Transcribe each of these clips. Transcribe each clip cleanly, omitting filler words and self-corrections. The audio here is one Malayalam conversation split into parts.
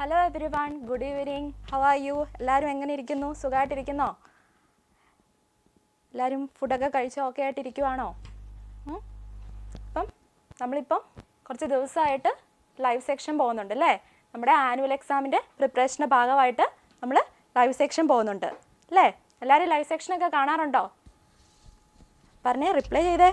Hello everyone, good evening. How are you? എല്ലാവരും എങ്ങനെ ഇരിക്കുന്നു? സുഖമായിട്ടിരിക്കുന്നോ? എല്ലാവരും ഫുഡൊക്കെ കഴിച്ച് ഓക്കെ ആയിട്ടിരിക്കുവാണോ? അപ്പം നമ്മളിപ്പം കുറച്ച് ദിവസമായിട്ട് ലൈവ് സെക്ഷൻ പോകുന്നുണ്ട് അല്ലേ? നമ്മുടെ ആനുവൽ എക്സാമിൻ്റെ പ്രിപ്പറേഷൻ്റെ ഭാഗമായിട്ട് നമ്മൾ ലൈവ് സെക്ഷൻ പോകുന്നുണ്ട് അല്ലേ? എല്ലാവരും ലൈവ് സെക്ഷനൊക്കെ കാണാറുണ്ടോ? പറഞ്ഞേ, റിപ്ലൈ ചെയ്തേ.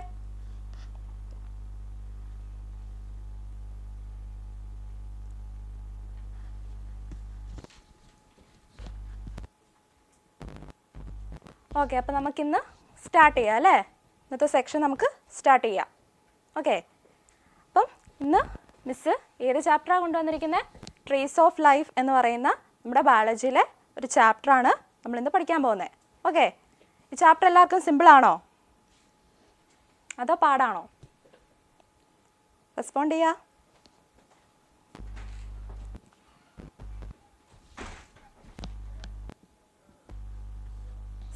ഓക്കെ, അപ്പോൾ നമുക്കിന്ന് സ്റ്റാർട്ട് ചെയ്യാം അല്ലേ? ഇന്നത്തെ സെക്ഷൻ നമുക്ക് സ്റ്റാർട്ട് ചെയ്യാം. ഓക്കെ, അപ്പം ഇന്ന് മിസ്സ് ഏത് ചാപ്റ്ററാണ് കൊണ്ടുവന്നിരിക്കുന്നത്? ട്രീസ് ഓഫ് ലൈഫ് എന്ന് പറയുന്ന നമ്മുടെ ബയോളജിയിലെ ഒരു ചാപ്റ്ററാണ് നമ്മളിന്ന് പഠിക്കാൻ പോകുന്നത്. ഓക്കെ, ഈ ചാപ്റ്റർ എല്ലാവർക്കും സിമ്പിളാണോ അതോ പാടാണോ? റെസ്പോണ്ട് ചെയ്യുക.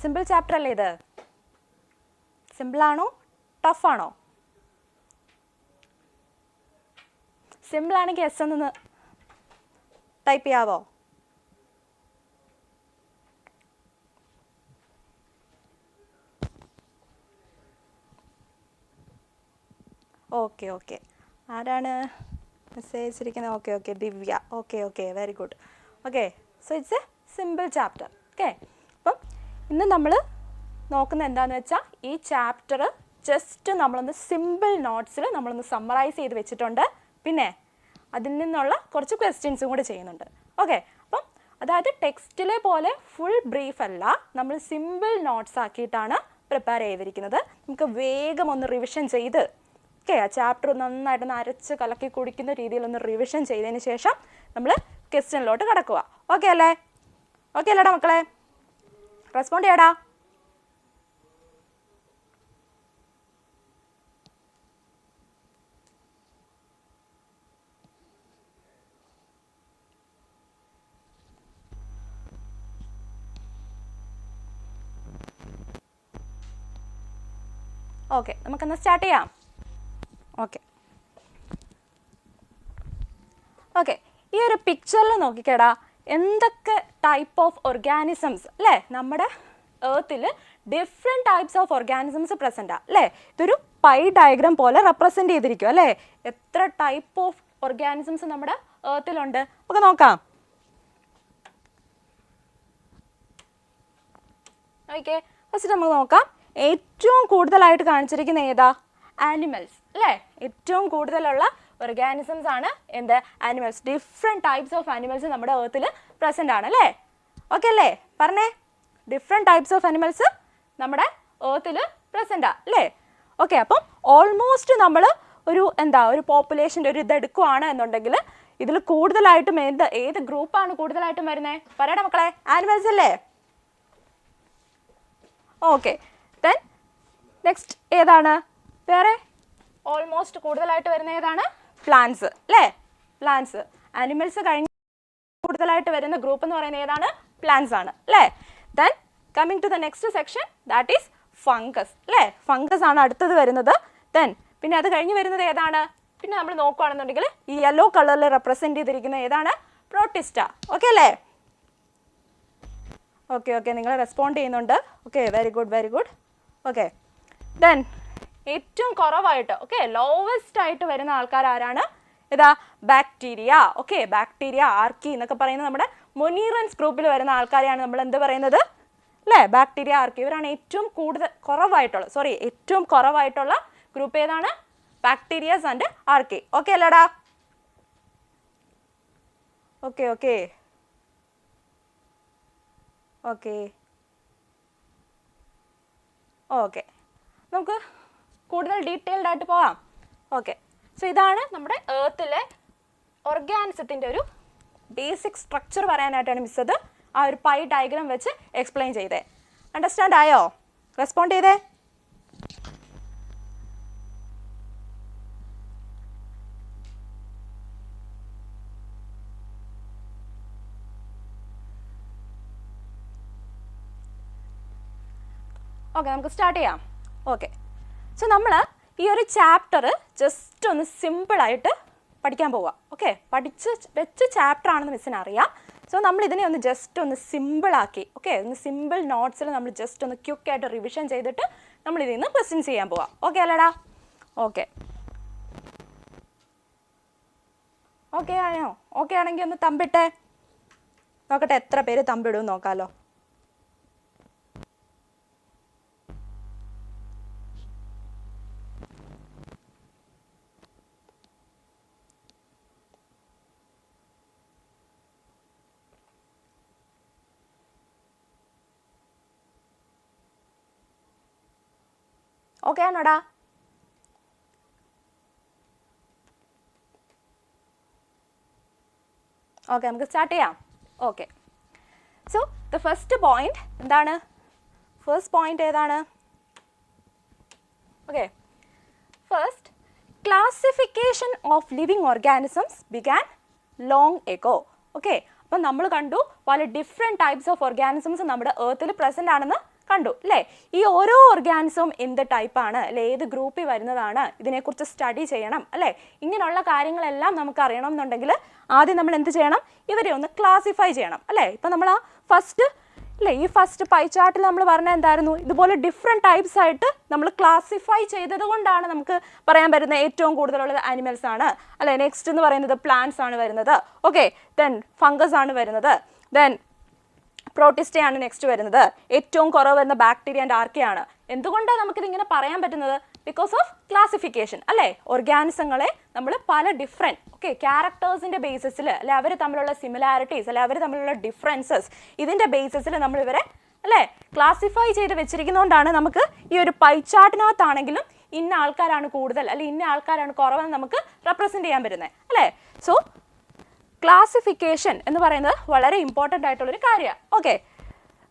സിമ്പിൾ ചാപ്റ്റർ അല്ലേ ഇത്? സിമ്പിളാണോ ടഫാണോ? സിമ്പിളാണെങ്കിൽ എസ് എന്നൊന്ന് ടൈപ്പ് ചെയ്യാവോ? ഓക്കെ ഓക്കെ, ആരാണ് മെസ്സേജ് ഇരിക്കുന്നത്? Okay okay, Divya. Okay okay, very good. Okay, so it's A simple chapter. Okay, അപ്പം ഇന്ന് നമ്മൾ നോക്കുന്നത് എന്താണെന്ന് വെച്ചാൽ ഈ ചാപ്റ്റർ ജസ്റ്റ് നമ്മളൊന്ന് സിമ്പിൾ നോട്ട്സിൽ നമ്മളൊന്ന് സമ്മറൈസ് ചെയ്ത് വെച്ചിട്ടുണ്ട്. പിന്നെ അതിൽ നിന്നുള്ള കുറച്ച് ക്വസ്റ്റ്യൻസും കൂടെ ചെയ്യുന്നുണ്ട്. ഓക്കെ, അപ്പം അതായത് ടെക്സ്റ്റിലെ പോലെ ഫുൾ ബ്രീഫ് അല്ല, നമ്മൾ സിമ്പിൾ നോട്ട്സ് ആക്കിയിട്ടാണ് പ്രിപ്പയർ ചെയ്തിരിക്കുന്നത്. നമുക്ക് വേഗം ഒന്ന് റിവിഷൻ ചെയ്ത് ഓക്കെ ആ ചാപ്റ്റർ നന്നായിട്ടൊന്ന് അരച്ച് കലക്കി കുടിക്കുന്ന രീതിയിലൊന്ന് റിവിഷൻ ചെയ്തതിന് ശേഷം നമ്മൾ ക്വസ്റ്റ്യനിലോട്ട് കിടക്കുക. ഓക്കെ അല്ലേ? ഓക്കെ അല്ലേടാ മക്കളെ? റെസ്പോണ്ട് ചെയ്യടാ. ഓക്കെ, നമുക്കെന്നാ സ്റ്റാർട്ട് ചെയ്യാം. ഓക്കെ ഓക്കെ, ഈ ഒരു പിക്ചറിൽ നോക്കിക്കേടാ, എന്തൊക്കെ ടൈപ്പ് ഓഫ് ഓർഗാനിസംസ് അല്ലേ നമ്മുടെ ഏർത്തിൽ ഡിഫറെൻറ്റ് ടൈപ്സ് ഓഫ് ഓർഗാനിസംസ് പ്രസൻറ്റാണ് അല്ലേ? ഇതൊരു പൈ ഡയഗ്രാം പോലെ റെപ്രസെൻറ്റ് ചെയ്തിരിക്കും അല്ലേ? എത്ര ടൈപ്പ് ഓഫ് ഓർഗാനിസംസ് നമ്മുടെ ഏർത്തിലുണ്ട് നമുക്ക് നോക്കാം. ഓക്കെ, ഫസ്റ്റ് നമുക്ക് നോക്കാം. ഏറ്റവും കൂടുതലായിട്ട് കാണിച്ചിരിക്കുന്ന ഏതാ? ആനിമൽസ് അല്ലേ? ഏറ്റവും കൂടുതലുള്ള ഓർഗാനിസംസ് ആണ് എന്ത്? Animals. Different types of animals നമ്മുടെ ഏർത്തിൽ പ്രസൻ്റ് ആണ് അല്ലേ? ഓക്കെ അല്ലേ? പറഞ്ഞേ, ഡിഫറെൻറ്റ് ടൈപ്സ് ഓഫ് ആനിമൽസ് നമ്മുടെ ഏർത്തിൽ പ്രസൻ്റാണ് അല്ലേ? ഓക്കെ, അപ്പം ഓൾമോസ്റ്റ് നമ്മൾ ഒരു ഒരു പോപ്പുലേഷൻ്റെ ഒരു ഇതെടുക്കുകയാണ് എന്നുണ്ടെങ്കിൽ ഇതിൽ കൂടുതലായിട്ടും ഏത് ഗ്രൂപ്പാണ് കൂടുതലായിട്ടും വരുന്നത്? പറയട്ടെ മക്കളെ, ആനിമൽസ് അല്ലേ? ഓക്കെ, ദെൻ നെക്സ്റ്റ് ഏതാണ്? വേറെ ഓൾമോസ്റ്റ് കൂടുതലായിട്ട് വരുന്ന ഏതാണ്? പ്ലാന്റ്സ് അല്ലേ? പ്ലാന്റ്സ്. ആനിമൽസ് കഴിഞ്ഞ് കൂടുതലായിട്ട് വരുന്ന ഗ്രൂപ്പ് എന്ന് പറയുന്നത് ഏതാണ്? പ്ലാന്റ്സ് ആണ് അല്ലേ? Then coming to the next section, that is fungus അല്ലേ? ഫംഗസ് ആണ് അടുത്തത് വരുന്നത്. ദെൻ പിന്നെ അത് കഴിഞ്ഞ് വരുന്നത് ഏതാണ്? പിന്നെ നമ്മൾ നോക്കുകയാണെന്നുണ്ടെങ്കിൽ ഈ യെല്ലോ കളറിൽ റെപ്രസെൻറ്റ് ചെയ്തിരിക്കുന്ന ഏതാണ്? പ്രോട്ടിസ്റ്റ. ഓക്കെ അല്ലേ? ഓക്കെ ഓക്കെ, നിങ്ങൾ റെസ്പോണ്ട് ചെയ്യുന്നുണ്ട്. Okay, very good very good. Okay, then ഏറ്റവും കുറവായിട്ട് ലോവസ്റ്റ് ആയിട്ട് വരുന്ന ആൾക്കാർ ആരാണ്? ഇതാ ബാക്ടീരിയ. ഓക്കെ, ബാക്ടീരിയ, ആർക്കി എന്നൊക്കെ പറയുന്നത് നമ്മുടെ മൊനീറൻസ് ഗ്രൂപ്പിൽ വരുന്ന ആൾക്കാരെയാണ് നമ്മൾ എന്ത് പറയുന്നത് അല്ലേ? Bacteria, archaea. ഇവരാണ് ഏറ്റവും കുറവായിട്ടുള്ള ഗ്രൂപ്പ് ഏതാണ്? Bacterias and archaea. ഓക്കെ അല്ലേടാ? ഓക്കെ ഓക്കെ ഓക്കെ ഓക്കെ, നമുക്ക് കൂടുതൽ ഡീറ്റെയിൽഡ് ആയിട്ട് പോവാം. ഓക്കെ, സോ ഇതാണ് നമ്മുടെ ഏർത്തിലെ ഓർഗാനിസത്തിൻ്റെ ഒരു ബേസിക് സ്ട്രക്ചർ പറയാനായിട്ടാണ് മിസ് അത് ആ ഒരു പൈ ഡയഗ്രാം വെച്ച് എക്സ്പ്ലെയിൻ ചെയ്തേ. അണ്ടർസ്റ്റാൻഡ് ആയോ? റെസ്പോണ്ട് ചെയ്തേ. ഓക്കെ, നമുക്ക് സ്റ്റാർട്ട് ചെയ്യാം. ഓക്കെ, സോ നമ്മൾ ഈ ഒരു ചാപ്റ്റർ ജസ്റ്റ് ഒന്ന് സിമ്പിളായിട്ട് പഠിക്കാൻ പോവുക. ഓക്കെ, പഠിച്ച് വെച്ച ചാപ്റ്റർ ആണെന്ന് മിസ്സിന് അറിയാം. സോ നമ്മൾ ഇതിനെ ഒന്ന് ജസ്റ്റ് ഒന്ന് സിമ്പിളാക്കി, ഓക്കെ, ഒന്ന് സിമ്പിൾ നോട്ട്സിൽ നമ്മൾ ജസ്റ്റ് ഒന്ന് ക്വിക്കായിട്ട് റിവിഷൻ ചെയ്തിട്ട് നമ്മൾ ഇതിൽ നിന്ന് ക്വസ്റ്റ്യൻസ് ചെയ്യാൻ പോവാം. ഓക്കെ അല്ലേടാ? ഓക്കെ, ഓക്കെ ആണോ? ഓക്കെ ആണെങ്കിൽ ഒന്ന് തമ്പിട്ടെ നോക്കട്ടെ, എത്ര പേര് തമ്പിടും നോക്കാമല്ലോ. ഓക്കെ ആണോടാ? ഓക്കെ, നമുക്ക് സ്റ്റാർട്ട് ചെയ്യാം. Okay, so the first point എന്താണ്? ഫസ്റ്റ് പോയിന്റ് ഏതാണ്? Okay, first classification of living organisms began long ago. Okay, അപ്പം നമ്മൾ കണ്ടു പല ഡിഫറെൻറ്റ് ടൈപ്സ് ഓഫ് ഓർഗാനിസംസ് നമ്മുടെ എർത്തിൽ പ്രസൻ്റ് ആണെന്ന് കണ്ടു അല്ലേ? ഈ ഓരോ ഓർഗാനിസവും എന്ത് ടൈപ്പാണ് അല്ലെ, ഏത് ഗ്രൂപ്പിൽ വരുന്നതാണ്, ഇതിനെക്കുറിച്ച് സ്റ്റഡി ചെയ്യണം അല്ലേ? ഇങ്ങനെയുള്ള കാര്യങ്ങളെല്ലാം നമുക്ക് അറിയണം എന്നുണ്ടെങ്കിൽ ആദ്യം നമ്മൾ എന്ത് ചെയ്യണം? ഇവരെ ഒന്ന് ക്ലാസിഫൈ ചെയ്യണം അല്ലേ? ഇപ്പം നമ്മൾ ആ ഫസ്റ്റ് അല്ലേ, ഈ ഫസ്റ്റ് പൈ ചാർട്ടിൽ നമ്മൾ പറഞ്ഞത് എന്തായിരുന്നു? ഇതുപോലെ ഡിഫറെൻറ്റ് ടൈപ്സ് ആയിട്ട് നമ്മൾ ക്ലാസിഫൈ ചെയ്തത് കൊണ്ടാണ് നമുക്ക് പറയാൻ പറ്റുന്നത് ഏറ്റവും കൂടുതലുള്ളത് അനിമൽസ് ആണ് അല്ലേ? നെക്സ്റ്റ് എന്ന് പറയുന്നത് പ്ലാന്റ്സ് ആണ് വരുന്നത്. ഓക്കെ, ദെൻ ഫംഗസ് ആണ് വരുന്നത്, ദെൻ പ്രോട്ടിസ്റ്റയാണ് നെക്സ്റ്റ് വരുന്നത്, ഏറ്റവും കുറവ് വരുന്ന ബാക്ടീരിയ ആൻഡ് ആർക്കിയാണ്. എന്തുകൊണ്ടാണ് നമുക്കിതിങ്ങനെ പറയാൻ പറ്റുന്നത്? ബിക്കോസ് ഓഫ് ക്ലാസിഫിക്കേഷൻ അല്ലേ? ഓർഗാനിസങ്ങളെ നമ്മൾ പല ഡിഫറെൻറ്റ് ഓക്കെ ക്യാരക്ടേഴ്സിൻ്റെ ബേസിസിൽ അല്ലെ, അവർ തമ്മിലുള്ള സിമിലാരിറ്റീസ് അല്ലെ, അവർ തമ്മിലുള്ള ഡിഫറൻസസ്, ഇതിൻ്റെ ബേസിസിൽ നമ്മൾ ഇവരെ അല്ലേ ക്ലാസിഫൈ ചെയ്ത് വെച്ചിരിക്കുന്നതുകൊണ്ടാണ് നമുക്ക് ഈ ഒരു പൈ ചാർട്ടിനകത്താണെങ്കിലും ഇന്ന ആൾക്കാരാണ് കൂടുതൽ അല്ലെ ഇന്ന ആൾക്കാരാണ് കുറവെന്ന് നമുക്ക് റെപ്രസെൻറ്റ് ചെയ്യാൻ പറ്റുന്നത് അല്ലേ? സോ ക്ലാസിഫിക്കേഷൻ എന്ന് പറയുന്നത് വളരെ ഇമ്പോർട്ടൻ്റ് ആയിട്ടുള്ളൊരു കാര്യമാണ്. Okay,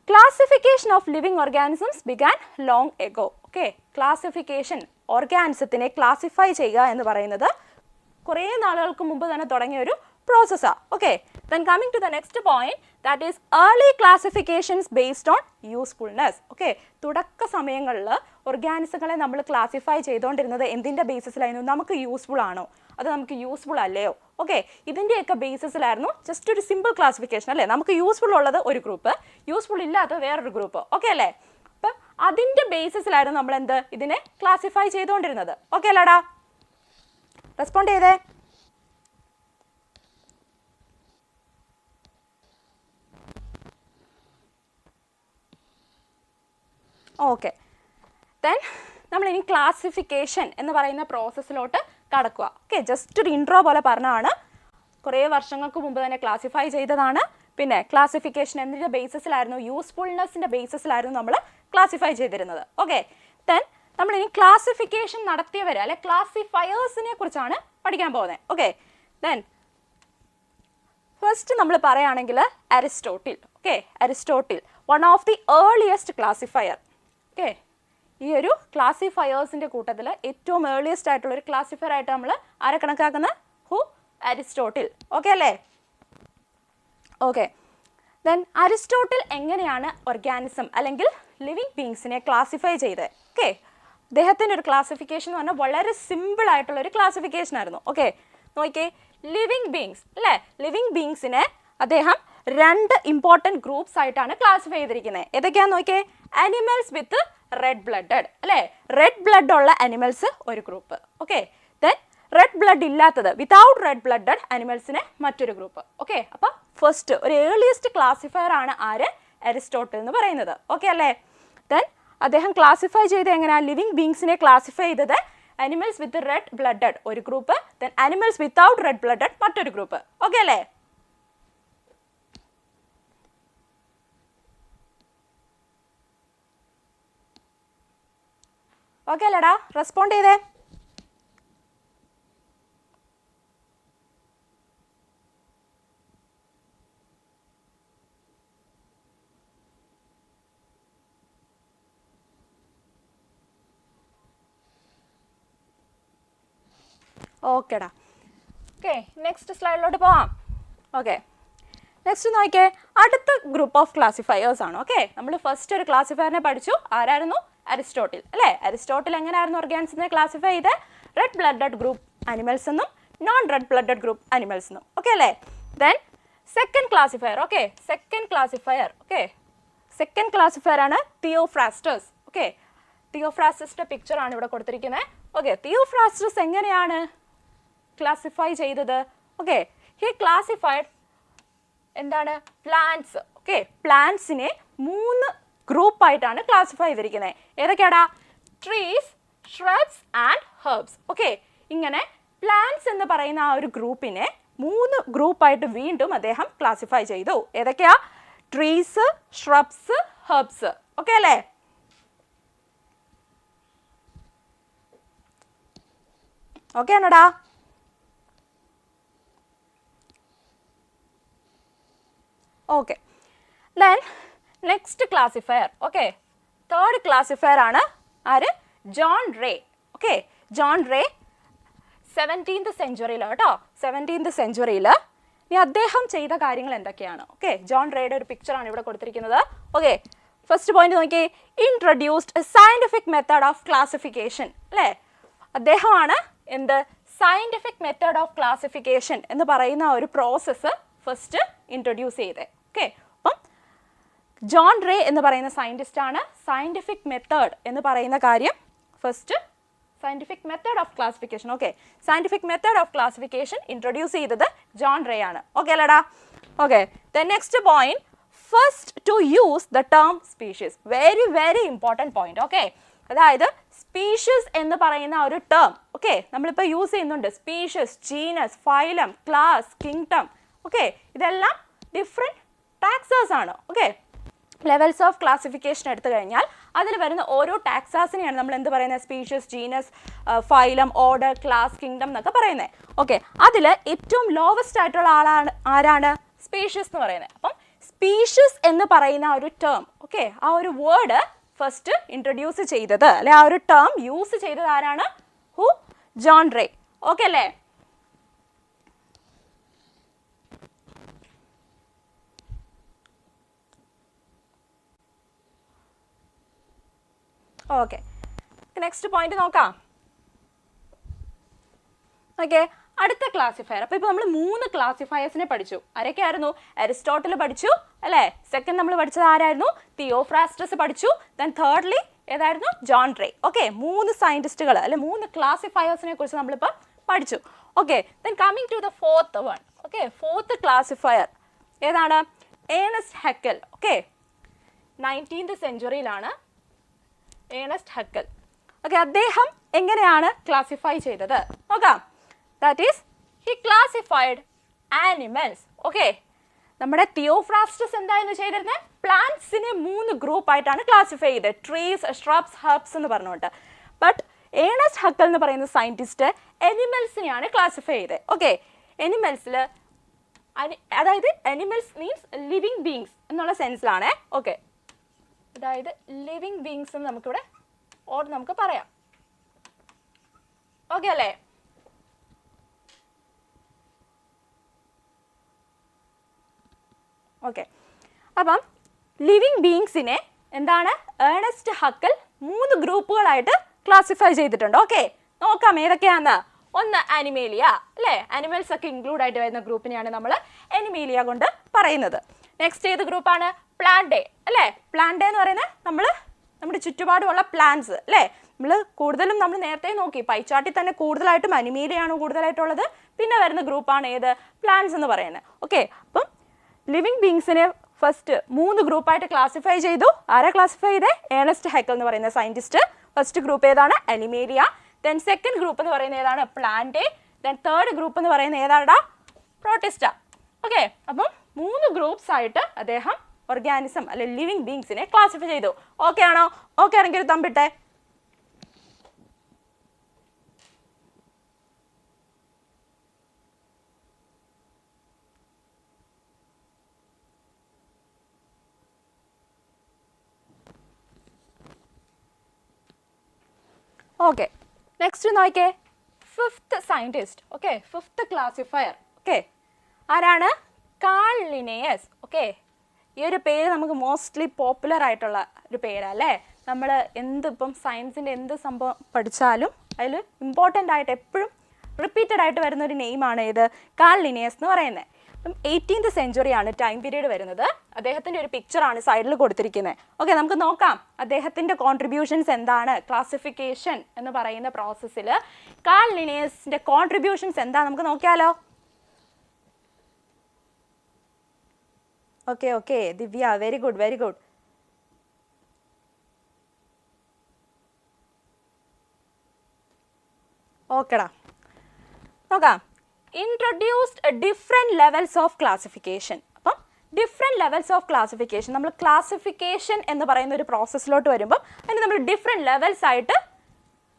classification of living organisms began long ago. Okay, classification ഓർഗാനിസത്തിനെ ക്ലാസിഫൈ ചെയ്യുക എന്ന് പറയുന്നത് കുറേ നാളുകൾക്ക് മുമ്പ് തന്നെ തുടങ്ങിയ ഒരു പ്രോസസ്സാണ്. Okay, then coming to the next point, that is early classifications based on usefulness. Okay, തുടക്ക സമയങ്ങളിൽ ഓർഗാനിസങ്ങളെ നമ്മൾ ക്ലാസിഫൈ ചെയ്തുകൊണ്ടിരുന്നത് എന്തിൻ്റെ ബേസിസിലായിരുന്നു? നമുക്ക് യൂസ്ഫുൾ ആണോ, അത് നമുക്ക് യൂസ്ഫുൾ അല്ലയോ? ഓക്കെ, ഇതിൻ്റെയൊക്കെ ബേസിസിലായിരുന്നു ജസ്റ്റ് ഒരു സിമ്പിൾ ക്ലാസിഫിക്കേഷൻ അല്ലേ? നമുക്ക് യൂസ്ഫുൾ ഉള്ളത് ഒരു ഗ്രൂപ്പ്, യൂസ്ഫുൾ ഇല്ലാത്തത് വേറൊരു ഗ്രൂപ്പ്. ഓക്കെ അല്ലേ? അപ്പം അതിൻ്റെ ബേസിസിലായിരുന്നു നമ്മൾ എന്ത് ഇതിനെ ക്ലാസിഫൈ ചെയ്തുകൊണ്ടിരുന്നത്. ഓക്കെ അല്ലേടാ? റെസ്പോണ്ട് ചെയ്തേ. ഓക്കെ, ദെൻ നമ്മളിനി ക്ലാസിഫിക്കേഷൻ എന്ന് പറയുന്ന പ്രോസസ്സിലോട്ട് കടക്കുക. ഓക്കെ, ജസ്റ്റ് ഒരു ഇൻട്രോ പോലെ പറഞ്ഞതാണ്. കുറേ വർഷങ്ങൾക്ക് മുമ്പ് തന്നെ ക്ലാസിഫൈ ചെയ്തതാണ്. പിന്നെ ക്ലാസിഫിക്കേഷൻ എന്തിൻ്റെ ബേസിസിലായിരുന്നു? യൂസ്ഫുൾനെസ്സിൻ്റെ ബേസിസിലായിരുന്നു നമ്മൾ ക്ലാസിഫൈ ചെയ്തിരുന്നത്. ഓക്കെ, ദെൻ നമ്മളിനി ക്ലാസിഫിക്കേഷൻ നടത്തിയവർ അല്ലെ ക്ലാസിഫയേഴ്സിനെ കുറിച്ചാണ് പഠിക്കാൻ പോകുന്നത്. ഓക്കെ, ദെൻ ഫസ്റ്റ് നമ്മൾ പറയുകയാണെങ്കിൽ Aristotle. Okay, Aristotle one of the earliest classifier. Okay, ഈ ഒരു ക്ലാസിഫയേഴ്സിൻ്റെ കൂട്ടത്തിൽ ഏറ്റവും ഏർലിയസ്റ്റ് ആയിട്ടുള്ളൊരു ക്ലാസിഫയർ ആയിട്ട് നമ്മൾ ആരെ കണക്കാക്കുന്നത്? അരിസ്റ്റോട്ടിൽ. ഓക്കെ അല്ലേ? ഓക്കെ, ദെൻ അരിസ്റ്റോട്ടിൽ എങ്ങനെയാണ് ഓർഗാനിസം അല്ലെങ്കിൽ ലിവിങ് ബീങ്സിനെ ക്ലാസിഫൈ ചെയ്തത്? ഓക്കെ, അദ്ദേഹത്തിൻ്റെ ഒരു ക്ലാസിഫിക്കേഷൻ എന്ന് പറഞ്ഞാൽ വളരെ സിമ്പിൾ ആയിട്ടുള്ളൊരു ക്ലാസിഫിക്കേഷൻ ആയിരുന്നു. ഓക്കെ, നോക്കിയേ, ലിവിങ് ബീങ്സ് അല്ലേ, ലിവിങ് ബീങ്സിനെ അദ്ദേഹം രണ്ട് ഇമ്പോർട്ടൻറ്റ് ഗ്രൂപ്പ്സ് ആയിട്ടാണ് ക്ലാസിഫൈ ചെയ്തിരിക്കുന്നത്. ഏതൊക്കെയാണെന്ന് നോക്കിയേ, അനിമൽസ് വിത്ത് റെഡ് ബ്ലഡഡ് അല്ലേ, റെഡ് ബ്ലഡ് ഉള്ള അനിമൽസ് ഒരു group. Okay, then red blood ഇല്ലാത്തത് വിതൗട്ട് റെഡ് ബ്ലഡഡ് അനിമൽസിന് മറ്റൊരു ഗ്രൂപ്പ്. ഓക്കെ, അപ്പോൾ ഫസ്റ്റ് ഒരു ഏർലിയസ്റ്റ് ക്ലാസിഫയർ ആണ് ആര്? അരിസ്റ്റോട്ടിൽ എന്ന് പറയുന്നത്. ഓക്കെ അല്ലേ? ദെൻ അദ്ദേഹം ക്ലാസിഫൈ ചെയ്ത് എങ്ങനെയാണ് ലിവിങ് ബീങ്സിനെ ക്ലാസിഫൈ ചെയ്തത്? അനിമൽസ് വിത്ത് റെഡ് ബ്ലഡഡ് ഒരു group, then animals without red blooded മറ്റൊരു ഗ്രൂപ്പ്. ഓക്കെ അല്ലേ? ഓക്കെ അല്ലേടാ? റെസ്പോണ്ട് ചെയ്തേ. ഓക്കെടാ. ഓക്കെ, നെക്സ്റ്റ് സ്ലൈഡിലോട്ട് പോവാം. ഓക്കെ, നെക്സ്റ്റ് നോക്കിയേ, അടുത്ത ഗ്രൂപ്പ് ഓഫ് ക്ലാസിഫയേഴ്സ് ആണ്. ഓക്കെ, നമ്മൾ ഫസ്റ്റ് ഒരു ക്ലാസിഫയറിനെ പഠിച്ചു. ആരായിരുന്നു? അരിസ്റ്റോട്ടിൽ അല്ലേ? അരിസ്റ്റോട്ടിൽ എങ്ങനെയായിരുന്നു ഓർഗാനിസത്തിനെ ക്ലാസിഫൈ ചെയ്ത്? റെഡ് ബ്ലഡഡ് ഗ്രൂപ്പ് അനിമൽസ് എന്നും non red blooded group animals എന്നും. ഓക്കെ അല്ലേ? Then second classifier. Okay, second classifier. Okay, second classifier ആണ് തിയോഫ്രാസ്റ്റസ്. ഓക്കെ, തിയോഫ്രാസ്റ്റസിന്റെ പിക്ചർ ആണ് ഇവിടെ കൊടുത്തിരിക്കുന്നത്. ഓക്കെ, തിയോഫ്രാസ്റ്റസ് എങ്ങനെയാണ് ക്ലാസിഫൈ ചെയ്തത്? ഓക്കെ, ഹി ക്ലാസിഫൈഡ് എന്താണ് പ്ലാന്റ്സ്. ഓക്കെ, പ്ലാന്റ്സിനെ 3 ഗ്രൂപ്പായിട്ടാണ് ക്ലാസിഫൈ ചെയ്തിരിക്കുന്നത്. ഏതൊക്കെയാടാ? Trees, shrubs and herbs. Okay, ഇങ്ങനെ പ്ലാന്റ്സ് എന്ന് പറയുന്ന ആ ഒരു ഗ്രൂപ്പിനെ 3 ഗ്രൂപ്പായിട്ട് വീണ്ടും അദ്ദേഹം ക്ലാസിഫൈ ചെയ്തു. ഏതൊക്കെയാ? Trees, shrubs, herbs. ഓക്കെ അല്ലേ? ഓക്കെ ആണോടാ? Okay, then next classifier. Okay, third classifier ആണ് ആര്? John Ray. Okay, John Ray 17th സെഞ്ച്വറിയിൽ കേട്ടോ, 17th സെഞ്ച്വറിയിൽ. ഇനി അദ്ദേഹം ചെയ്ത കാര്യങ്ങൾ എന്തൊക്കെയാണ്? ഓക്കെ, ജോൺ റേയുടെ ഒരു പിക്ചറാണ് ഇവിടെ കൊടുത്തിരിക്കുന്നത്. ഓക്കെ, ഫസ്റ്റ് പോയിന്റ് നോക്കി, introduced A scientific method of classification. അല്ലേ? അദ്ദേഹമാണ് എന്ത്? സയന്റിഫിക് മെത്തേഡ് ഓഫ് ക്ലാസിഫിക്കേഷൻ എന്ന് പറയുന്ന ഒരു പ്രോസസ്സ് ഫസ്റ്റ് ഇൻട്രൊഡ്യൂസ് ചെയ്തത്. ഓക്കെ, അപ്പം ജോൺ റേ എന്ന് പറയുന്ന സയന്റിസ്റ്റ് ആണ് സയന്റിഫിക് മെത്തേഡ് എന്ന് പറയുന്ന കാര്യം first scientific method of classification. Okay, scientific method of classification introduce ചെയ്തത് ജോൺ റേ ആണ്. ഓക്കെ അല്ലേടാ? Okay, the next point, first to use the term species. very important point. Okay, അതായത് സ്പീഷീസ് എന്ന് പറയുന്ന ഒരു ടേം ഓക്കെ നമ്മളിപ്പോൾ യൂസ് ചെയ്യുന്നുണ്ട്. Species, genus, phylum, class, kingdom. Okay, ഇതെല്ലാം ഡിഫറെൻറ്റ് ടാക്സേഴ്സ് ആണ്. ഓക്കെ, ലെവൽസ് ഓഫ് ക്ലാസിഫിക്കേഷൻ എടുത്തു കഴിഞ്ഞാൽ അതിൽ വരുന്ന ഓരോ ടാക്സാസിനെയാണ് നമ്മൾ എന്ത് പറയുന്നത്? Species, genus, phylum, order, class, kingdom എന്നൊക്കെ പറയുന്നത്. ഓക്കെ, അതിൽ ഏറ്റവും ലോവസ്റ്റ് ആയിട്ടുള്ള ആളാണ് ആരാണ്? സ്പീഷീസ് എന്ന് പറയുന്നത്. അപ്പം സ്പീഷീസ് എന്ന് പറയുന്ന ഒരു ടേം ഓക്കെ ആ ഒരു വേർഡ് ഫസ്റ്റ് ഇൻട്രൊഡ്യൂസ് ചെയ്തത് അല്ലെ ആ ഒരു ടേം യൂസ് ചെയ്തത് ആരാണ്? John Ray. ഓക്കെ അല്ലേ? ഓക്കെ, നെക്സ്റ്റ് പോയിന്റ് നോക്കാം. ഓക്കെ, അടുത്ത ക്ലാസിഫയർ. അപ്പോൾ ഇപ്പോൾ നമ്മൾ 3 ക്ലാസിഫയേഴ്സിനെ പഠിച്ചു. ആരൊക്കെയായിരുന്നു? അരിസ്റ്റോട്ടിൽ പഠിച്ചു അല്ലേ? സെക്കൻഡ് നമ്മൾ പഠിച്ചത് ആരായിരുന്നു? തിയോഫ്രാസ്റ്റസ് പഠിച്ചു. ദെൻ തേർഡ്ലി ഏതായിരുന്നു? John Ray. ഓക്കെ, 3 സയന്റിസ്റ്റുകൾ അല്ലെ 3 ക്ലാസിഫയേഴ്സിനെ കുറിച്ച് നമ്മളിപ്പോൾ പഠിച്ചു. Okay, then coming to the fourth one. Okay, fourth classifier ഏതാണ്? Ernst Haeckel. ഓക്കെ, 19th സെഞ്ച്വറിയിലാണ് ഏണസ്റ്റ് ഹെക്കൽ. ഓക്കെ, അദ്ദേഹം എങ്ങനെയാണ് ക്ലാസിഫൈ ചെയ്തത് നോക്കാം. That is he classified animals. Okay, നമ്മുടെ തിയോഫ്രാസ്റ്റസ് എന്തായിരുന്നു ചെയ്തിരുന്നത്? പ്ലാന്റ്സിനെ 3 ഗ്രൂപ്പായിട്ടാണ് ക്ലാസിഫൈ ചെയ്തത്. ട്രീസ്, ഷ്രബ്സ്, ഹെർബ്സ് എന്ന് പറഞ്ഞുകൊണ്ട്. ബട്ട് ഏണസ്റ്റ് ഹെക്കൽ എന്ന് പറയുന്ന സയന്റിസ്റ്റ് എനിമൽസിനെയാണ് ക്ലാസിഫൈ ചെയ്തത്. ഓക്കെ, എനിമൽസിൽ അതായത് എനിമൽസ് മീൻസ് ലിവിങ് ബീങ്സ് എന്നുള്ള സെൻസിലാണ്. ഓക്കെ, അതായത് ലിവിങ് ബീങ്സ് എന്ന് നമുക്കിവിടെ നമുക്ക് പറയാം. ഓക്കെ അല്ലേ? ഓക്കെ, അപ്പം ലിവിങ് ബീങ്സിനെ എന്താണ് ഏണസ്റ്റ് ഹക്കൽ 3 ഗ്രൂപ്പുകളായിട്ട് ക്ലാസിഫൈ ചെയ്തിട്ടുണ്ട്. ഓക്കെ, നോക്കാം ഏതൊക്കെയാന്ന്. ഒന്ന് അനിമേലിയ അല്ലേ? അനിമൽസ് ഒക്കെ ഇൻക്ലൂഡ് ആയിട്ട് വരുന്ന ഗ്രൂപ്പിനെയാണ് നമ്മൾ അനിമേലിയ കൊണ്ട് പറയുന്നത്. നെക്സ്റ്റ് ഏത് ഗ്രൂപ്പാണ്? പ്ലാന്റേ അല്ലേ? പ്ലാന്റേ എന്ന് പറയുന്നത് നമ്മുടെ ചുറ്റുപാടുമുള്ള പ്ലാന്റ്സ് അല്ലേ? നമ്മൾ കൂടുതലും നമ്മൾ നേരത്തെ നോക്കി പൈച്ചാട്ടിൽ തന്നെ കൂടുതലായിട്ടും അനിമേലിയാണ് കൂടുതലായിട്ടുള്ളത്. പിന്നെ വരുന്ന ഗ്രൂപ്പാണ് ഏത്? പ്ലാന്റ്സ് എന്ന് പറയുന്നത്. ഓക്കെ, അപ്പം ലിവിങ് ബീങ്സിനെ ഫസ്റ്റ് 3 ഗ്രൂപ്പായിട്ട് ക്ലാസിഫൈ ചെയ്തു. ആരാ ക്ലാസിഫൈ ചെയ്തേ? ഏണസ്റ്റ് ഹെക്കൽ എന്ന് പറയുന്ന സയന്റിസ്റ്റ്. ഫസ്റ്റ് ഗ്രൂപ്പ് ഏതാണ്? അനിമേലിയ. ദെൻ സെക്കൻഡ് ഗ്രൂപ്പ് എന്ന് പറയുന്നത് ഏതാണ്? പ്ലാന്റേ. ദെൻ തേർഡ് ഗ്രൂപ്പ് എന്ന് പറയുന്നത് ഏതാടാ? പ്രോട്ടിസ്റ്റ. ഓക്കെ, അപ്പം 3 ഗ്രൂപ്പ്സ് ആയിട്ട് അദ്ദേഹം ഓർഗാനിസം അല്ലെ ലിവിങ് ബീങ്സിനെ ക്ലാസിഫൈ ചെയ്തു. ഓക്കെ ആണോ? ഓക്കെ ആണെങ്കിൽ ഒരു തമ്പിട്ടെ. ഓക്കെ, നെക്സ്റ്റ് നോക്കിയേ, 5th scientist. Okay, 5th classifier. Okay, ആരാണ്? Carl Linnaeus. ഓക്കെ, ഈ ഒരു പേര് നമുക്ക് മോസ്റ്റ്ലി പോപ്പുലർ ആയിട്ടുള്ള ഒരു പേരല്ലേ? നമ്മൾ ഇപ്പം സയൻസിൻ്റെ എന്ത് സംഭവം പഠിച്ചാലും അതിൽ ഇമ്പോർട്ടൻ്റ് ആയിട്ട് എപ്പോഴും റിപ്പീറ്റഡ് ആയിട്ട് വരുന്ന ഒരു നെയിമാണ് ഏത്? കാൾ ലിനിയസ് എന്ന് പറയുന്നത്. അപ്പം 18th സെഞ്ച്വറിയാണ് ടൈം പീരീഡ് വരുന്നത്. അദ്ദേഹത്തിൻ്റെ ഒരു പിക്ചറാണ് സൈഡിൽ കൊടുത്തിരിക്കുന്നത്. ഓക്കെ, നമുക്ക് നോക്കാം അദ്ദേഹത്തിൻ്റെ കോൺട്രിബ്യൂഷൻസ് എന്താണ് ക്ലാസിഫിക്കേഷൻ എന്ന് പറയുന്ന പ്രോസസ്സിൽ. കാൾ ലിനിയസിൻ്റെ കോൺട്രിബ്യൂഷൻസ് എന്താ നമുക്ക് നോക്കിയാലോ. ഓക്കെ ഓക്കെ ദിവ്യ, വെരി ഗുഡ് വെരി ഗുഡ്. ഓക്കെടാ, നോക്കാം. Introduced different levels of classification. അപ്പം ഡിഫറെൻറ്റ് ലെവൽസ് ഓഫ് ക്ലാസിഫിക്കേഷൻ, നമ്മൾ ക്ലാസിഫിക്കേഷൻ എന്ന് പറയുന്ന ഒരു പ്രോസസ്സിലോട്ട് വരുമ്പോൾ അതിന് നമ്മൾ ഡിഫറെൻറ്റ് ലെവൽസ് ആയിട്ട്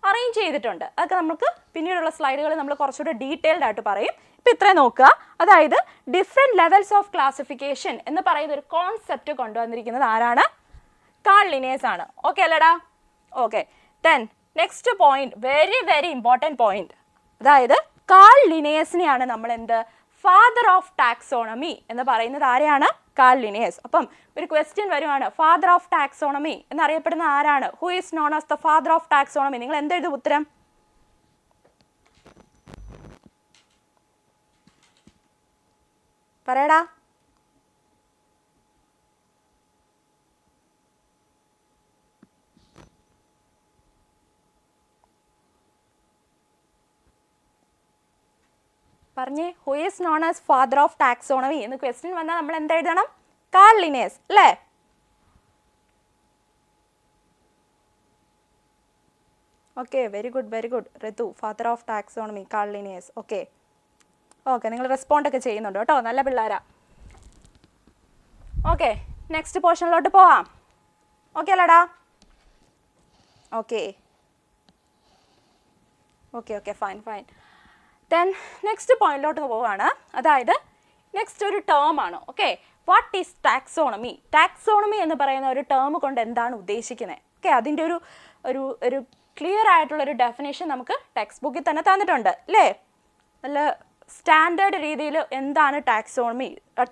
അറേഞ്ച് ചെയ്തിട്ടുണ്ട്. അതൊക്കെ നമുക്ക് പിന്നീടുള്ള സ്ലൈഡുകളിൽ നമ്മൾ കുറച്ചുകൂടെ ഡീറ്റെയിൽഡ് ആയിട്ട് പറയും. ഇപ്പം ഇത്രയും നോക്കുക. അതായത് ഡിഫറെൻറ്റ് ലെവൽസ് ഓഫ് ക്ലാസിഫിക്കേഷൻ എന്ന് പറയുന്ന ഒരു കോൺസെപ്റ്റ് കൊണ്ടുവന്നിരിക്കുന്നത് ആരാണ്? കാൾ ലിനിയസ് ആണ്. ഓക്കെ അല്ലേടാ? Okay, then next point, very very important point. അതായത് കാൾ ലിനിയസിനെയാണ് നമ്മൾ എന്ത് ഫാദർ ഓഫ് ടാക്സോണമി എന്ന് പറയുന്നത്. ആരെയാണ്? Carl Linnaeus. അപ്പം ഒരു ക്വസ്റ്റ്യൻ വരുവാണ്, ഫാദർ ഓഫ് ടാക്സോണമി എന്നറിയപ്പെടുന്ന ആരാണ്? Who is known as the father of taxonomy? നിങ്ങൾ എന്തെഴുതും ഉത്തരം? പറയടാ. പറഞ്ഞേ, who is known as father of taxonomy എന്ന് ക്വസ്റ്റ്യൻ വന്നാൽ നമ്മൾ എന്തെഴുതണം? കാൾ ലിനിയസ് അല്ലേ? Okay, very good very good Ritu. Father of taxonomy Carl Linnaeus. Okay okay, നിങ്ങൾ റെസ്പോണ്ട് ഒക്കെ ചെയ്യുന്നുണ്ട് കേട്ടോ, നല്ല പിള്ളേരാ. ഓക്കെ, നെക്സ്റ്റ് പോർഷനിലോട്ട് പോവാം. ഓക്കെ അല്ലേടാ? Okay okay okay, fine fine. Then next പോയിന്റിലോട്ട് പോവുകയാണ്. അതായത് നെക്സ്റ്റ് ഒരു ടേം ആണ്. Okay, what is taxonomy? Taxonomy എന്ന് പറയുന്ന ഒരു ടേം കൊണ്ട് എന്താണ് ഉദ്ദേശിക്കുന്നത്? ഓക്കെ, അതിൻ്റെ ഒരു ക്ലിയർ ആയിട്ടുള്ളൊരു ഡെഫിനേഷൻ നമുക്ക് ടെക്സ്റ്റ് ബുക്കിൽ തന്നെ തന്നിട്ടുണ്ട് അല്ലേ? നല്ല സ്റ്റാൻഡേർഡ് രീതിയിൽ എന്താണ് ടാക്സോണമി,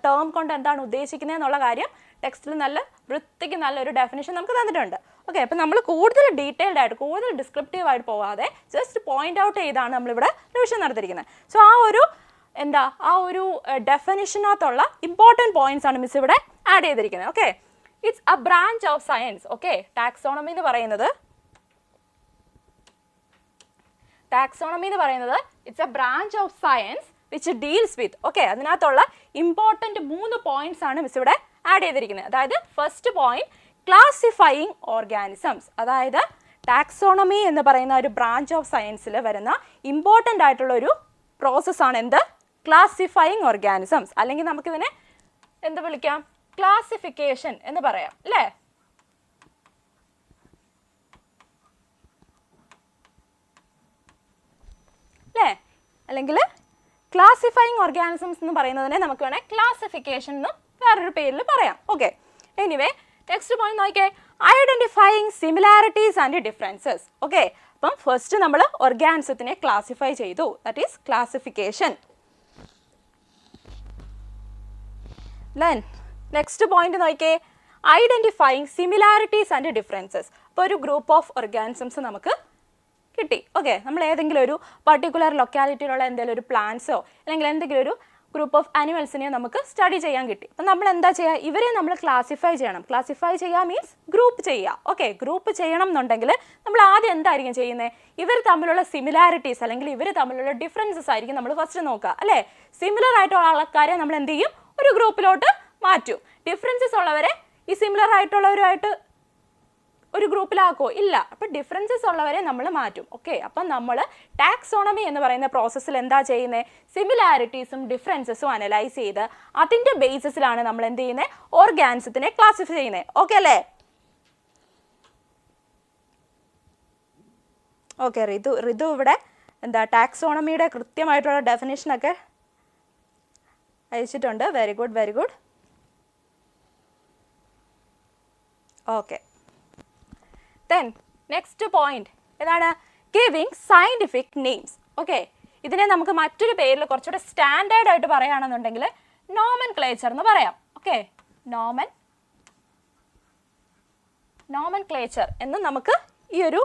ടേം കൊണ്ട് എന്താണ് ഉദ്ദേശിക്കുന്നത് എന്നുള്ള കാര്യം ടെക്സ്റ്റിൽ നല്ല വൃത്തിക്ക് നല്ലൊരു ഡെഫിനേഷൻ നമുക്ക് തന്നിട്ടുണ്ട്. ഓക്കെ, അപ്പം നമ്മൾ കൂടുതൽ ഡീറ്റെയിൽഡ് ആയിട്ട് കൂടുതൽ ഡിസ്ക്രിപ്റ്റീവ് ആയിട്ട് പോകാതെ ജസ്റ്റ് പോയിന്റ് ഔട്ട് ചെയ്താണ് നമ്മളിവിടെ റിവിഷൻ നടത്തിയിരിക്കുന്നത്. സോ ആ ഒരു ഡെഫിനിഷനകത്തുള്ള ഇമ്പോർട്ടൻറ്റ് പോയിന്റ്സ് ആണ് മിസ് ഇവിടെ ആഡ് ചെയ്തിരിക്കുന്നത്. Okay, it's A branch of science. Okay, taxonomy എന്ന് പറയുന്നത് it's A branch of science which deals with. Okay, അതിനകത്തുള്ള ഇമ്പോർട്ടൻറ്റ് 3 പോയിന്റ്സ് ആണ് മിസ് ഇവിടെ ആഡ് ചെയ്തിരിക്കുന്നത്. അതായത് ഫസ്റ്റ് പോയിന്റ്, ക്ലാസിഫയിങ് ഓർഗാനിസംസ്. അതായത് ടാക്സോണമി എന്ന് പറയുന്ന ഒരു ബ്രാഞ്ച് ഓഫ് സയൻസിൽ വരുന്ന ഇമ്പോർട്ടൻ്റ് ആയിട്ടുള്ള ഒരു പ്രോസസ്സാണ് എന്ത്? ക്ലാസിഫയിങ് ഓർഗാനിസംസ്. അല്ലെങ്കിൽ നമുക്കിതിനെ എന്ത് വിളിക്കാം? ക്ലാസിഫിക്കേഷൻ എന്ന് പറയാം അല്ലേ? അല്ലെങ്കിൽ ക്ലാസിഫയിങ് ഓർഗാനിസംസ് എന്ന് പറയുന്നതിനെ നമുക്ക് വേണേൽ ക്ലാസിഫിക്കേഷൻ എന്ന് വേറൊരു പേരിൽ പറയാം. ഓക്കെ, എനിവേ നെക്സ്റ്റ് പോയിന്റ് നോക്കിയേ, ഐഡന്റിഫയിങ് സിമിലാരിറ്റീസ് ആൻഡ് ഡിഫറൻസസ്. ഓക്കെ, അപ്പം ഫസ്റ്റ് നമ്മൾ ഓർഗാനിസത്തിനെ ക്ലാസിഫൈ ചെയ്തു, that is classification. Then next point നോക്കിയേ, ഐഡന്റിഫയിങ് സിമിലാരിറ്റീസ് ആൻഡ് ഡിഫറൻസസ്. അപ്പോൾ ഒരു ഗ്രൂപ്പ് ഓഫ് ഓർഗാനിസംസ് നമുക്ക് കിട്ടി. ഓക്കെ, നമ്മൾ ഏതെങ്കിലും ഒരു പർട്ടിക്കുലർ ലൊക്കാലിറ്റിയിലുള്ള എന്തെങ്കിലും ഒരു പ്ലാന്റ്സോ അല്ലെങ്കിൽ എന്തെങ്കിലും ഒരു ഗ്രൂപ്പ് ഓഫ് ആനിമൽസിനെ നമുക്ക് സ്റ്റഡി ചെയ്യാൻ കിട്ടി. അപ്പം നമ്മൾ എന്താ ചെയ്യുക? ഇവരെ നമ്മൾ ക്ലാസിഫൈ ചെയ്യണം. ക്ലാസിഫൈ ചെയ്യുക മീൻസ് ഗ്രൂപ്പ് ചെയ്യുക. ഓക്കെ, ഗ്രൂപ്പ് ചെയ്യണം എന്നുണ്ടെങ്കിൽ നമ്മൾ ആദ്യം എന്തായിരിക്കും ചെയ്യുന്നത്? ഇവർ തമ്മിലുള്ള സിമിലാരിറ്റീസ് അല്ലെങ്കിൽ ഇവർ തമ്മിലുള്ള ഡിഫറൻസസ് ആയിരിക്കും നമ്മൾ ഫസ്റ്റ് നോക്കുക അല്ലേ? സിമിലർ ആയിട്ടുള്ള ആൾക്കാരെ നമ്മൾ എന്ത് ചെയ്യും? ഒരു ഗ്രൂപ്പിലോട്ട് മാറ്റും. ഡിഫറൻസസ് ഉള്ളവരെ ഈ സിമിലർ ആയിട്ടുള്ളവരുമായിട്ട് ഒരു ഗ്രൂപ്പിലാക്കോ? ഇല്ല. അപ്പം ഡിഫറൻസസ് ഉള്ളവരെ നമ്മൾ മാറ്റും. ഓക്കെ, അപ്പം നമ്മൾ ടാക്സോണമി എന്ന് പറയുന്ന പ്രോസസ്സിൽ എന്താ ചെയ്യുന്നത്? സിമിലാരിറ്റീസും ഡിഫറൻസസും അനലൈസ് ചെയ്ത് അതിൻ്റെ ബേസിസിലാണ് നമ്മൾ എന്ത് ചെയ്യുന്നത്? ഓർഗാനിസത്തിനെ ക്ലാസിഫൈ ചെയ്യുന്നത്. ഓക്കെ അല്ലേ? ഓക്കെ, ഋതു ഇവിടെ എന്താ ടാക്സോണമിയുടെ കൃത്യമായിട്ടുള്ള ഡെഫിനേഷനൊക്കെ അയച്ചിട്ടുണ്ട്. Very good very good. Okay, then next point ഏതാണ്? Giving scientific names. ഓക്കെ, ഇതിനെ നമുക്ക് മറ്റൊരു പേരിൽ കുറച്ചുകൂടെ സ്റ്റാൻഡേർഡ് ആയിട്ട് പറയുകയാണെന്നുണ്ടെങ്കിൽ നോമെൻക്ലേച്ചർ എന്ന് പറയാം. ഓക്കെ, നോമെൻക്ലേച്ചർ എന്ന് നമുക്ക് ഈ ഒരു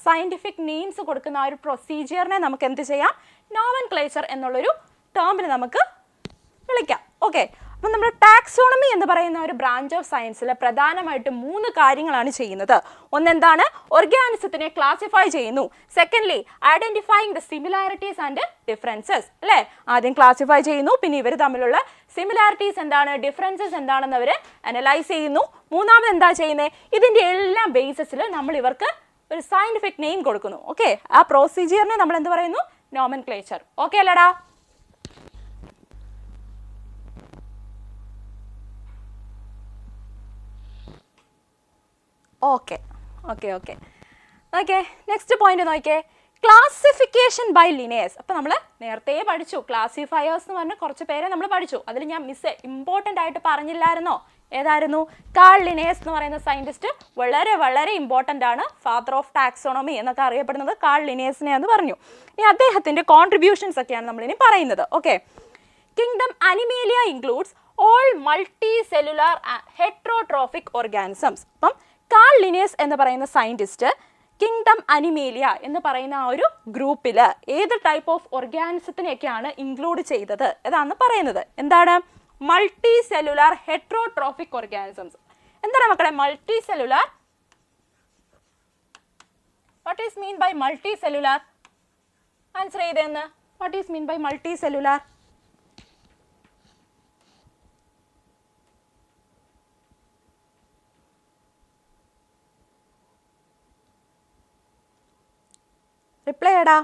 സയൻറ്റിഫിക് നെയിംസ് കൊടുക്കുന്ന ആ ഒരു പ്രൊസീജിയറിനെ നമുക്ക് എന്ത് ചെയ്യാം? നോമൻക്ലേച്ചർ എന്നുള്ളൊരു ടേമിൽ നമുക്ക് വിളിക്കാം. ഓക്കെ, അപ്പം നമ്മുടെ ടാക്സോണമി എന്ന് പറയുന്ന ഒരു ബ്രാഞ്ച് ഓഫ് സയൻസിൽ പ്രധാനമായിട്ടും 3 കാര്യങ്ങളാണ് ചെയ്യുന്നത്. ഒന്നെന്താണ്? ഓർഗാനിസത്തിനെ ക്ലാസിഫൈ ചെയ്യുന്നു. Secondly identifying the similarities and differences, അല്ലേ? ആദ്യം ക്ലാസിഫൈ ചെയ്യുന്നു, പിന്നെ ഇവർ തമ്മിലുള്ള സിമിലാരിറ്റീസ് എന്താണ്, ഡിഫറൻസസ് എന്താണെന്ന് അവർ അനലൈസ് ചെയ്യുന്നു. മൂന്നാമത് എന്താ ചെയ്യുന്നത്? ഇതിൻ്റെ എല്ലാം ബേസിസിൽ നമ്മൾ ഇവർക്ക് ഒരു സയന്റിഫിക് നെയിം കൊടുക്കുന്നു. ഓക്കെ, ആ പ്രൊസീജിയറിനെ നമ്മൾ എന്ത് പറയുന്നു? നോമൻക്ലേച്ചർ. ഓക്കെ അല്ലടാ? Okay okay okay okay next point നോക്കിയേ, ക്ലാസിഫിക്കേഷൻ ബൈ ലിനേഴ്സ്. അപ്പോൾ നമ്മൾ നേരത്തെ പഠിച്ചു ക്ലാസിഫയേഴ്സ് എന്ന് പറഞ്ഞ കുറച്ച് പേരെ നമ്മൾ പഠിച്ചു. അതിൽ ഞാൻ ഇമ്പോർട്ടൻ്റ് ആയിട്ട് പറഞ്ഞില്ലായിരുന്നോ? ഏതായിരുന്നു? കാൾ ലിനേഴ്സ് എന്ന് പറയുന്ന സയൻറ്റിസ്റ്റ് വളരെ വളരെ ഇമ്പോർട്ടൻ്റ് ആണ്. ഫാദർ ഓഫ് ടാക്സോണമി എന്നൊക്കെ അറിയപ്പെടുന്നത് കാൾ ലിനേഴ്സിനെ എന്ന് പറഞ്ഞു. ഈ അദ്ദേഹത്തിൻ്റെ കോൺട്രിബ്യൂഷൻസ് ഒക്കെയാണ് നമ്മളിനി പറയുന്നത്. Okay, kingdom Animalia includes all multi cellular heterotrophic organisms. അപ്പം കാൾ ലിനേഴ്സ് എന്ന് പറയുന്ന സയൻറ്റിസ്റ്റ് കിങ്ഡം അനിമേലിയ എന്ന് പറയുന്ന ആ ഒരു ഗ്രൂപ്പിൽ ഏത് ടൈപ്പ് ഓഫ് ഓർഗാനിസത്തിനെയൊക്കെയാണ് ഇൻക്ലൂഡ് ചെയ്തത് എന്നാണ് പറയുന്നത്. എന്താണ്? Multi cellular heterotrophic organisms. എന്താണ് മക്കളെ multi cellular? What is mean by multi cellular? Answer ചെയ്തേന്ന്. What is mean by multi cellular? Reply എടാ.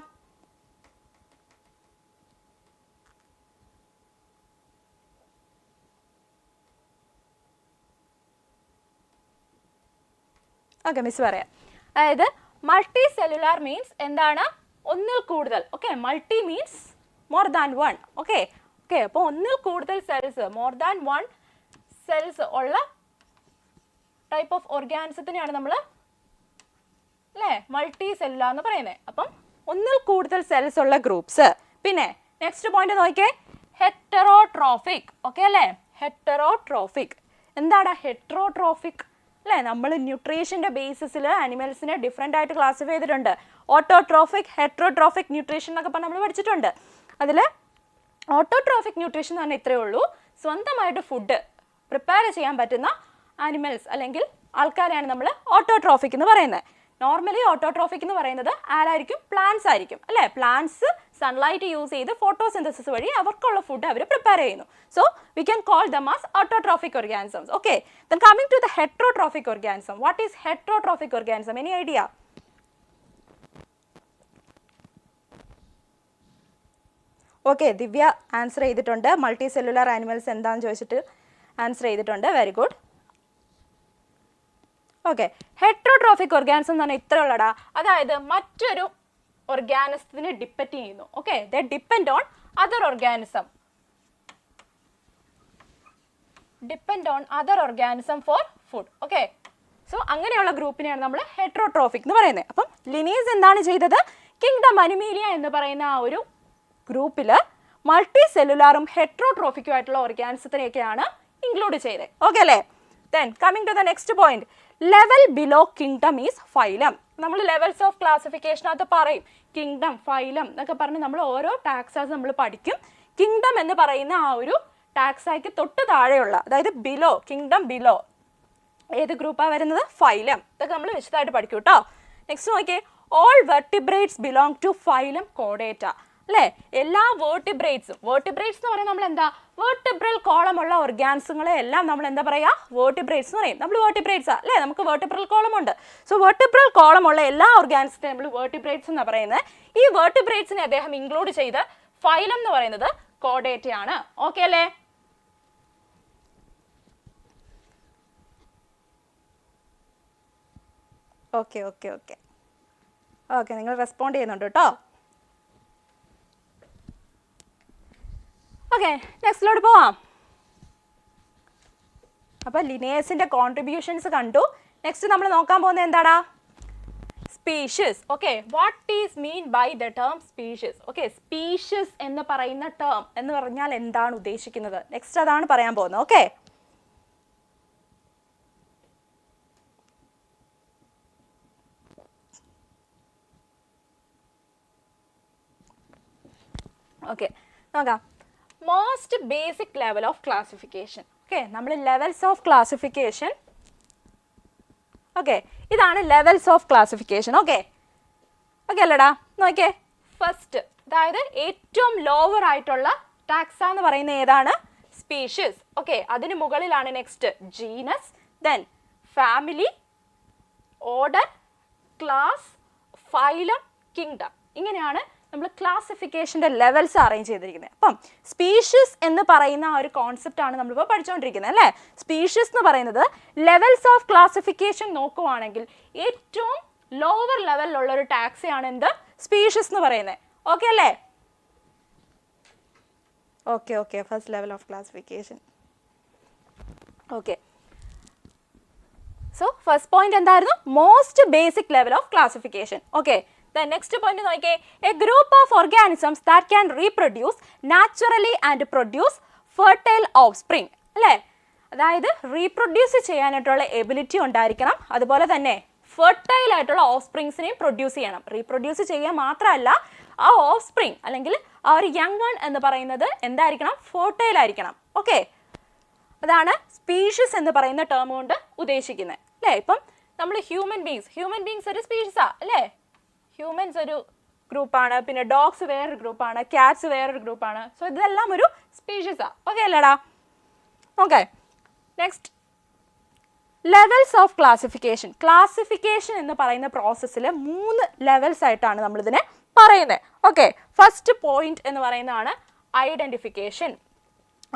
ഓക്കെ, മിസ് പറയാം. അതായത് മൾട്ടി സെല്ലുലാർ മീൻസ് എന്താണ്? ഒന്നിൽ കൂടുതൽ. Okay, multi means more than one. Okay okay അപ്പോൾ ഒന്നിൽ കൂടുതൽ cells, more than one cells ഉള്ള ടൈപ്പ് ഓഫ് ഓർഗാനിസത്തിനെയാണ് നമ്മൾ അല്ലേ മൾട്ടി സെല്ലുലാർ എന്ന് പറയുന്നത്. അപ്പം ഒന്നിൽ കൂടുതൽ സെൽസ് ഉള്ള ഗ്രൂപ്പ്സ്. പിന്നെ നെക്സ്റ്റ് പോയിന്റ് നോക്കിയേ, ഹെറ്ററോട്രോഫിക്. ഓക്കെ അല്ലേ? ഹെറ്ററോട്രോഫിക്. എന്താണ് ഹെറ്ററോട്രോഫിക്? അല്ലേ, നമ്മൾ ന്യൂട്രീഷൻ്റെ ബേസിസിൽ ആനിമൽസിനെ ഡിഫറെൻ്റ് ആയിട്ട് ക്ലാസിഫൈ ചെയ്തിട്ടുണ്ട്. ഓട്ടോട്രോഫിക്, ഹെറ്ററോട്രോഫിക് ന്യൂട്രീഷൻ എന്നൊക്കെ പറഞ്ഞ് നമ്മൾ പഠിച്ചിട്ടുണ്ട്. അതിൽ ഓട്ടോട്രോഫിക് ന്യൂട്രീഷൻ എന്ന് പറഞ്ഞാൽ ഇത്രയേ ഉള്ളൂ, സ്വന്തമായിട്ട് ഫുഡ് പ്രിപ്പയർ ചെയ്യാൻ പറ്റുന്ന ആനിമൽസ് അല്ലെങ്കിൽ ആൾക്കാരെയാണ് നമ്മൾ ഓട്ടോട്രോഫിക് എന്ന് പറയുന്നത്. നോർമലി ഓട്ടോട്രോഫിക് എന്ന് പറയുന്നത് ആരായിരിക്കും? പ്ലാന്റ്സ് ആയിരിക്കും അല്ലേ? പ്ലാന്റ്സ് സൺലൈറ്റ് യൂസ് ചെയ്ത് ഫോട്ടോസിന്തസിസ് വഴി അവർക്കുള്ള ഫുഡ് അവർ പ്രിപ്പയർ ചെയ്യുന്നു. So we can call them as autotrophic organisms. Okay, then coming to the heterotrophic organism. What is heterotrophic organism? Any idea? Okay, Divya answer ചെയ്തിട്ടുണ്ട്. മൾട്ടി സെല്ലുലാർ ആനിമൽസ് എന്താണെന്ന് ചോദിച്ചിട്ട് ആൻസർ ചെയ്തിട്ടുണ്ട്. Very good. Okay, heterotrophic organism എന്ന് പറഞ്ഞാൽ ഇത്ര ഉള്ളടാ, അതായത് മറ്റൊരു ഓർഗാനിസത്തിനെ ഡിപ്പെൻഡ് ചെയ്യുന്നു. Okay, they depend on other organism. Depend on other organism for food. Okay, so അങ്ങനെയുള്ള ഗ്രൂപ്പിനെയാണ് നമ്മൾ ഹെട്രോട്രോഫിക് എന്ന് പറയുന്നത്. അപ്പം ലിനേഴ്സ് എന്താണ് ചെയ്തത്? കിങ്ഡം അനിമേലിയ എന്ന് പറയുന്ന ആ ഒരു ഗ്രൂപ്പിൽ മൾട്ടി സെല്ലുലാറും ഹെട്രോട്രോഫിക്കും ആയിട്ടുള്ള ഓർഗാനിസത്തിനെയൊക്കെയാണ് ഇൻക്ലൂഡ് ചെയ്തത്. ഓക്കെ അല്ലേ? Then coming to the next point, level below kingdom is phylum. നമ്മൾ ലെവൽസ് ഓഫ് ക്ലാസിഫിക്കേഷനകത്ത് പറയും കിങ്ഡം, ഫൈലം എന്നൊക്കെ പറഞ്ഞ് നമ്മൾ ഓരോ ടാക്സാസ് നമ്മൾ പഠിക്കും. കിങ്ഡം എന്ന് പറയുന്ന ആ ഒരു ടാക്സായ്ക്ക് തൊട്ട് താഴെയുള്ള, അതായത് ബിലോ, കിങ്ഡം ബിലോ ഏത് ഗ്രൂപ്പാണ് വരുന്നത്? ഫൈലം. ഇതൊക്കെ നമ്മൾ വിശദമായിട്ട് പഠിക്കും കേട്ടോ. നെക്സ്റ്റ് നോക്കിയേ, all vertebrates belong to phylum കോഡേറ്റ. അല്ലേ, എല്ലാ വേർട്ടിബ്രേറ്റ്സും, വേർട്ടിബ്രേറ്റ്സ് എന്ന് പറയുന്നത് നമ്മൾ എന്താ വേർട്ടിബ്രൽ കോളം ഉള്ള ഓർഗാനിസങ്ങളെ എല്ലാം നമ്മൾ എന്താ പറയുക? വേർട്ടിബ്രേറ്റ്സ് എന്ന് പറയും. നമ്മൾ വേർട്ടിബ്രേറ്റ്സ് അല്ലേ, നമുക്ക് വേർട്ടിബ്രൽ കോളം ഉണ്ട്. സോ വേർട്ടിബ്രൽ കോളം ഉള്ള എല്ലാ ഓർഗാനിസത്തിനെ നമ്മൾ വേർട്ടിബ്രേറ്റ്സ് എന്നാണ് പറയുന്നത്. ഈ വേർട്ടിബ്രേറ്റ്സിനെ അദ്ദേഹം ഇൻക്ലൂഡ് ചെയ്ത് ഫൈലം എന്ന് പറയുന്നത് കോഡേറ്റയാണ്. ഓക്കെ അല്ലേ? ഓക്കെ ഓക്കെ ഓക്കെ ഓക്കെ നിങ്ങൾ റെസ്പോണ്ട് ചെയ്യുന്നുണ്ട് കേട്ടോ. ഓക്കെ, നെക്സ്റ്റിലോട്ട് പോവാം. അപ്പോൾ ലിനേഴ്സിൻ്റെ കോൺട്രിബ്യൂഷൻസ് കണ്ടു. നെക്സ്റ്റ് നമ്മൾ നോക്കാൻ പോകുന്നത് എന്താടാ? Species. Okay, what is mean by the term species? Okay, species എന്ന് പറയുന്ന ടേം എന്ന് പറഞ്ഞാൽ എന്താണ് ഉദ്ദേശിക്കുന്നത്? നെക്സ്റ്റ് അതാണ് പറയാൻ പോകുന്നത്. ഓക്കെ, ഓക്കെ, നോക്കാം. Most basic level of classification. Okay, നമ്മൾ ലെവൽസ് ഓഫ് ക്ലാസിഫിക്കേഷൻ. ഓക്കെ, ഇതാണ് levels of classification. Okay okay അല്ലടാ, നോക്കിയേ. ഫസ്റ്റ്, അതായത് ഏറ്റവും ലോവർ ആയിട്ടുള്ള ടാക്സ എന്ന് പറയുന്ന ഏതാണ്? സ്പീഷീസ്. ഓക്കെ, അതിന് മുകളിലാണ് next genus, then family, order, class, phylum, kingdom. ഇങ്ങനെയാണ് നമ്മൾ ക്ലാസിഫിക്കേഷൻ്റെ ലെവൽസ് അറേഞ്ച് ചെയ്തിരിക്കുന്നത്. അപ്പം സ്പീഷീസ് എന്ന് പറയുന്ന ആ ഒരു കോൺസെപ്റ്റാണ് നമ്മളിപ്പോൾ പഠിച്ചുകൊണ്ടിരിക്കുന്നത് അല്ലേ. സ്പീഷീസ് എന്ന് പറയുന്നത് ലെവൽസ് ഓഫ് ക്ലാസിഫിക്കേഷൻ നോക്കുവാണെങ്കിൽ ഏറ്റവും ലോവർ ലെവലിലുള്ള ഒരു ടാക്സയാണ് എന്ത്? സ്പീഷീസ് എന്ന് പറയുന്നത്. ഓക്കെ അല്ലേ? Okay okay, first level of classification. Okay, so first point എന്തായിരുന്നു? Most basic level of classification. Okay, then next point നോക്കിയേ. A group of organisms that can reproduce naturally and produce fertile offspring. അല്ലേ, അതായത് റീപ്രൊഡ്യൂസ് ചെയ്യാനായിട്ടുള്ള എബിലിറ്റി ഉണ്ടായിരിക്കണം, അതുപോലെ തന്നെ ഫെർട്ടൈൽ ആയിട്ടുള്ള ഓഫ്സ്പ്രിങ്സിനെയും പ്രൊഡ്യൂസ് ചെയ്യണം. റീപ്രൊഡ്യൂസ് ചെയ്യാൻ മാത്രമല്ല, ആ ഓഫ്സ്പ്രിങ് അല്ലെങ്കിൽ ആ ഒരു യങ് വൺ എന്ന് പറയുന്നത് എന്തായിരിക്കണം? ഫെർട്ടൈൽ ആയിരിക്കണം. ഓക്കെ, അതാണ് സ്പീഷീസ് എന്ന് പറയുന്ന ടേം കൊണ്ട് ഉദ്ദേശിക്കുന്നത് അല്ലേ. ഇപ്പം നമ്മൾ ഹ്യൂമൻ ബീങ്സ് ഒരു സ്പീഷീസാ അല്ലേ. ഹ്യൂമൻസ് ഒരു ഗ്രൂപ്പാണ്, പിന്നെ ഡോഗ്സ് വേറൊരു ഗ്രൂപ്പാണ്, ക്യാറ്റ്സ് വേറൊരു ഗ്രൂപ്പാണ്. സോ ഇതെല്ലാം ഒരു സ്പീഷീസാ. ഓക്കെ അല്ലേടാ? Okay, next levels of classification. Classification എന്ന് പറയുന്ന പ്രോസസ്സിൽ 3 ലെവൽസ് ആയിട്ടാണ് നമ്മളിതിനെ പറയുന്നത്. ഓക്കെ, ഫസ്റ്റ് പോയിന്റ് എന്ന് പറയുന്നതാണ് ഐഡൻറ്റിഫിക്കേഷൻ.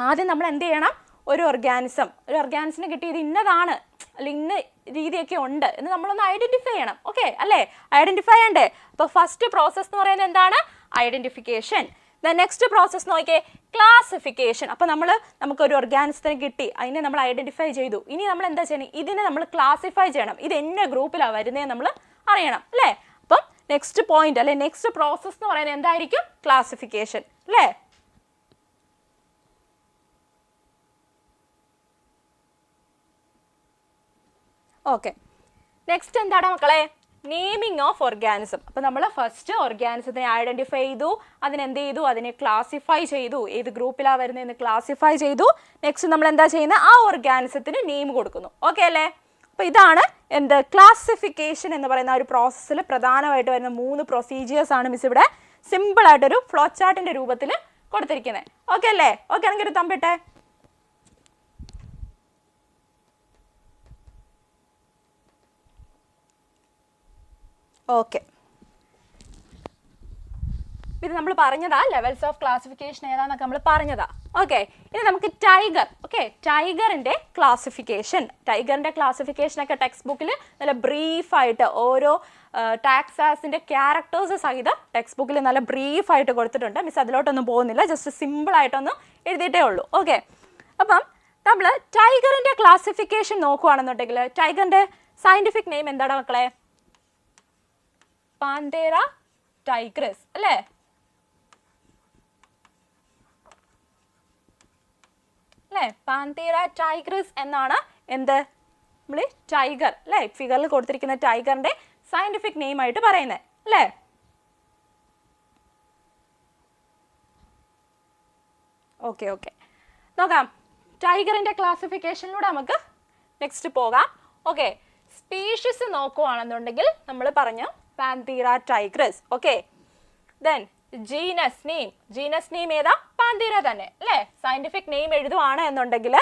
ആദ്യം നമ്മൾ എന്ത് ചെയ്യണം? ഒരു ഓർഗാനിസിന് കിട്ടിയത് ഇന്നതാണ് അല്ലെങ്കിൽ ഇന്ന രീതിയൊക്കെ ഉണ്ട് എന്ന് നമ്മളൊന്ന് ഐഡൻറ്റിഫൈ ചെയ്യണം. ഓക്കെ അല്ലേ, ഐഡൻറ്റിഫൈ ചെയ്യണ്ടേ? അപ്പോൾ ഫസ്റ്റ് പ്രോസസ്സ് എന്ന് പറയുന്നത് എന്താണ്? ഐഡൻറ്റിഫിക്കേഷൻ. ദ നെക്സ്റ്റ് പ്രോസസ്സ് നോക്കിയേ, ക്ലാസിഫിക്കേഷൻ. അപ്പോൾ നമുക്കൊരു ഓർഗാനിസത്തിന് കിട്ടി, അതിനെ നമ്മൾ ഐഡൻറ്റിഫൈ ചെയ്തു. ഇനി നമ്മൾ എന്താ ചെയ്യണം? ഇതിനെ നമ്മൾ ക്ലാസിഫൈ ചെയ്യണം. ഇത് എന്ന ഗ്രൂപ്പിലാണ് വരുന്നത് നമ്മൾ അറിയണം അല്ലേ. അപ്പം നെക്സ്റ്റ് പോയിന്റ് അല്ലെ നെക്സ്റ്റ് പ്രോസസ്സ് എന്ന് പറയുന്നത് എന്തായിരിക്കും? ക്ലാസിഫിക്കേഷൻ അല്ലേ. ഓക്കെ, നെക്സ്റ്റ് എന്താണ് മക്കളെ? Naming of organism. അപ്പോൾ നമ്മൾ ഫസ്റ്റ് ഓർഗാനിസത്തിനെ ഐഡൻറ്റിഫൈ ചെയ്തു, അതിനെന്ത് ചെയ്തു? അതിനെ ക്ലാസിഫൈ ചെയ്തു, ഏത് ഗ്രൂപ്പിലാണ് വരുന്നതെന്ന് ക്ലാസിഫൈ ചെയ്തു. നെക്സ്റ്റ് നമ്മൾ എന്താ ചെയ്യുന്നത്? ആ ഓർഗാനിസത്തിന് നെയിം കൊടുക്കുന്നു. ഓക്കെ അല്ലേ? അപ്പോൾ ഇതാണ് എന്ത്? ക്ലാസിഫിക്കേഷൻ എന്ന് പറയുന്ന ഒരു പ്രോസസ്സിൽ പ്രധാനമായിട്ട് വരുന്ന 3 പ്രൊസീജിയേഴ്സ് ആണ് മിസ് ഇവിടെ സിമ്പിളായിട്ടൊരു ഫ്ലോ ചാർട്ടിൻ്റെ രൂപത്തിൽ കൊടുത്തിരിക്കുന്നത്. ഓക്കെ അല്ലേ? ഓക്കെ ആണെങ്കിൽ ഒരു തമ്പിട്ടെ. ഓക്കെ, ഇത് നമ്മൾ പറഞ്ഞതാ ലെവൽസ് ഓഫ് ക്ലാസിഫിക്കേഷൻ ഏതാന്നൊക്കെ നമ്മൾ പറഞ്ഞതാ. ഓക്കെ, ഇനി നമുക്ക് ടൈഗർ. ഓക്കെ, ടൈഗറിൻ്റെ ക്ലാസിഫിക്കേഷൻ. ടൈഗറിൻ്റെ ക്ലാസിഫിക്കേഷനൊക്കെ ടെക്സ്റ്റ് ബുക്കിൽ നല്ല ബ്രീഫായിട്ട് ഓരോ ടാക്സാസിൻ്റെ ക്യാരക്ടേഴ്സ് സഹിതം ടെക്സ്റ്റ് ബുക്കിൽ നല്ല ബ്രീഫായിട്ട് കൊടുത്തിട്ടുണ്ട്. മിസ് അതിലോട്ടൊന്നും പോകുന്നില്ല, ജസ്റ്റ് സിമ്പിളായിട്ടൊന്ന് എഴുതിയിട്ടേ ഉള്ളൂ. ഓക്കെ, അപ്പം നമ്മൾ ടൈഗറിൻ്റെ ക്ലാസിഫിക്കേഷൻ നോക്കുകയാണെന്നുണ്ടെങ്കിൽ ടൈഗറിൻ്റെ സയൻറ്റിഫിക് നെയിം എന്താണ് മക്കളെ? പാന്തേറ ടൈഗ്രസ് അല്ലേ. അല്ലേ, പാന്തേറ ടൈഗ്രസ് എന്നാണ് എന്ത്? നമ്മൾ ടൈഗർ അല്ലേ, ഫിഗറിൽ കൊടുത്തിരിക്കുന്ന ടൈഗറിന്റെ സയന്റിഫിക് നെയിം ആയിട്ട് പറയുന്നത് അല്ലേ. ഓക്കെ ഓക്കെ, നോക്കാം. ടൈഗറിന്റെ ക്ലാസിഫിക്കേഷനിലൂടെ നമുക്ക് നെക്സ്റ്റ് പോകാം. ഓക്കെ, സ്പീഷീസ് നോക്കുകയാണെന്നുണ്ടെങ്കിൽ നമ്മൾ പറഞ്ഞു പാന്തീറ tigress. Okay, then genus name ഏതാ? പാന്തീറ തന്നെ അല്ലേ. സയന്റിഫിക് നെയിം എഴുതുവാണ് എന്നുണ്ടെങ്കിൽ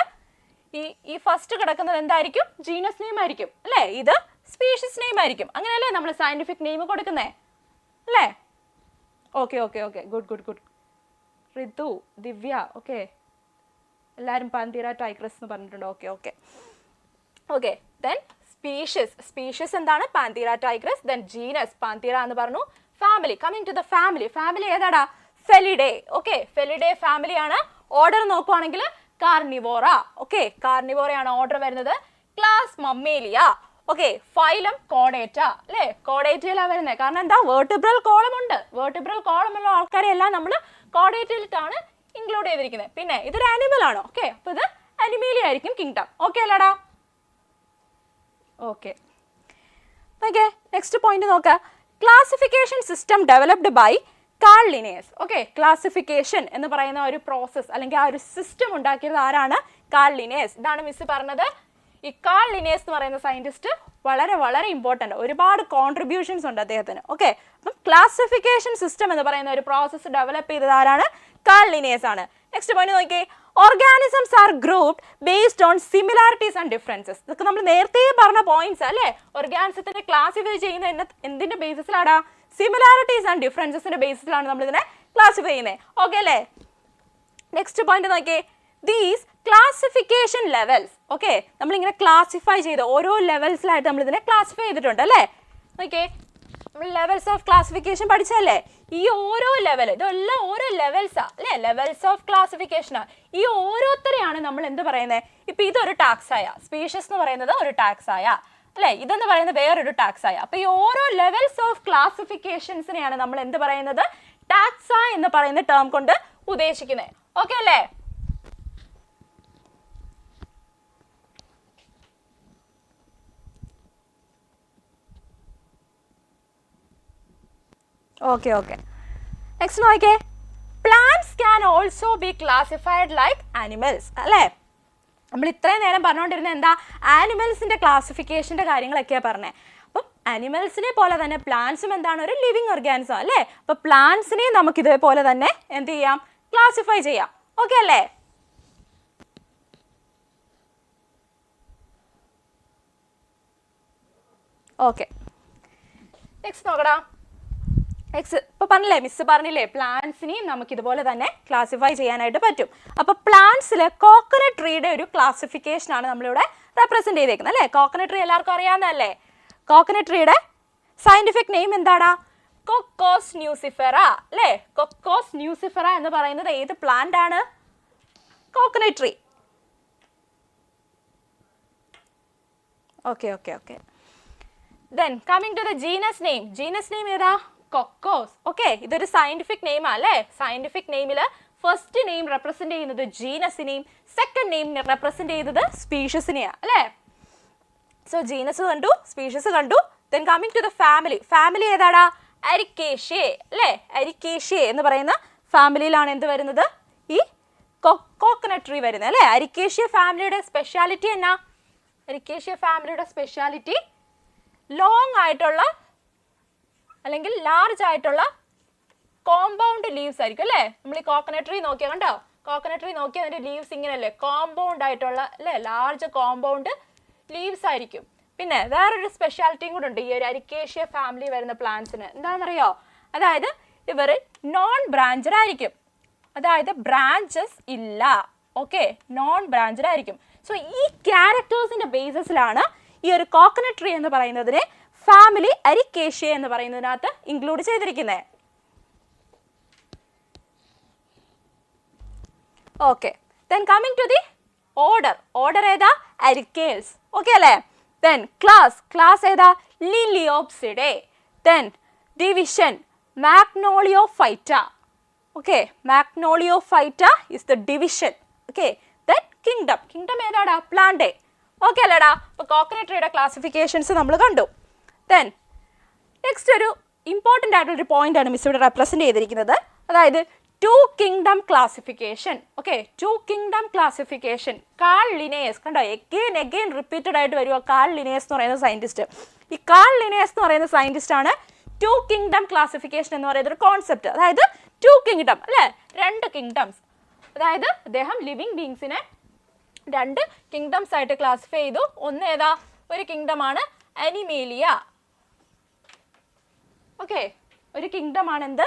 ഈ ഫസ്റ്റ് കിടക്കുന്നത് എന്തായിരിക്കും? ജീനസ് നെയിം ആയിരിക്കും അല്ലേ. ഇത് സ്പീഷീസ് നെയിം ആയിരിക്കും. അങ്ങനെയല്ലേ നമ്മൾ സയന്റിഫിക് നെയിം കൊടുക്കുന്നേ അല്ലേ. Okay okay okay, good good good. Ritu, Divya, okay, എല്ലാവരും പാന്തീറ ടൈഗ്രസ് എന്ന് പറഞ്ഞിട്ടുണ്ട്. Okay okay okay, then species എന്താണ്? Panthera tigris. Then genus Panthera എന്ന് പറഞ്ഞു. Family, coming to the family ഏതാടാ? ഫെലിഡേ. ഓക്കെ, ഫെലിഡേ ഫാമിലിയാണ്. ഓർഡർ നോക്കുവാണെങ്കിൽ കാർണിവോറ. ഓക്കെ, കാർണിവോറയാണ് ഓർഡർ വരുന്നത്. Class Mammalia. ഓക്കെ, ഫൈലം കോഡേറ്റ അല്ലേ. കോഡേറ്റയിലാണ് വരുന്നത്. കാരണം എന്താ? വേർട്ടിബ്രൽ കോളം ഉണ്ട്. വേർട്ടിബ്രൽ കോളമുള്ള ആൾക്കാരെ എല്ലാം നമ്മൾ കോഡേറ്റയിലിട്ടാണ് ഇൻക്ലൂഡ് ചെയ്തിരിക്കുന്നത്. പിന്നെ ഇതൊരു ആനിമൽ ആണ്. ഓക്കെ, അപ്പോൾ ഇത് അനിമേലിയ ആയിരിക്കും കിങ്ഡം. ഓക്കെ അല്ലടാ? ഓക്കെ ഓക്കെ, നെക്സ്റ്റ് പോയിന്റ് നോക്കാം. Classification system developed by Carl Linnaeus. Okay, classification എന്ന് പറയുന്ന ഒരു പ്രോസസ്സ് അല്ലെങ്കിൽ ആ ഒരു സിസ്റ്റം ഉണ്ടാക്കിയത് ആരാണ്? Carl Linnaeus. ഇതാണ് മിസ് പറഞ്ഞത്. ഈ കാൾ ലിനേയസ് എന്ന് പറയുന്ന സയന്റിസ്റ്റ് വളരെ വളരെ ഇമ്പോർട്ടൻ്റ്, ഒരുപാട് കോൺട്രിബ്യൂഷൻസ് ഉണ്ട് അദ്ദേഹത്തിന്. ഓക്കെ, അപ്പം ക്ലാസിഫിക്കേഷൻ സിസ്റ്റം എന്ന് പറയുന്ന ഒരു പ്രോസസ്സ് ഡെവലപ്പ് ചെയ്തത് ആരാണ്? കാൾ ലിനേയസ് ആണ്. നെക്സ്റ്റ് പോയിന്റ് നോക്കിയേ, organisms are grouped based on similarities and differences. ഇതൊക്കെ നമ്മൾ നേരത്തെ പറഞ്ഞ പോയിന്റ്സ് അല്ലേ? ഓർഗാനിസത്തിനെ ക്ലാസിഫൈ ചെയ്യുന്ന എന്തിന്റെ ബേസിസിലാടാ? സിമിലാരിറ്റീസ് ആൻഡ് ഡിഫറൻസസിന്റെ ബേസിസിലാണ് നമ്മൾ ഇതിനെ ക്ലാസിഫൈ ചെയ്യുന്നത്. ഓക്കെ അല്ലേ? നെക്സ്റ്റ് പോയിന്റ് നോക്കിയേ, ദീസ് ക്ലാസിഫിക്കേഷൻ ലെവൽസ്. ഓക്കെ, നമ്മളിങ്ങനെ ക്ലാസിഫൈ ചെയ്ത് ഓരോ ലെവൽസിലായിട്ട് നമ്മൾ ഇതിനെ ക്ലാസിഫൈ ചെയ്തിട്ടുണ്ട് അല്ലേ? ഓക്കെ, നമ്മൾ ലെവൽസ് ഓഫ് ക്ലാസിഫിക്കേഷൻ പഠിച്ചല്ലേ? ഈ ഓരോ ലെവൽ, ഇതെല്ലാം ഓരോ ലെവൽസാ അല്ലേ? ലെവൽസ് ഓഫ് ക്ലാസിഫിക്കേഷനാ. ഈ ഓരോരുത്തരെയാണ് നമ്മൾ എന്ത് പറയുന്നത്? ഇപ്പം ഇതൊരു ടാക്സായ, സ്പീഷ്യസ് എന്ന് പറയുന്നത് ഒരു ടാക്സായ അല്ലേ? ഇതെന്ന് പറയുന്നത് വേറൊരു ടാക്സായ. അപ്പം ഈ ഓരോ ലെവൽസ് ഓഫ് ക്ലാസിഫിക്കേഷൻസിനെയാണ് നമ്മൾ എന്ത് പറയുന്നത്? ടാക്സ എന്ന് പറയുന്ന ടേം കൊണ്ട് ഉദ്ദേശിക്കുന്നത്. ഓക്കെ അല്ലേ? ഓക്കെ ഓക്കെ, നെക്സ്റ്റ് നോക്കിയേ, plants can also be classified like animals അല്ലേ? നമ്മൾ ഇത്രയും നേരം പറഞ്ഞുകൊണ്ടിരുന്നത് എന്താ? ആനിമൽസിൻ്റെ ക്ലാസിഫിക്കേഷൻ്റെ കാര്യങ്ങളൊക്കെയാണ് പറഞ്ഞത്. അപ്പം ആനിമൽസിനെ പോലെ തന്നെ പ്ലാന്റ്സും എന്താണ്? ഒരു ലിവിങ് ഓർഗാനിസം അല്ലേ? അപ്പോൾ പ്ലാന്റ്സിനെ നമുക്ക് ഇതേപോലെ തന്നെ എന്ത് ചെയ്യാം? ക്ലാസിഫൈ ചെയ്യാം. ഓക്കെ അല്ലേ? ഓക്കെ, നെക്സ്റ്റ് നോക്കടാ. ഇപ്പോൾ പറഞ്ഞില്ലേ, മിസ് പറഞ്ഞില്ലേ, പ്ലാന്റ്സിനെയും നമുക്ക് ഇതുപോലെ തന്നെ ക്ലാസിഫൈ ചെയ്യാനായിട്ട് പറ്റും. അപ്പോൾ പ്ലാന്റ്സിൽ കോക്കനട്ട് ട്രീയുടെ ഒരു ക്ലാസിഫിക്കേഷനാണ് നമ്മളിവിടെ റെപ്രസെൻറ്റ് ചെയ്തേക്കുന്നത് അല്ലേ? കോക്കനട്ട് ട്രീ എല്ലാവർക്കും അറിയാവുന്നതല്ലേ? കോക്കനട്ട് ട്രീയുടെ സയൻറ്റിഫിക് നെയിം എന്താടാ? കൊക്കോസ് ന്യൂസിഫെറ അല്ലേ? കൊക്കോസ് ന്യൂസിഫെറ എന്ന് പറയുന്നത് ഏത് പ്ലാന്റ് ആണ്? Coconut tree. Okay okay okay, then coming to the genus name. Genus name ഏതാ? കൊക്കോസ്. ഓക്കെ, ഇതൊരു സയന്റിഫിക് നെയിം അല്ലേ? സയന്റിഫിക് നെയിമിൽ ഫസ്റ്റ് നെയിം റെപ്രസെന്റ് ചെയ്യുന്നത് ജീനസിനെയും സെക്കൻഡ് നെയിം റെപ്രസെന്റ് ചെയ്യുന്നത് സ്പീഷ്യസിനെയാണ് അല്ലേ? സോ ജീനസ് കണ്ടു, സ്പീഷ്യസ് കണ്ടു. Then coming to the family. Family ഏതാടാ? അരിക്കേഷ്യേ അല്ലേ? അരിക്കേഷ്യേ എന്ന് പറയുന്ന ഫാമിലിയിലാണ് എന്ത് വരുന്നത്? ഈ കോക്കനട്ട് ട്രീ വരുന്നത് അല്ലേ? അരിക്കേഷ്യ ഫാമിലിയുടെ സ്പെഷ്യാലിറ്റി എന്നാ? അരിക്കേഷ്യ ഫാമിലിയുടെ സ്പെഷ്യാലിറ്റി ലോങ് ആയിട്ടുള്ള അല്ലെങ്കിൽ ലാർജ് ആയിട്ടുള്ള കോമ്പൗണ്ട് ലീവ്സ് ആയിരിക്കും അല്ലേ? നമ്മൾ ഈ കോക്കനട്ട് ട്രീ നോക്കിയാൽ കണ്ടോ? കോക്കനട്ട് ട്രീ നോക്കിയാൽ അതിൻ്റെ ലീവ്സ് ഇങ്ങനെയല്ലേ? കോമ്പൗണ്ട് ആയിട്ടുള്ള അല്ലേ? ലാർജ് കോമ്പൗണ്ട് ലീവ്സ് ആയിരിക്കും. പിന്നെ വേറൊരു സ്പെഷ്യാലിറ്റിയും കൂടെ ഉണ്ട് ഈ ഒരു അരിക്കേഷ്യ ഫാമിലി വരുന്ന പ്ലാന്റ്സിന്. എന്താണെന്നറിയോ? അതായത് ഇവർ നോൺ ബ്രാഞ്ചഡ് ആയിരിക്കും, അതായത് ബ്രാഞ്ചസ് ഇല്ല. ഓക്കെ, നോൺ ബ്രാഞ്ചഡ് ആയിരിക്കും. സോ ഈ ക്യാരക്ടേഴ്സിൻ്റെ ബേസിസിലാണ് ഈ ഒരു കോക്കനട്ട് ട്രീ എന്ന് പറയുന്നതിനെ ഫാമിലി അരിക്കേഷ്യ എന്ന് പറയുന്നതിനകത്ത് ഇൻക്ലൂഡ് ചെയ്തിരിക്കുന്നത്. Okay, then coming to the order. Order ഏതാ? അരിക്കേൽസ്. ഓക്കെ അല്ലേ? Then class. ക്ലാസ് ഏതാ? Liliopsida. Then division Magnoliophyta. Okay, Magnoliophyta is the division. Okay, then kingdom. Kingdom ഏതാടാ? പ്ലാന്റേ. ഓക്കെ അല്ലേടാ? അപ്പോൾ കോക്കനട്ട് ട്രീയുടെ ക്ലാസിഫിക്കേഷൻസ് നമ്മൾ കണ്ടു. ദെൻ നെക്സ്റ്റ് ഒരു ഇമ്പോർട്ടൻ്റ് ആയിട്ടുള്ളൊരു പോയിന്റ് ആണ് മിസ് ഇവിടെ റെപ്രസെൻറ്റ് ചെയ്തിരിക്കുന്നത്, അതായത് two kingdom classification. Okay, two kingdom classification. Carl Linnaeus കണ്ടോ? എഗെയിൻ റിപ്പീറ്റഡ് ആയിട്ട് വരുമോ? കാൾ ലിനേയസ് എന്ന് പറയുന്ന സയൻറ്റിസ്റ്റ്. ഈ കാൾ ലിനേയസ് എന്ന് പറയുന്ന സയൻറ്റിസ്റ്റാണ് ടു കിങ്ഡം ക്ലാസിഫിക്കേഷൻ എന്ന് പറയുന്ന ഒരു കോൺസെപ്റ്റ്. അതായത് ടു കിങ്ഡം അല്ലേ? രണ്ട് കിങ്ഡംസ്. അതായത് അദ്ദേഹം ലിവിങ് ബീങ്സിനെ രണ്ട് കിങ്ഡംസ് ആയിട്ട് ക്ലാസിഫൈ ചെയ്തു. ഒന്ന് ഏതാ? ഒരു കിങ്ഡമാണ് അനിമേലിയ. ഓക്കെ, ഒരു കിങ്ഡമാണ് എന്ത്?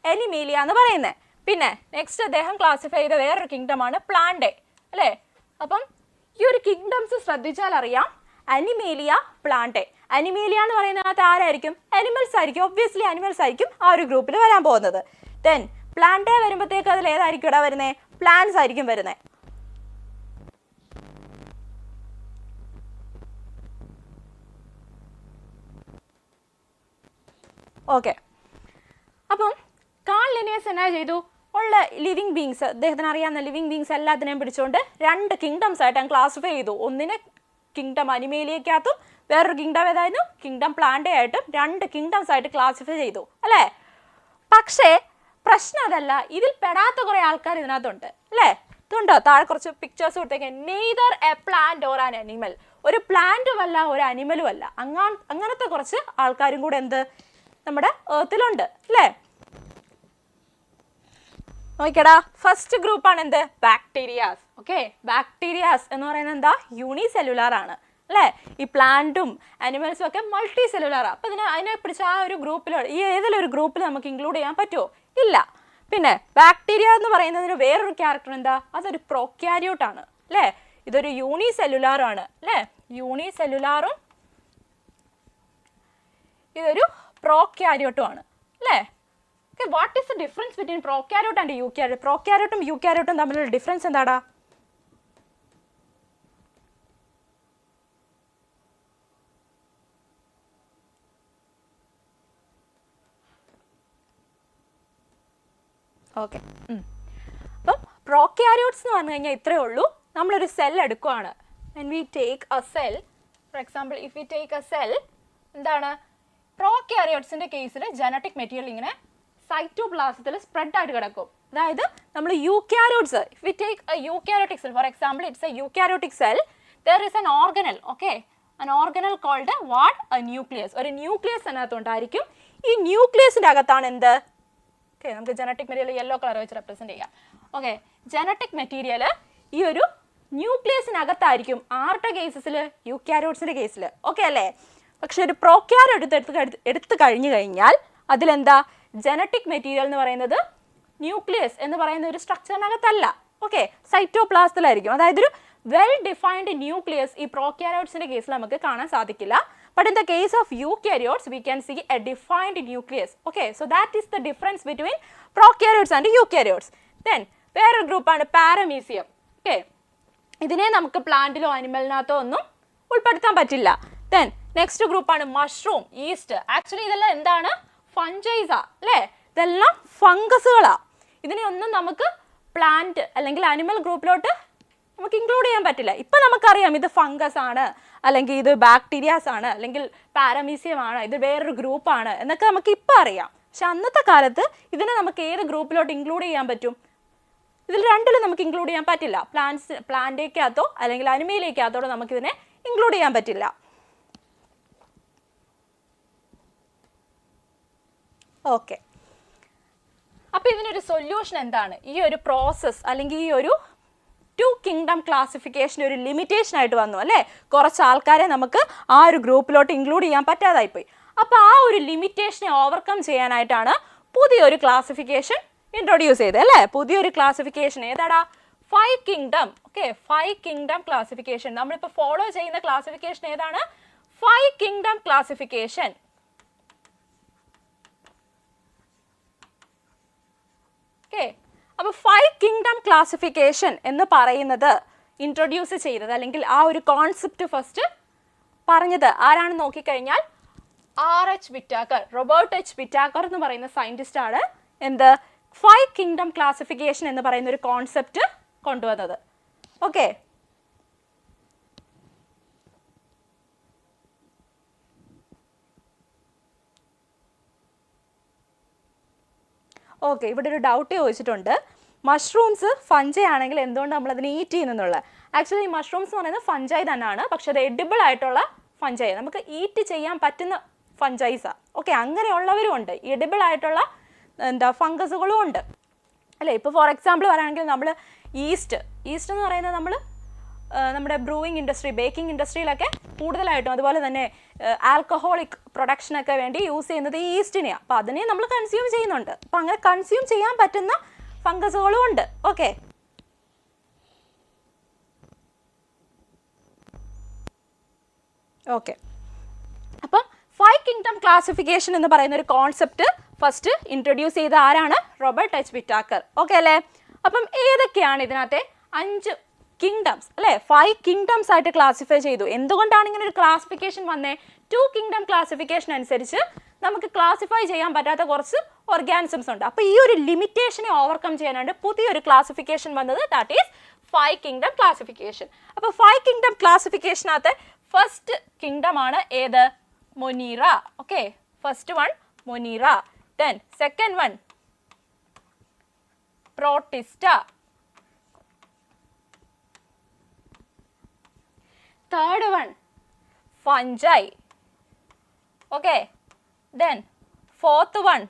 അനിമേലിയ എന്ന് പറയുന്നത്. പിന്നെ നെക്സ്റ്റ് അദ്ദേഹം ക്ലാസിഫൈ ചെയ്ത വേറൊരു കിങ്ഡമാണ് പ്ലാന്റേ അല്ലേ? അപ്പം ഈ ഒരു കിങ്ഡംസ് ശ്രദ്ധിച്ചാൽ അറിയാം, അനിമേലിയ, പ്ലാന്റേ. അനിമേലിയ എന്ന് പറയുന്നതിനകത്ത് ആരായിരിക്കും? അനിമൽസ് ആയിരിക്കും. ഒബ്വിയസ്ലി അനിമൽസ് ആയിരിക്കും ആ ഒരു ഗ്രൂപ്പിൽ വരാൻ പോകുന്നത്. ദെൻ പ്ലാന്റേ വരുമ്പോഴത്തേക്ക് അതിൽ ഏതായിരിക്കും ഇവിടെ വരുന്നത്? പ്ലാന്റ്സ് ആയിരിക്കും വരുന്നത്. ഓക്കെ, അപ്പം കാൾ ലിനേയസ് എന്നാ ചെയ്തു? ഉള്ള ലിവിങ് ബീങ്സ്, അദ്ദേഹത്തിന് അറിയാവുന്ന ലിവിങ് ബീങ്സ് എല്ലാത്തിനെയും പിടിച്ചുകൊണ്ട് രണ്ട് കിങ്ഡംസ് ആയിട്ട് ക്ലാസിഫൈ ചെയ്തു. ഒന്നിനെ കിങ്ഡം അനിമേലിയക്കകത്തും വേറൊരു കിങ്ഡം ഏതായിരുന്നു? കിങ്ഡം പ്ലാന്റേ ആയിട്ടും രണ്ട് കിങ്ഡംസ് ആയിട്ട് ക്ലാസിഫൈ ചെയ്തു അല്ലേ? പക്ഷേ പ്രശ്നം അതല്ല, ഇതിൽ പെടാത്ത കുറേ ആൾക്കാർ ഇതിനകത്തുണ്ട് അല്ലേ? ഇതുണ്ടോ താഴെ കുറച്ച് പിക്ചേഴ്സ് കൊടുത്തേക്കാൻ. Neither a plant or an animal, ഒരു പ്ലാന്റും അല്ല ഒരു അനിമലും അല്ല, അങ്ങനത്തെ കുറച്ച് ആൾക്കാരും കൂടെ എന്ത് നമ്മുടെ ഏർത്തിലുണ്ട് അല്ലേ? നോക്കിക്കടാ, ഫസ്റ്റ് ഗ്രൂപ്പാണ് എന്ത്? ബാക്ടീരിയാസ്. ഓക്കെ, ബാക്ടീരിയാസ് എന്ന് പറയുന്നത് എന്താ? യൂണിസെല്ലുലാർ ആണ് അല്ലേ? ഈ പ്ലാന്റും അനിമൽസും ഒക്കെ മൾട്ടി സെല്ലുലാറാണ്. അപ്പോൾ അതിനെ പിടിച്ച് ആ ഒരു ഗ്രൂപ്പിൽ, ഈ ഏതെങ്കിലും ഒരു ഗ്രൂപ്പിൽ നമുക്ക് ഇൻക്ലൂഡ് ചെയ്യാൻ പറ്റുമോ? ഇല്ല. പിന്നെ ബാക്ടീരിയ എന്ന് പറയുന്നതിന് വേറൊരു ക്യാരക്ടർ എന്താ? അതൊരു പ്രോക്യാരിയോട്ട് ആണ് അല്ലേ? ഇതൊരു യൂണിസെല്ലുലാറും ആണ് അല്ലേ? യൂണിസെല്ലുലാറും ഇതൊരു പ്രോക്യാരിയോട്ടും ആണ് അല്ലേ? Okay, what is the difference between prokaryote and eukaryote? പ്രോക്യാരിയോട്ടും യൂക്യാരിയോട്ടും തമ്മിലുള്ള ഡിഫറൻസ് എന്താടാ? ഓക്കെ, അപ്പം പ്രോക്യാരിയോട്സ് എന്ന് പറഞ്ഞു കഴിഞ്ഞാൽ ഇത്രയേ ഉള്ളൂ. നമ്മളൊരു cell എടുക്കുവാണ്. when we take a cell, for example if we take a cell, എന്താണ് പ്രോക്യാരിയോട്സിൻ്റെ കേസിൽ ജനറ്റിക് മെറ്റീരിയൽ ഇങ്ങനെ സൈറ്റോപ്ലാസത്തിൽ സ്പ്രെഡ് ആയിട്ട് കിടക്കും. അതായത് നമ്മൾ eukaryotes, if we take a eukaryotic cell, for example it's a eukaryotic cell, there is an organelle, okay, an organelle called what? A nucleus. ഒരു ന്യൂക്ലിയസ് അതിനകത്തുണ്ടായിരിക്കും. ഈ ന്യൂക്ലിയസിൻ്റെ അകത്താണ് എന്ത്? ഓക്കെ, നമുക്ക് ജനറ്റിക് മെറ്റീരിയൽ യെല്ലോ കളർ വെച്ച് റെപ്രസെൻറ്റ് ചെയ്യാം. ഓക്കെ, ജനറ്റിക് മെറ്റീരിയൽ ഈ ഒരു ന്യൂക്ലിയസിനകത്തായിരിക്കും. ആരുടെ കേസസിൽ? യൂക്യാരിയോട്സിൻ്റെ കേസിൽ. ഓക്കെ അല്ലേ? പക്ഷെ ഒരു പ്രോക്യാരിയോട്ട് എടുത്തു കഴിഞ്ഞു കഴിഞ്ഞാൽ അതിലെന്താ? ജനറ്റിക് മെറ്റീരിയൽ എന്ന് പറയുന്നത് ന്യൂക്ലിയസ് എന്ന് പറയുന്ന ഒരു സ്ട്രക്ചറിനകത്തല്ല. ഓക്കെ, സൈറ്റോപ്ലാസത്തിലായിരിക്കും. അതായത് ഒരു വെൽ ഡിഫൈൻഡ് ന്യൂക്ലിയസ് ഈ പ്രോക്യാരിയോട്സിൻ്റെ കേസിൽ നമുക്ക് കാണാൻ സാധിക്കില്ല. But in the case of eukaryotes, we can see a defined nucleus. Okay, so that is the difference between prokaryotes and eukaryotes. Then, വേറൊരു ഗ്രൂപ്പാണ് പാരമീസിയം. ഓക്കെ, ഇതിനെ നമുക്ക് പ്ലാന്റിലോ അനിമലിനകത്തോ ഒന്നും ഉൾപ്പെടുത്താൻ പറ്റില്ല. ദെൻ നെക്സ്റ്റ് ഗ്രൂപ്പാണ് മഷ്റൂം, ഈസ്റ്റ്. ആക്ച്വലി ഇതെല്ലാം എന്താണ്? ഫംജൈസാ അല്ലേ? ഇതെല്ലാം ഫംഗസുകളാണ്. ഇതിനെയൊന്നും നമുക്ക് പ്ലാന്റ് അല്ലെങ്കിൽ അനിമൽ ഗ്രൂപ്പിലോട്ട് നമുക്ക് ഇൻക്ലൂഡ് ചെയ്യാൻ പറ്റില്ല. ഇപ്പം നമുക്കറിയാം ഇത് ഫംഗസ് ആണ്, അല്ലെങ്കിൽ ഇത് ബാക്ടീരിയാസ് ആണ്, അല്ലെങ്കിൽ പാരമീസിയം ആണ്, ഇത് വേറൊരു ഗ്രൂപ്പാണ് എന്നൊക്കെ നമുക്ക് ഇപ്പം അറിയാം. പക്ഷെ അന്നത്തെ കാലത്ത് ഇതിനെ നമുക്ക് ഏത് ഗ്രൂപ്പിലോട്ട് ഇൻക്ലൂഡ് ചെയ്യാൻ പറ്റും? ഇതിൽ രണ്ടിലും നമുക്ക് ഇൻക്ലൂഡ് ചെയ്യാൻ പറ്റില്ല. പ്ലാന്റിലേക്കകത്തോ അല്ലെങ്കിൽ അനിമയിലേക്കകത്തോ നമുക്കിതിനെ ഇൻക്ലൂഡ് ചെയ്യാൻ പറ്റില്ല. ഓക്കെ, അപ്പോൾ ഇതിനൊരു സൊല്യൂഷൻ എന്താണ്? ഈ ഒരു പ്രോസസ്സ് അല്ലെങ്കിൽ ഈ ഒരു ടു കിങ്ഡം ക്ലാസിഫിക്കേഷൻ ഒരു ലിമിറ്റേഷൻ ആയിട്ട് വന്നു അല്ലേ? കുറച്ച് ആൾക്കാരെ നമുക്ക് ആ ഒരു ഗ്രൂപ്പിലോട്ട് ഇൻക്ലൂഡ് ചെയ്യാൻ പറ്റാതായിപ്പോയി. അപ്പോൾ ആ ഒരു ലിമിറ്റേഷനെ ഓവർകം ചെയ്യാനായിട്ടാണ് പുതിയൊരു ക്ലാസിഫിക്കേഷൻ ഇൻട്രൊഡ്യൂസ് ചെയ്തത് അല്ലേ? പുതിയൊരു ക്ലാസിഫിക്കേഷൻ ഏതാടാ? 5 കിങ്ഡം. Okay, 5 kingdom classification. നമ്മളിപ്പോൾ ഫോളോ ചെയ്യുന്ന ക്ലാസിഫിക്കേഷൻ ഏതാണ്? 5 കിങ്ഡം ക്ലാസിഫിക്കേഷൻ. ഓക്കെ, അപ്പോൾ 5 കിങ്ഡം ക്ലാസിഫിക്കേഷൻ എന്ന് പറയുന്നത് ഇൻട്രൊഡ്യൂസ് ചെയ്തത് അല്ലെങ്കിൽ ആ ഒരു കോൺസെപ്റ്റ് ഫസ്റ്റ് പറഞ്ഞത് ആരാണെന്ന് നോക്കിക്കഴിഞ്ഞാൽ RH Whittaker, Robert H Whittaker എന്ന് പറയുന്ന സയൻറ്റിസ്റ്റാണ് എന്ത് 5 കിങ്ഡം ക്ലാസിഫിക്കേഷൻ എന്ന് പറയുന്ന ഒരു കോൺസെപ്റ്റ് കൊണ്ടുവന്നത്. ഓക്കെ, ഓക്കെ, ഇവിടെ ഒരു ഡൗട്ട് ചോദിച്ചിട്ടുണ്ട്. മഷ്റൂംസ് ഫഞ്ചൈ ആണെങ്കിൽ എന്തുകൊണ്ട് നമ്മളതിനെ ഈറ്റ് ചെയ്യുന്നുള്ള? ആക്ച്വലി മഷ്റൂംസ് എന്ന് പറയുന്നത് ഫഞ്ചൈ തന്നെയാണ്, പക്ഷെ അത് എഡിബിൾ ആയിട്ടുള്ള ഫഞ്ചൈ, നമുക്ക് ഈറ്റ് ചെയ്യാൻ പറ്റുന്ന ഫഞ്ചൈസാണ്. ഓക്കെ, അങ്ങനെയുള്ളവരും ഉണ്ട്, എഡിബിൾ ആയിട്ടുള്ള എന്താ ഫംഗസുകളും ഉണ്ട് അല്ലേ? ഇപ്പോൾ ഫോർ എക്സാമ്പിൾ പറയുകയാണെങ്കിൽ നമ്മൾ ഈസ്റ്റ് എന്ന് പറയുന്നത് നമ്മൾ നമ്മുടെ ബ്രൂയിങ് ഇൻഡസ്ട്രി, ബേക്കിംഗ് ഇൻഡസ്ട്രിയിലൊക്കെ കൂടുതലായിട്ടും അതുപോലെ തന്നെ ആൽക്കഹോളിക് പ്രൊഡക്ഷനൊക്കെ വേണ്ടി യൂസ് ചെയ്യുന്നത് ഈ ഈസ്റ്റിനെയാണ്. അപ്പോൾ അതിനെ നമ്മൾ കൺസ്യൂം ചെയ്യുന്നുണ്ട്. അപ്പോൾ അങ്ങനെ കൺസ്യൂം ചെയ്യാൻ പറ്റുന്ന ഫംഗസുകളും ഉണ്ട്. ഓക്കെ, ഓക്കെ, അപ്പം 5 കിങ്ഡം ക്ലാസിഫിക്കേഷൻ എന്ന് പറയുന്ന ഒരു കോൺസെപ്റ്റ് ഫസ്റ്റ് ഇൻട്രൊഡ്യൂസ് ചെയ്ത ആരാണ്? Robert H Whittaker. ഓക്കെ അല്ലേ? അപ്പം ഏതൊക്കെയാണ് ഇതിനകത്തെ 5 കിങ്ഡംസ് അല്ലേ? 5 കിങ്ഡംസ് ആയിട്ട് ക്ലാസിഫൈ ചെയ്തു. എന്തുകൊണ്ടാണ് ഇങ്ങനെ ഒരു ക്ലാസിഫിക്കേഷൻ വന്നേ? 2 കിങ്ഡം ക്ലാസിഫിക്കേഷൻ അനുസരിച്ച് നമുക്ക് ക്ലാസിഫൈ ചെയ്യാൻ പറ്റാത്ത കുറച്ച് ഓർഗാനിസംസ് ഉണ്ട്. അപ്പോൾ ഈ ഒരു ലിമിറ്റേഷനെ ഓവർകം ചെയ്യാനാണ് പുതിയൊരു ക്ലാസിഫിക്കേഷൻ വന്നത്, ദാറ്റ് ഈസ് 5 കിങ്ഡം ക്ലാസിഫിക്കേഷൻ. അപ്പോൾ 5 കിങ്ഡം ക്ലാസിഫിക്കേഷനകത്ത് ഫസ്റ്റ് കിങ്ഡം ആണ് ഏത്? Monera. Okay, first one Monera. Then second one Protista. Third one, fungi. Okay. Then fourth one,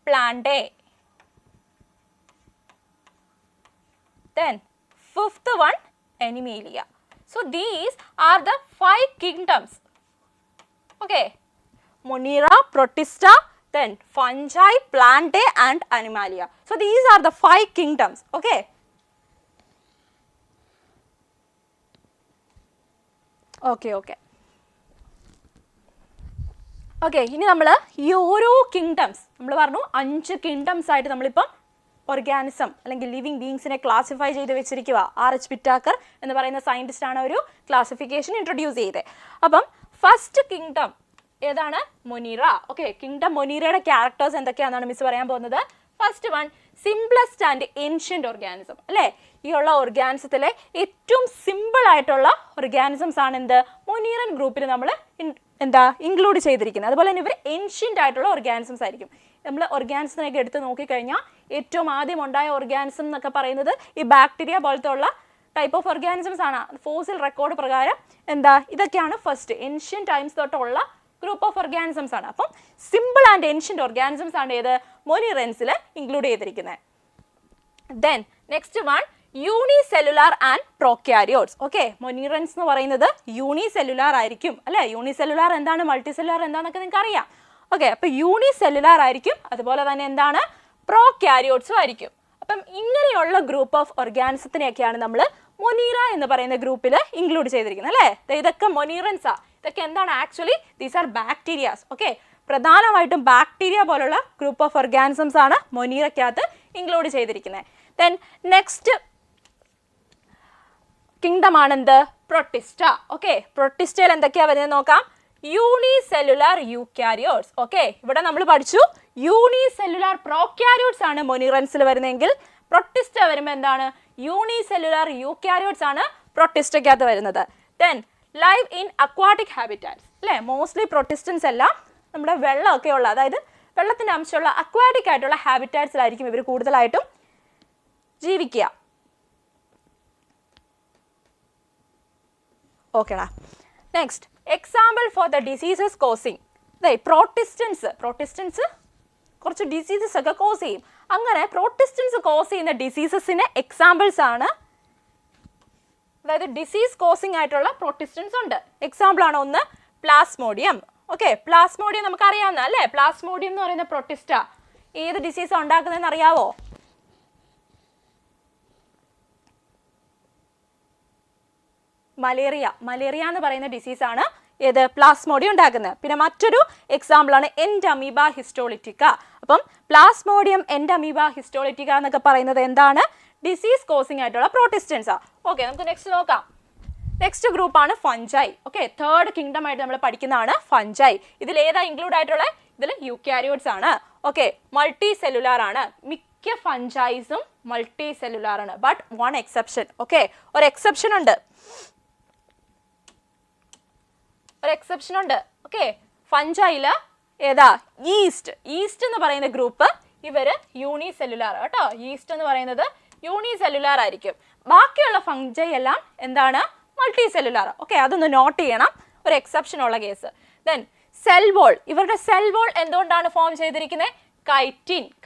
plantae. Then fifth one, Animalia. So these are the 5 kingdoms. Okay. Monera, Protista, then fungi, plantae and Animalia. So these are the 5 kingdoms. Okay. Okay, okay. Okay, ഇനി നമ്മൾ ഈ ഓരോ കിങ്ഡംസ് നമ്മൾ പറഞ്ഞു 5 കിങ്ഡംസ് ആയിട്ട് നമ്മളിപ്പം ഓർഗാനിസം അല്ലെങ്കിൽ ലിവിങ് ബീങ്സിനെ ക്ലാസിഫൈ ചെയ്ത് വെച്ചിരിക്കുക. R.H. പിറ്റാക്കർ എന്ന് പറയുന്ന സയൻറ്റിസ്റ്റ് ആണ് ഒരു ക്ലാസിഫിക്കേഷൻ ഇൻട്രൊഡ്യൂസ് ചെയ്തത്. അപ്പം ഫസ്റ്റ് കിങ്ഡം ഏതാണ്? മൊനീറ. ഓക്കെ, കിങ്ഡം മൊനീറയുടെ ക്യാരക്ടേഴ്സ് എന്തൊക്കെയാണെന്നാണ് മിസ് പറയാൻ പോകുന്നത്. First one, simplest and ancient organism അല്ലേ. ഈ ഉള്ള ഓർഗാനിസത്തിലെ ഏറ്റവും സിമ്പിൾ ആയിട്ടുള്ള ഓർഗാനിസംസ് ആണ് എന്ത് മൊനീറൻ ഗ്രൂപ്പിൽ നമ്മൾ ഇൻക്ലൂഡ് ചെയ്തിരിക്കുന്നത്. അതുപോലെ തന്നെ ഇവർ ഏൻഷ്യൻ്റ് ആയിട്ടുള്ള ഓർഗാനിസംസ് ആയിരിക്കും. നമ്മൾ ഓർഗാനിസത്തിനൊക്കെ എടുത്ത് നോക്കിക്കഴിഞ്ഞാൽ ഏറ്റവും ആദ്യം ഉണ്ടായ ഓർഗാനിസം എന്നൊക്കെ പറയുന്നത് ഈ ബാക്ടീരിയ പോലത്തെ ഉള്ള ടൈപ്പ് ഓഫ് ഓർഗാനിസംസ് ആണ്. ഫോസിൽ റെക്കോർഡ് പ്രകാരം ഇതൊക്കെയാണ് ഫസ്റ്റ് ഏൻഷ്യൻ ടൈംസ് തൊട്ടുള്ള ഗ്രൂപ്പ് ഓഫ് ഓർഗാനിസംസ് ആണ്. അപ്പം സിമ്പിൾ ആൻഡ് ഏൻഷ്യൻ്റ് ഓർഗാനിസംസ് ആണ് ഏത് മൊനീറൻസിൽ ഇൻക്ലൂഡ് ചെയ്തിരിക്കുന്നത്. Then next one, unicellular and prokaryotes. Okay, Monerans എന്ന് പറയുന്നത് യൂണിസെല്ലുലാർ ആയിരിക്കും അല്ലേ. യൂണിസെല്ലുലാർ എന്താണ്, മൾട്ടിസെല്ലുലാർ എന്താണെന്നൊക്കെ നിങ്ങൾക്ക് അറിയാം. ഓക്കെ, അപ്പോൾ യൂണിസെല്ലുലാർ ആയിരിക്കും. അതുപോലെ തന്നെ എന്താണ്, പ്രോക്യാരിയോട്സും ആയിരിക്കും. അപ്പം ഇങ്ങനെയുള്ള ഗ്രൂപ്പ് ഓഫ് ഓർഗാനിസത്തിനെയൊക്കെയാണ് നമ്മൾ മൊനീറ എന്ന് പറയുന്ന ഗ്രൂപ്പിൽ ഇൻക്ലൂഡ് ചെയ്തിരിക്കുന്നത് അല്ലേ. ഇതൊക്കെ മൊനീറൻസാ. ഇതൊക്കെ എന്താണ് actually these are bacterias. Okay, പ്രധാനമായിട്ടും ബാക്ടീരിയ പോലുള്ള ഗ്രൂപ്പ് ഓഫ് ഓർഗാനിസംസ് ആണ് മൊനീറയ്ക്കകത്ത് ഇൻക്ലൂഡ് ചെയ്തിരിക്കുന്നത്. ദെൻ നെക്സ്റ്റ് കിങ്ഡം ആണെന്ത്, പ്രൊട്ടിസ്റ്റ. ഓക്കെ, പ്രൊട്ടിസ്റ്റയിൽ എന്തൊക്കെയാ വരുന്നത് നോക്കാം. Unicellular eukaryotes. ഓക്കെ, ഇവിടെ നമ്മൾ പഠിച്ചു യൂണിസെല്ലുലാർ പ്രോക്യാരിയോട്സ് ആണ് മൊനീറൻസിൽ വരുന്നതെങ്കിൽ പ്രൊട്ടിസ്റ്റ വരുമ്പോൾ എന്താണ്, യൂണിസെല്ലുലാർ യൂക്യാരിയോട്സ് ആണ് പ്രൊട്ടിസ്റ്റയ്ക്കകത്ത് വരുന്നത്. Then live in aquatic habitats അല്ലേ. മോസ്റ്റ്ലി പ്രൊട്ടിസ്റ്റൻസ് എല്ലാം നമ്മുടെ വെള്ളമൊക്കെ ഉള്ള, അതായത് വെള്ളത്തിൻ്റെ അംശമുള്ള അക്വാറ്റിക് ആയിട്ടുള്ള ഹാബിറ്റാറ്റ്സിലായിരിക്കും ഇവർ കൂടുതലായിട്ടും ജീവിക്കുക. ഓക്കേടാ. Next, example for the diseases causing. Protistans കുറച്ച് ഡിസീസസ് ഒക്കെ കോസ് ചെയ്യും. അങ്ങനെ പ്രോട്ടിസ്റ്റൻസ് കോസ് ചെയ്യുന്ന ഡിസീസസിന് എക്സാമ്പിൾസ് ആണ്, അതായത് ഡിസീസ് കോസിങ് ആയിട്ടുള്ള പ്രോട്ടിസ്റ്റൻസ് ഉണ്ട്. എക്സാമ്പിൾ ആണ് ഒന്ന് പ്ലാസ്മോഡിയം. ഓക്കെ, പ്ലാസ്മോഡിയം നമുക്ക് അറിയാവുന്ന അല്ലേ. പ്ലാസ്മോഡിയം എന്ന് പറയുന്ന പ്രൊട്ടിസ്റ്റ ഏത് ഡിസീസ് ഉണ്ടാക്കുന്നതെന്ന് അറിയാവോ? മലേറിയ എന്ന് പറയുന്ന ഡിസീസാണ് ഏത് പ്ലാസ്മോഡിയം ഉണ്ടാക്കുന്നത്. പിന്നെ മറ്റൊരു എക്സാമ്പിൾ ആണ് എൻഡമീബ ഹിസ്റ്റോളിറ്റിക്ക. അപ്പം പ്ലാസ്മോഡിയം, എൻഡമീബ ഹിസ്റ്റോളിറ്റിക്ക എന്നൊക്കെ പറയുന്നത് എന്താണ്, ഡിസീസ് കോസിങ് ആയിട്ടുള്ള പ്രോട്ടിസ്റ്റൻസാ. ഓക്കെ, നമുക്ക് നെക്സ്റ്റ് നോക്കാം. നെക്സ്റ്റ് ഗ്രൂപ്പ് ആണ് ഫഞ്ചൈ. ഓക്കെ, തേർഡ് കിങ്ഡം ആയിട്ട് നമ്മൾ പഠിക്കുന്നതാണ് ഫഞ്ചൈ. ഇതിൽ ഏതാ ഇൻക്ലൂഡ് ആയിട്ടുള്ള, ഇതിൽ യൂക്യാരിയോട്സ് ആണ്. ഓക്കെ, മൾട്ടി സെല്ലുലാർ ആണ്. മിക്ക ഫഞ്ചൈസും മൾട്ടി സെല്ലുലാർ ആണ്. But one exception. ഓക്കെ, ഒരു എക്സെപ്ഷൻ ഉണ്ട്. ഓക്കെ, ഫഞ്ചൈയിൽ ഏതാ, ഈസ്റ്റ് എന്ന് പറയുന്ന ഗ്രൂപ്പ് ഇവര് യൂണിസെല്ലുലാർ കേട്ടോ. ഈസ്റ്റ് എന്ന് പറയുന്നത് യൂണിസെല്ലുലാർ ആയിരിക്കും. ബാക്കിയുള്ള ഫഞ്ചൈ എല്ലാം എന്താണ്, മൾട്ടി സെല്ലുലാർ. ഓക്കെ, അതൊന്ന് നോട്ട് ചെയ്യണം, ഒരു എക്സെപ്ഷൻ ഉള്ള കേസ്. Then cell wall. ഇവരുടെ സെൽ വോൾ എന്തുകൊണ്ടാണ് ഫോം ചെയ്തിരിക്കുന്നത്,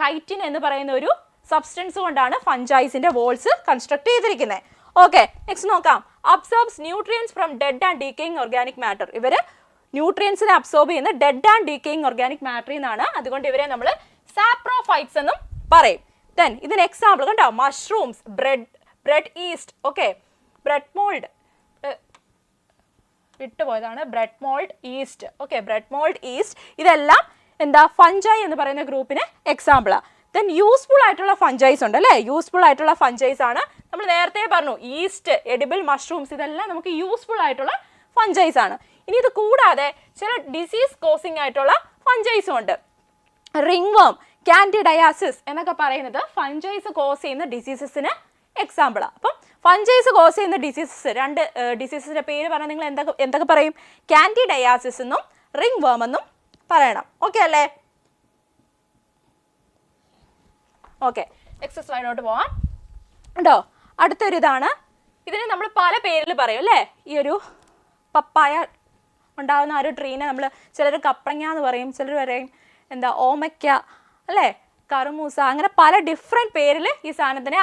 കൈറ്റിൻ എന്ന് പറയുന്ന ഒരു സബ്സ്റ്റൻസ് കൊണ്ടാണ് ഫഞ്ചൈസിന്റെ വോൾസ് കൺസ്ട്രക്ട് ചെയ്തിരിക്കുന്നത്. ഓക്കെ, നെക്സ്റ്റ് നോക്കാം. Absorbs nutrients from dead and decaying organic matter. ഇവര് ന്യൂട്രിയൻസിനെ അബ്സോർബ് ചെയ്യുന്ന ഡെഡ് ആൻഡ് ഡീക്കേയിങ് ഓർഗാനിക് മാറ്ററിൽ നിന്നാണ്. അതുകൊണ്ട് ഇവരെ നമ്മൾ സാപ്രോഫൈറ്റ്സ് എന്നും പറയും. ദെൻ ഇതിന് എക്സാമ്പിൾ കണ്ടോ, mushrooms, bread yeast. Okay, bread mould വിട്ടുപോയതാണ്, bread mould yeast. Okay, bread mould yeast ഇതെല്ലാം എന്താ ഫഞ്ചൈ എന്ന് പറയുന്ന ഗ്രൂപ്പിന് എക്സാമ്പിളാണ്. ദെൻ യൂസ്ഫുൾ ആയിട്ടുള്ള ഫഞ്ചൈസ് ഉണ്ട് അല്ലേ. യൂസ്ഫുൾ ആയിട്ടുള്ള ഫഞ്ചൈസ് ആണ് നമ്മൾ നേരത്തെ പറഞ്ഞു, ഈസ്റ്റ്, എഡിബിൾ മഷ്റൂംസ് ഇതെല്ലാം നമുക്ക് യൂസ്ഫുൾ ആയിട്ടുള്ള ഫഞ്ചൈസ് ആണ്. ഇനി ഇത് കൂടാതെ ചില ഡിസീസ് കോസിങ് ആയിട്ടുള്ള ഫഞ്ചൈസും ഉണ്ട്. റിംഗ് വേം, കാൻഡിഡയാസിസ് എന്നൊക്കെ പറയുന്നത് ഫഞ്ചൈസ് കോസ് ചെയ്യുന്ന ഡിസീസസിന് എക്സാമ്പിളാണ്. അപ്പം ഫഞ്ചൈസ് കോസ് ചെയ്യുന്ന ഡിസീസസ്, രണ്ട് ഡിസീസസിന്റെ പേര് പറഞ്ഞാൽ നിങ്ങൾ എന്തൊക്കെ പറയും, കാൻഡിഡയാസിസ് എന്നും റിംഗ് വേം എന്നും പറയണം. ഓക്കെ അല്ലേ. ഓക്കെ, നെക്സ്റ്റ് സ്ലൈഡിലോട്ട് പോവാം. ഉണ്ടോ? അടുത്തൊരു ഇതാണ്. ഇതിനെ നമ്മൾ പല പേരിൽ പറയും അല്ലേ? ഈ ഒരു പപ്പായ ഉണ്ടാകുന്ന ആ ഒരു ട്രീനെ നമ്മൾ ചിലർ കപ്രങ്ങ എന്ന് പറയും, ചിലർ പറയും എന്താ ഓമയ്ക്ക അല്ലേ, കറുമൂസ, അങ്ങനെ പല ഡിഫറെൻറ്റ് പേരിൽ ഈ സാധനത്തിനെ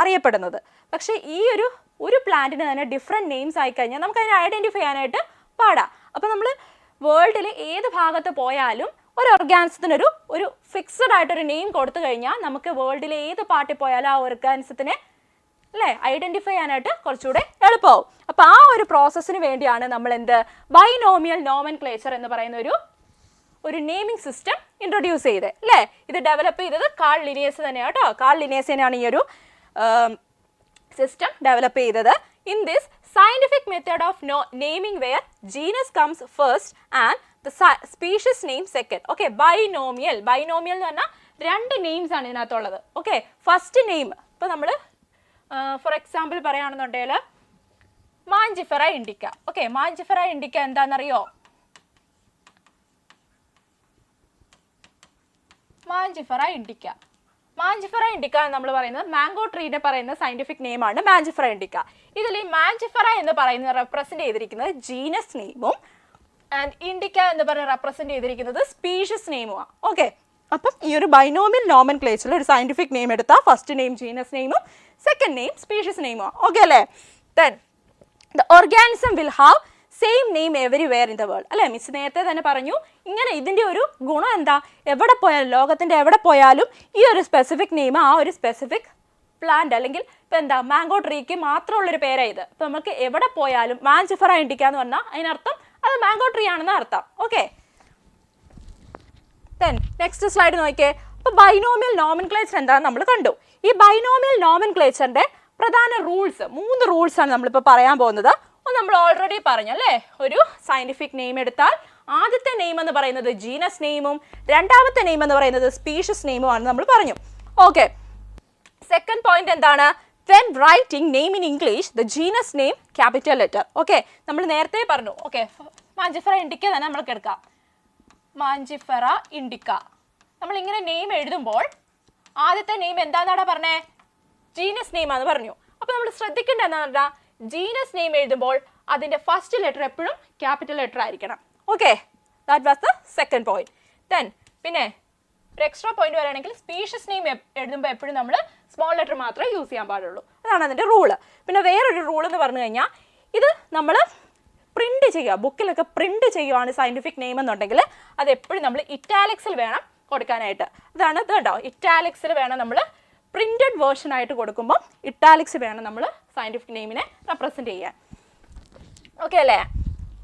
അറിയപ്പെടുന്നത്. പക്ഷേ ഈ ഒരു പ്ലാന്റിന് തന്നെ ഡിഫറെൻറ്റ് നെയിംസ് ആയിക്കഴിഞ്ഞാൽ നമുക്കതിനെ ഐഡൻറ്റിഫൈ ചെയ്യാനായിട്ട് പാടാം. അപ്പോൾ നമ്മൾ വേൾഡിൽ ഏത് ഭാഗത്ത് പോയാലും ഒരു ഓർഗാനിസത്തിനൊരു ഫിക്സഡ് ആയിട്ടൊരു നെയിം കൊടുത്തു കഴിഞ്ഞാൽ നമുക്ക് വേൾഡിലെ ഏത് പാർട്ടിൽ പോയാലും ആ ഓർഗാനിസത്തിനെ അല്ലേ ഐഡൻറ്റിഫൈ ചെയ്യാനായിട്ട് കുറച്ചുകൂടെ എളുപ്പമാവും. അപ്പോൾ ആ ഒരു പ്രോസസ്സിന് വേണ്ടിയാണ് നമ്മൾ എന്ത് ബൈനോമിയൽ നോമൻക്ലേച്ചർ എന്ന് പറയുന്ന ഒരു നെയിമിംഗ് സിസ്റ്റം ഇൻട്രൊഡ്യൂസ് ചെയ്തത് അല്ലേ? ഇത് ഡെവലപ്പ് ചെയ്തത് കാൾ ലിനിയസ് തന്നെയാണ് കേട്ടോ. കാൾ ലിനിയസിനാണ് ഈ ഒരു സിസ്റ്റം ഡെവലപ്പ് ചെയ്തത്. In this scientific method of naming where genus comes first and the species name second. Okay, binomial എന്ന് പറഞ്ഞാൽ രണ്ട് നെയിംസ് ആണ് ഇതിനകത്തുള്ളത്. ഓക്കെ, ഫസ്റ്റ് നെയിം ഇപ്പോൾ നമ്മൾ ഫോർ എക്സാമ്പിൾ പറയുകയാണെന്നുണ്ടെങ്കിൽ Mangifera Indica. Okay, Mangifera Indica എന്താണെന്നറിയോ? മാഞ്ചിഫെറ ഇൻഡിക്ക എന്ന് നമ്മൾ പറയുന്നത് മാംഗോ ട്രീനെ പറയുന്ന സയന്റിഫിക് നെയിമാണ് മാഞ്ചിഫെറ ഇൻഡിക്ക. ഇതിൽ ഈ മാഞ്ചിഫെറ എന്ന് പറയുന്നത് റെപ്രസെന്റ് ചെയ്തിരിക്കുന്നത് ജീനസ് നെയിമും ആൻഡ് ഇൻഡിക്ക എന്ന് പറയുന്നത് റെപ്രസെന്റ് ചെയ്തിരിക്കുന്നത് സ്പീഷ്യസ് നെയിമുമാണ്. ഓക്കെ, അപ്പം ഈ ഒരു ബൈനോമിയൽ നോമൻക്ലേച്ചറിൽ ഒരു സയന്റിഫിക് നെയിം എടുത്താൽ ഫസ്റ്റ് നെയിം ജീനസ് നെയിമും സെക്കൻഡ് നെയിം സ്പീഷ്യസ് നെയിമുമാണ്. ഓക്കെ അല്ലേ? Then the organism will have same name everywhere in the world അല്ലേ? മിസ് നേരത്തെ തന്നെ പറഞ്ഞു. ഇങ്ങനെ ഇതിൻ്റെ ഒരു ഗുണം എന്താ? എവിടെ പോയാലും, ലോകത്തിൻ്റെ എവിടെ പോയാലും ഈ ഒരു സ്പെസിഫിക് നെയിം ആ ഒരു സ്പെസിഫിക് പ്ലാന്റ് അല്ലെങ്കിൽ ഇപ്പം എന്താ മാംഗോ ട്രീക്ക് മാത്രമുള്ളൊരു പേരാണ് ഇത്. ഇപ്പം നമുക്ക് എവിടെ പോയാലും മാഞ്ചിഫെറ ഇൻഡിക്ക എന്ന് പറഞ്ഞാൽ അതിനർത്ഥം അത് മാംഗോ ട്രീ ആണെന്ന് അർത്ഥം. ഓക്കെ, ദെൻ നെക്സ്റ്റ് സ്ലൈഡ് നോക്കിയേ. അപ്പോൾ ബൈനോമിയൽ നോമൻക്ലേച്ചർ എന്താണെന്ന് നമ്മൾ കണ്ടു. ഈ ബൈനോമിയൽ നോമൻക്ലേച്ചറിൻ്റെ പ്രധാന റൂൾസ് 3 റൂൾസാണ് നമ്മളിപ്പോൾ പറയാൻ പോകുന്നത്. നമ്മൾ ഓൾറെഡി പറഞ്ഞു അല്ലേ? ഒരു സയന്റിഫിക് നെയിം എടുത്താൽ ആദ്യത്തെ നെയിം എന്ന് പറയുന്നത് ജീനസ് നെയിമും രണ്ടാമത്തെ നെയിം എന്ന് പറയുന്നത് സ്പീഷ്യസ് നെയിമും ആണെന്ന് നമ്മൾ പറഞ്ഞു. ഓക്കെ, സെക്കൻഡ് പോയിന്റ് എന്താണ്? when writing name in English the genus name capital letter. Okay, നമ്മൾ നേരത്തെ പറഞ്ഞു. ഓക്കെ, മാഞ്ചിഫെറ ഇൻഡിക്ക തന്നെ നമ്മൾക്ക് എടുക്കാം. മാഞ്ചിഫെറ ഇൻഡിക്ക നമ്മൾ ഇങ്ങനെ നെയിം എഴുതുമ്പോൾ ആദ്യത്തെ നെയിം എന്താണെന്നാണ് പറഞ്ഞേ? ജീനസ് നെയിം ആണെന്ന് പറഞ്ഞു. അപ്പോൾ നമ്മൾ ശ്രദ്ധിക്കേണ്ട എന്താണെന്ന് പറഞ്ഞാൽ ജീനസ് നെയിം എഴുതുമ്പോൾ അതിൻ്റെ ഫസ്റ്റ് ലെറ്റർ എപ്പോഴും ക്യാപിറ്റൽ ലെറ്റർ ആയിരിക്കണം. Okay, that was the second point. Then പിന്നെ ഒരു എക്സ്ട്രാ പോയിന്റ് പറയുകയാണെങ്കിൽ സ്പീഷ്യസ് നെയിം എഴുതുമ്പോൾ എപ്പോഴും നമ്മൾ സ്മോൾ ലെറ്റർ മാത്രമേ യൂസ് ചെയ്യാൻ പാടുള്ളൂ. അതാണ് അതിൻ്റെ റൂള്. പിന്നെ വേറൊരു റൂൾ എന്ന് പറഞ്ഞു കഴിഞ്ഞാൽ ഇത് നമ്മൾ പ്രിന്റ് ചെയ്യുക, ബുക്കിലൊക്കെ പ്രിന്റ് ചെയ്യുകയാണ് സയന്റിഫിക് നെയിം എന്നുണ്ടെങ്കിൽ അത് എപ്പോഴും നമ്മൾ ഇറ്റാലിക്സിൽ വേണം കൊടുക്കാനായിട്ട്. അതാണ് ഇത് കേട്ടോ, ഇറ്റാലിക്സിൽ വേണം നമ്മൾ പ്രിന്റഡ് വേർഷൻ ആയിട്ട് കൊടുക്കുമ്പോൾ ഇറ്റാലിക്സ് വേണം നമ്മൾ സയന്റിഫിക് നെയിമിനെ റെപ്രസെന്റ് ചെയ്യാൻ. ഓക്കെ അല്ലേ?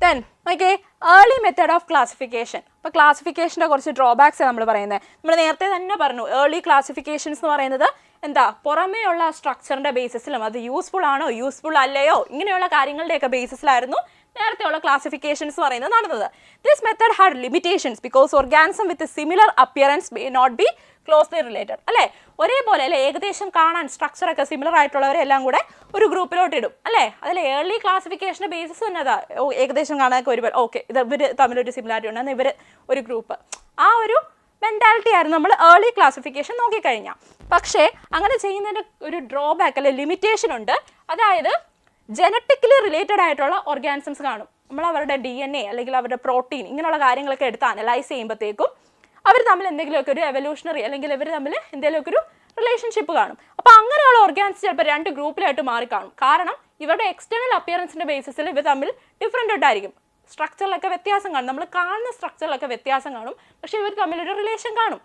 Then okay, early method of classification. അപ്പോൾ ക്ലാസിഫിക്കേഷൻ്റെ കുറച്ച് ഡ്രോബാക്സ് നമ്മൾ പറയുന്നത്. നമ്മൾ നേരത്തെ തന്നെ പറഞ്ഞു, ഏർലി ക്ലാസിഫിക്കേഷൻസ് എന്ന് പറയുന്നത് എന്താ, പുറമേ ഉള്ള സ്ട്രക്ചറിൻ്റെ ബേസിസിലും അത് യൂസ്ഫുൾ ആണോ യൂസ്ഫുൾ അല്ലയോ ഇങ്ങനെയുള്ള കാര്യങ്ങളുടെയൊക്കെ ബേസിസിലായിരുന്നു നേരത്തെയുള്ള ക്ലാസിഫിക്കേഷൻസ് പറയുന്നത് നടന്നത്. This method had limitations because organism with similar appearance may not be closely related അല്ലേ? ഒരേപോലെ അല്ലെ, ഏകദേശം കാണാൻ സ്ട്രക്ചറൊക്കെ സിമിലർ ആയിട്ടുള്ളവരെല്ലാം കൂടെ ഒരു ഗ്രൂപ്പിലോട്ട് ഇടും അല്ലേ? അതിൽ ഏർലി ക്ലാസിഫിക്കേഷൻ്റെ ബേസിസ് തന്നെ അതാ, ഏകദേശം കാണാനൊക്കെ ഒരു ഓക്കെ ഇത് ഇവർ തമ്മിലൊരു സിമിലാരിറ്റി ഉണ്ടെന്ന് ഇവർ ഒരു ഗ്രൂപ്പ്, ആ ഒരു മെൻറ്റാലിറ്റി ആയിരുന്നു നമ്മൾ ഏർലി ക്ലാസിഫിക്കേഷൻ നോക്കിക്കഴിഞ്ഞാൽ. പക്ഷേ അങ്ങനെ ചെയ്യുന്നതിൻ്റെ ഒരു ഡ്രോബാക്ക് അല്ലെ ലിമിറ്റേഷൻ ഉണ്ട്. അതായത് ജനറ്റിക്കലി റിലേറ്റഡ് ആയിട്ടുള്ള ഓർഗാനിസംസ് കാണും. നമ്മൾ അവരുടെ DNA അല്ലെങ്കിൽ അവരുടെ പ്രോട്ടീൻ ഇങ്ങനെയുള്ള കാര്യങ്ങളൊക്കെ എടുത്ത് അനലൈസ് ചെയ്യുമ്പോഴത്തേക്കും അവർ തമ്മിൽ എന്തെങ്കിലുമൊക്കെ ഒരു എവല്യൂഷണറി അല്ലെങ്കിൽ ഇവർ തമ്മിൽ എന്തെങ്കിലുമൊക്കെ ഒരു റിലേഷൻഷിപ്പ് കാണും. അപ്പോൾ അങ്ങനെയുള്ള ഓർഗാനിസം ചിലപ്പോൾ 2 ഗ്രൂപ്പിലായിട്ട് മാറിക്കാണും. കാരണം ഇവരുടെ എക്സ്റ്റേണൽ അപ്പിയറൻസിൻ്റെ ബേസിസിൽ ഇവർ തമ്മിൽ ഡിഫറെൻ്റ് ആയിട്ടായിരിക്കും. സ്ട്രക്ചറിലൊക്കെ വ്യത്യാസം കാണും, നമ്മൾ കാണുന്ന സ്ട്രക്ചറിലൊക്കെ വ്യത്യാസം കാണും, പക്ഷേ ഇവർ തമ്മിലൊരു റിലേഷൻ കാണും.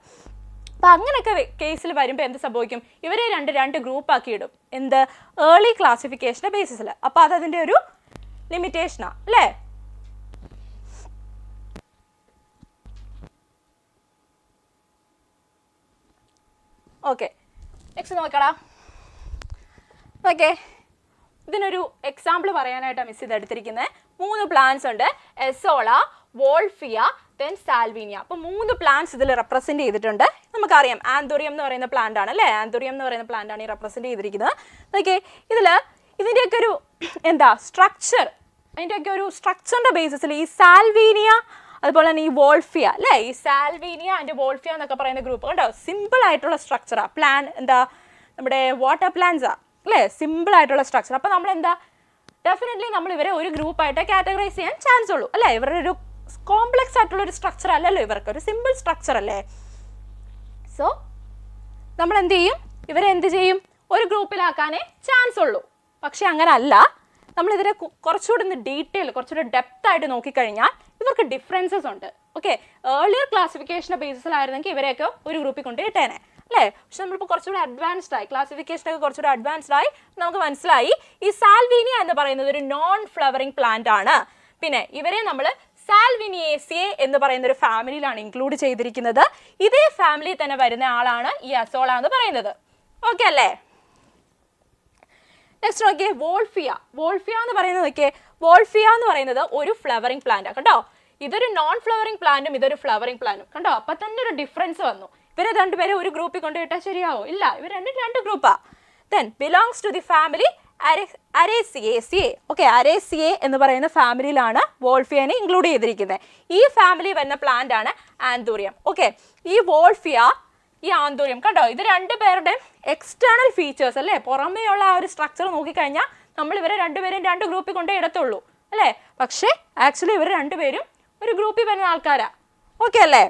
അപ്പം അങ്ങനെയൊക്കെ കേസിൽ വരുമ്പോൾ എന്ത് സംഭവിക്കും? ഇവരെ രണ്ട് ഗ്രൂപ്പാക്കി ഇടും. എന്ത്? ഏർലി ക്ലാസിഫിക്കേഷൻ്റെ ബേസിസിൽ. അപ്പോൾ അതതിൻ്റെ ഒരു ലിമിറ്റേഷനാണ് അല്ലേ? ഓക്കെ, നെക്സ്റ്റ് നോക്കടാ. ഓക്കെ, ഇതിനൊരു എക്സാമ്പിൾ പറയാനായിട്ടാണ് മിസ് ഇത് എടുത്തിരിക്കുന്നത്. 3 പ്ലാന്റ്സ് ഉണ്ട്, എസോള, വോൾഫിയ, ദെൻ സാൽവീനിയ. അപ്പോൾ 3 പ്ലാന്റ്സ് ഇതിൽ റെപ്രസെൻറ്റ് ചെയ്തിട്ടുണ്ട്. നമുക്കറിയാം ആന്തോറിയം എന്ന് പറയുന്ന പ്ലാന്റ് ആണ് അല്ലേ? ആന്തോറിയം എന്ന് പറയുന്ന പ്ലാന്റ് ആണ് ഈ റെപ്രസെൻറ്റ് ചെയ്തിരിക്കുന്നത്. ഓക്കെ, ഇതിൻ്റെയൊക്കെ ഒരു എന്താ സ്ട്രക്ചർ, അതിൻ്റെയൊക്കെ ഒരു സ്ട്രക്ചറിൻ്റെ ബേസിസിൽ ഈ സാൽവീനിയ അതുപോലെ തന്നെ ഈ വോൾഫിയ അല്ലേ, ഈ സാൽവീനിയ ആൻഡ് വോൾഫിയ എന്നൊക്കെ പറയുന്ന ഗ്രൂപ്പ് കണ്ടോ, സിമ്പിൾ ആയിട്ടുള്ള സ്ട്രക്ചറാണ്. പ്ലാൻ എന്താ നമ്മുടെ വാട്ടർ പ്ലാന്റ്സാ അല്ലേ, സിമ്പിൾ ആയിട്ടുള്ള സ്ട്രക്ചർ. അപ്പോൾ നമ്മൾ എന്താ ഡെഫിനറ്റ്ലി നമ്മൾ ഇവരെ ഒരു ഗ്രൂപ്പായിട്ട് കാറ്റഗറൈസ് ചെയ്യാൻ ചാൻസ് ഉള്ളൂ അല്ലേ. ഇവരുടെ ഒരു കോംപ്ലക്സ് ആയിട്ടുള്ള ഒരു സ്ട്രക്ചർ അല്ലല്ലോ, ഇവർക്ക് ഒരു സിമ്പിൾ സ്ട്രക്ചർ അല്ലേ. സോ നമ്മൾ എന്ത് ചെയ്യും, ഇവരെ എന്ത് ചെയ്യും, ഒരു ഗ്രൂപ്പിലാക്കാനേ ചാൻസ് ഉള്ളൂ. പക്ഷെ അങ്ങനെ അല്ല, നമ്മളിതിനെ കുറച്ചുകൂടി ഒന്ന് ഡീറ്റെയിൽ കുറച്ചുകൂടി ഡെപ്ത് ആയിട്ട് നോക്കിക്കഴിഞ്ഞാൽ ഇവർക്ക് ഡിഫറൻസസ് ഉണ്ട്. ഓക്കെ, ഏർലിയർ ക്ലാസിഫിക്കേഷൻ്റെ ബേസിസിലായിരുന്നെങ്കിൽ ഇവരെയൊക്കെ ഒരു ഗ്രൂപ്പിൽ കൊണ്ട് ഇട്ടേനെ അല്ലേ. പക്ഷെ നമ്മളിപ്പോൾ കുറച്ചുകൂടി അഡ്വാൻസ്ഡ് ആയി, ക്ലാസിഫിക്കേഷനൊക്കെ കുറച്ചുകൂടി അഡ്വാൻസ്ഡ് ആയി, നമുക്ക് മനസ്സിലായി ഈ സാൽവീനിയ എന്ന് പറയുന്നത് ഒരു നോൺ ഫ്ലവറിംഗ് പ്ലാന്റ് ആണ്. പിന്നെ ഇവരെ നമ്മൾ സാൽവിനിയേസിയെ എന്ന് പറയുന്ന ഒരു ഫാമിലിയിലാണ് ഇൻക്ലൂഡ് ചെയ്തിരിക്കുന്നത്. ഇതേ ഫാമിലി തന്നെ വരുന്ന ആളാണ് ഈ അസോള എന്ന് പറയുന്നത്. ഓക്കെ അല്ലേ. നെക്സ്റ്റ് നോക്കിയേ, വോൾഫിയ. വോൾഫിയ എന്ന് പറയുന്നത് നോക്കിയേ, വോൾഫിയ എന്ന് പറയുന്നത് ഒരു ഫ്ലവറിംഗ് പ്ലാന്റ് കേട്ടോ. ഇതൊരു നോൺ ഫ്ലവറിംഗ് പ്ലാന്റും ഇതൊരു ഫ്ലവറിംഗ് പ്ലാന്റും കണ്ടോ. അപ്പം തന്നെ ഒരു ഡിഫറൻസ് വന്നു. ഇവരെ രണ്ടുപേരെ ഒരു ഗ്രൂപ്പിൽ കൊണ്ടുപോയിട്ടാൽ ശരിയാവോ? ഇല്ല, ഇവർ രണ്ട് ഗ്രൂപ്പാ. Then belongs to the family Arecaceae. Okay, Araceae എന്ന് പറയുന്ന ഫാമിലിയിലാണ് വോൾഫിയനെ ഇൻക്ലൂഡ് ചെയ്തിരിക്കുന്നത്. ഈ ഫാമിലി വരുന്ന പ്ലാന്റ് ആണ് ആന്തൂറിയം. ഓക്കെ, ഈ വോൾഫിയ ഈ ആന്തൂറിയം കണ്ടോ, ഇത് രണ്ടുപേരുടെ എക്സ്റ്റേണൽ ഫീച്ചേഴ്സ് അല്ലേ, പുറമേയുള്ള ആ ഒരു സ്ട്രക്ചർ നോക്കിക്കഴിഞ്ഞാൽ നമ്മൾ ഇവരെ രണ്ടുപേരും രണ്ട് ഗ്രൂപ്പിൽ കൊണ്ടേ ഇടത്തുള്ളൂ അല്ലേ. പക്ഷേ ആക്ച്വലി ഇവർ രണ്ടുപേരും ഒരു ഗ്രൂപ്പിൽ വരുന്ന ആൾക്കാരാ. ഓക്കെ അല്ലേ.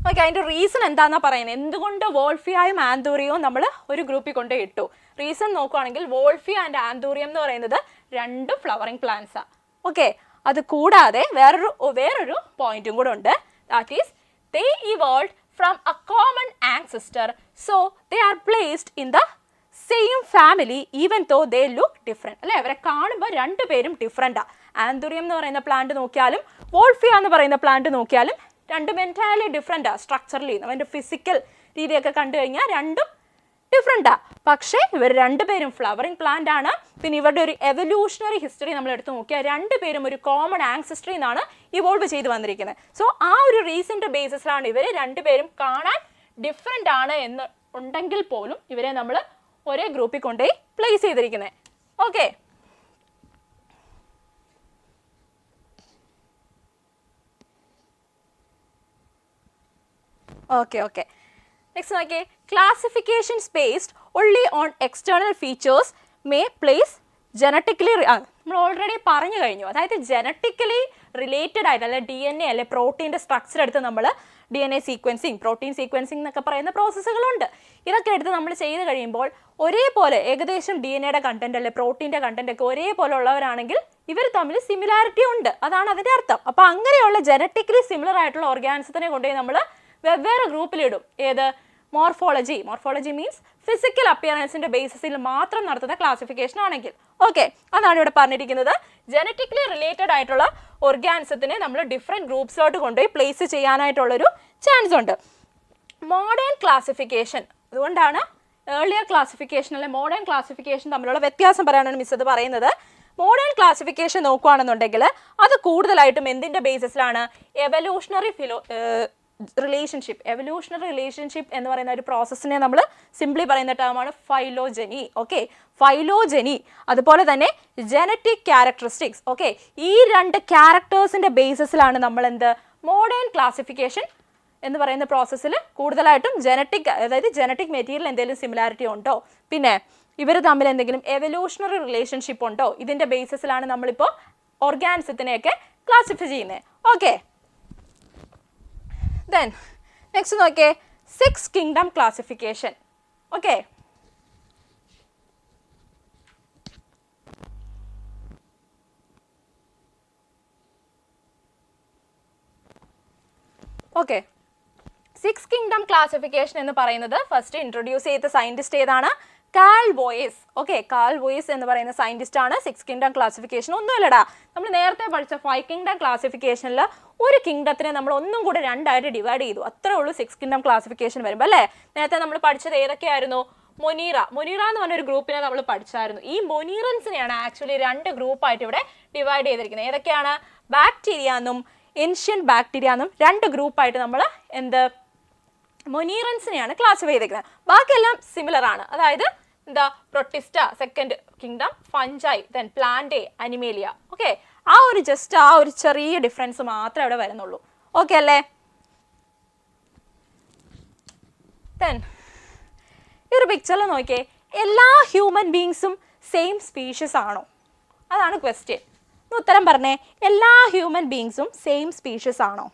ഓക്കെ, അതിൻ്റെ റീസൺ എന്താണെന്നാണ് പറയുന്നത്, എന്തുകൊണ്ട് വോൾഫിയയും ആന്തൂറിയവും നമ്മൾ ഒരു ഗ്രൂപ്പിൽ കൊണ്ട് ഇട്ടു. റീസൺ നോക്കുകയാണെങ്കിൽ വോൾഫിയ ആൻഡ് ആന്തൂറിയം എന്ന് പറയുന്നത് രണ്ട് ഫ്ലവറിംഗ് പ്ലാന്റ്സാണ്. ഓക്കെ, അത് കൂടാതെ വേറൊരു പോയിന്റും കൂടെ ഉണ്ട്. That is they evolved from a common ancestor, so they are placed in the same family even though they look different അല്ലേ. അവരെ കാണുമ്പോൾ രണ്ടുപേരും ഡിഫറെൻറ്റാണ്. ആന്തൂറിയം എന്ന് പറയുന്ന പ്ലാന്റ് നോക്കിയാലും വോൾഫിയ എന്ന് പറയുന്ന പ്ലാന്റ് നോക്കിയാലും രണ്ടും എൻറ്റയർലി ഡിഫറെൻറ്റാണ് സ്ട്രക്ചറലി. അവൻ്റെ ഫിസിക്കൽ രീതിയൊക്കെ കണ്ടു കഴിഞ്ഞാൽ രണ്ടും ഡിഫറെൻറ്റാണ്. പക്ഷേ ഇവർ രണ്ടുപേരും ഫ്ലവറിംഗ് പ്ലാന്റ് ആണ്. പിന്നെ ഇവരുടെ ഒരു എവല്യൂഷണറി ഹിസ്റ്ററി നമ്മൾ എടുത്ത് നോക്കിയാൽ രണ്ടുപേരും ഒരു കോമൺ ആൻസിസ്റ്ററി എന്നാണ് ഇവോൾവ് ചെയ്ത് വന്നിരിക്കുന്നത്. സോ ആ ഒരു റീസണിൻ്റെ ബേസിസിലാണ് ഇവർ രണ്ടുപേരും കാണാൻ ഡിഫറെൻ്റ് ആണ് എന്ന് ഉണ്ടെങ്കിൽ പോലും ഇവരെ നമ്മൾ ഒരേ ഗ്രൂപ്പിൽ കൊണ്ടുപോയി പ്ലേസ് ചെയ്തിരിക്കുന്നത്. ഓക്കെ, ഓക്കെ ഓക്കെ നെക്സ്റ്റ് നോക്കിയേ, classifications based only on external features may place genetically, നമ്മൾ ഓൾറെഡി പറഞ്ഞു കഴിഞ്ഞു. അതായത് ജനറ്റിക്കലി റിലേറ്റഡ് ആയിട്ട് അല്ലെ DNA അല്ലെ പ്രോട്ടീൻ്റെ സ്ട്രക്ചർ എടുത്ത് നമ്മൾ DNA സീക്വൻസിങ്, പ്രോട്ടീൻ സീക്വൻസിങ് എന്നൊക്കെ പറയുന്ന പ്രോസസ്സുകളുണ്ട്. ഇതൊക്കെ എടുത്ത് നമ്മൾ ചെയ്ത് കഴിയുമ്പോൾ ഒരേപോലെ ഏകദേശം DNAയുടെ കണ്ടന്റ് അല്ലെ പ്രോട്ടീൻ്റെ കണ്ടന്റ് ഒക്കെ ഒരേപോലെ ഉള്ളവരാണെങ്കിൽ ഇവർ തമ്മിൽ സിമിലാരിറ്റി ഉണ്ട്, അതാണ് അതിൻ്റെ അർത്ഥം. അപ്പോൾ അങ്ങനെയുള്ള ജനറ്റിക്കലി സിമിലർ ആയിട്ടുള്ള ഓർഗാനിസത്തിനെ കൊണ്ടുപോയി നമ്മൾ വെവ്വേറെ ഗ്രൂപ്പിലിടും. ഏത്? മോർഫോളജി. മോർഫോളജി മീൻസ് ഫിസിക്കൽ അപ്പിയറൻസിൻ്റെ ബേസിസിൽ മാത്രം നടത്തുന്ന ക്ലാസിഫിക്കേഷൻ ആണെങ്കിൽ. ഓക്കെ, അതാണ് ഇവിടെ പറഞ്ഞിരിക്കുന്നത്. ജനറ്റിക്കലി റിലേറ്റഡ് ആയിട്ടുള്ള ഓർഗാനിസത്തിനെ നമ്മൾ ഡിഫറെൻറ്റ് ഗ്രൂപ്പ്സിലോട്ട് കൊണ്ടുപോയി പ്ലേസ് ചെയ്യാനായിട്ടുള്ളൊരു ചാൻസ് ഉണ്ട്. മോഡേൺ ക്ലാസിഫിക്കേഷൻ, അതുകൊണ്ടാണ് ഏർലിയർ ക്ലാസിഫിക്കേഷൻ അല്ലെ മോഡേൺ ക്ലാസിഫിക്കേഷൻ തമ്മിലുള്ള വ്യത്യാസം പറയാനാണ് മിസ് അത് പറയുന്നത്. മോഡേൺ ക്ലാസിഫിക്കേഷൻ നോക്കുകയാണെന്നുണ്ടെങ്കിൽ അത് കൂടുതലായിട്ടും എന്തിൻ്റെ ബേസിസിലാണ്? Evolutionary relationship. എവല്യൂഷണറി റിലേഷൻഷിപ്പ് എന്ന് പറയുന്ന ഒരു പ്രോസസ്സിനെ നമ്മൾ സിംപ്ലി പറയുന്ന ടേമാണ് ഫൈലോജനി. Okay, phylogeny. അതുപോലെ തന്നെ ജനറ്റിക് ക്യാരക്ടറിസ്റ്റിക്സ്. ഓക്കെ, ഈ രണ്ട് ക്യാരക്ടേഴ്സിൻ്റെ ബേസിസിലാണ് നമ്മൾ എന്ത് മോഡേൺ ക്ലാസിഫിക്കേഷൻ എന്ന് പറയുന്ന പ്രോസസ്സിൽ കൂടുതലായിട്ടും ജനറ്റിക്, അതായത് ജനറ്റിക് മെറ്റീരിയൽ എന്തെങ്കിലും സിമിലാരിറ്റി ഉണ്ടോ, പിന്നെ ഇവർ തമ്മിൽ എന്തെങ്കിലും എവല്യൂഷണറി റിലേഷൻഷിപ്പ് ഉണ്ടോ, ഇതിൻ്റെ ബേസിസിലാണ് നമ്മളിപ്പോൾ ഓർഗാനിസത്തിനെയൊക്കെ ക്ലാസിഫൈ ചെയ്യുന്നത്. ഓക്കെ, then next നോക്കിയേ, 6 kingdom classification. Okay, okay 6 kingdom classification എന്ന് പറയുന്നത് ഫസ്റ്റ് ഇൻട്രൊഡ്യൂസ് ചെയ്ത സയൻറ്റിസ്റ്റ് ഏതാണ്? കാൾ ബോയസ്. ഓക്കെ, കാൾ ബോയസ് എന്ന് പറയുന്ന സയൻറ്റിസ്റ്റ് ആണ് 6 kingdom ക്ലാസിഫിക്കേഷൻ. ഒന്നുമില്ലടാ, നമ്മൾ നേരത്തെ പഠിച്ച 5 kingdom ക്ലാസിഫിക്കേഷനിൽ ഒരു കിങ്ഡത്തിനെ നമ്മൾ ഒന്നും കൂടെ രണ്ടായിട്ട് ഡിവൈഡ് ചെയ്തു, അത്രേ ഉള്ളൂ 6 kingdom ക്ലാസിഫിക്കേഷൻ വരുമ്പോൾ അല്ലേ. നേരത്തെ നമ്മൾ പഠിച്ചത് ഏതൊക്കെയായിരുന്നു? മൊനീറ എന്ന് പറഞ്ഞൊരു ഗ്രൂപ്പിനെ നമ്മൾ പഠിച്ചായിരുന്നു. ഈ മൊനീറൻസിനെയാണ് ആക്ച്വലി രണ്ട് ഗ്രൂപ്പായിട്ട് ഇവിടെ ഡിവൈഡ് ചെയ്തിരിക്കുന്നത്. ഏതൊക്കെയാണ്? ബാക്ടീരിയ എന്നും ഏൻഷ്യൻ ബാക്ടീരിയ എന്നും രണ്ട് ഗ്രൂപ്പായിട്ട് നമ്മൾ എന്ത് മൊനീറൻസിനെയാണ് ക്ലാസിഫൈ ചെയ്തിരിക്കുന്നത്. ബാക്കിയെല്ലാം സിമിലർ ആണ്. അതായത് എന്താ? Protista second kingdom, fungi, then Plantae, Animalia. Okay, ആ ഒരു ചെറിയ ഡിഫറൻസ് മാത്രമേ അവിടെ വരുന്നുള്ളൂ. ഓക്കെ അല്ലേ. ദെൻ ഈ ഒരു പിക്ചറിൽ നോക്കിയേ, എല്ലാ ഹ്യൂമൻ ബീങ്സും സെയിം സ്പീഷീസ് ആണോ? അതാണ് ക്വസ്റ്റ്യൻ. ഉത്തരം പറഞ്ഞേ, എല്ലാ ഹ്യൂമൻ ബീങ്സും സെയിം സ്പീഷീസ് ആണോ?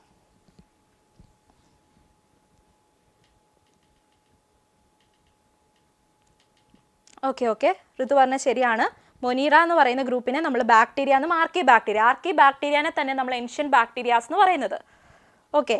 ഓക്കെ ഓക്കെ, ഋതു പറഞ്ഞ ശരിയാണ്. മൊനീറ എന്ന് പറയുന്ന ഗ്രൂപ്പിനെ നമ്മൾ ബാക്ടീരിയ എന്നും ആർക്കി ബാക്ടീരിയനെ തന്നെ നമ്മൾ ഏൻഷ്യൻ ബാക്ടീരിയാസ് എന്ന് പറയുന്നത്. Okay,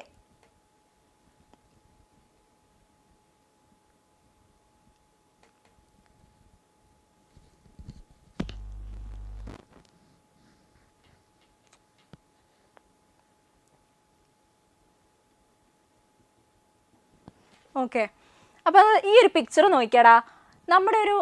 okay. അപ്പോൾ ഈ ഒരു പിക്ചർ നോക്കിയാടാ, നമ്മുടെ ഒരു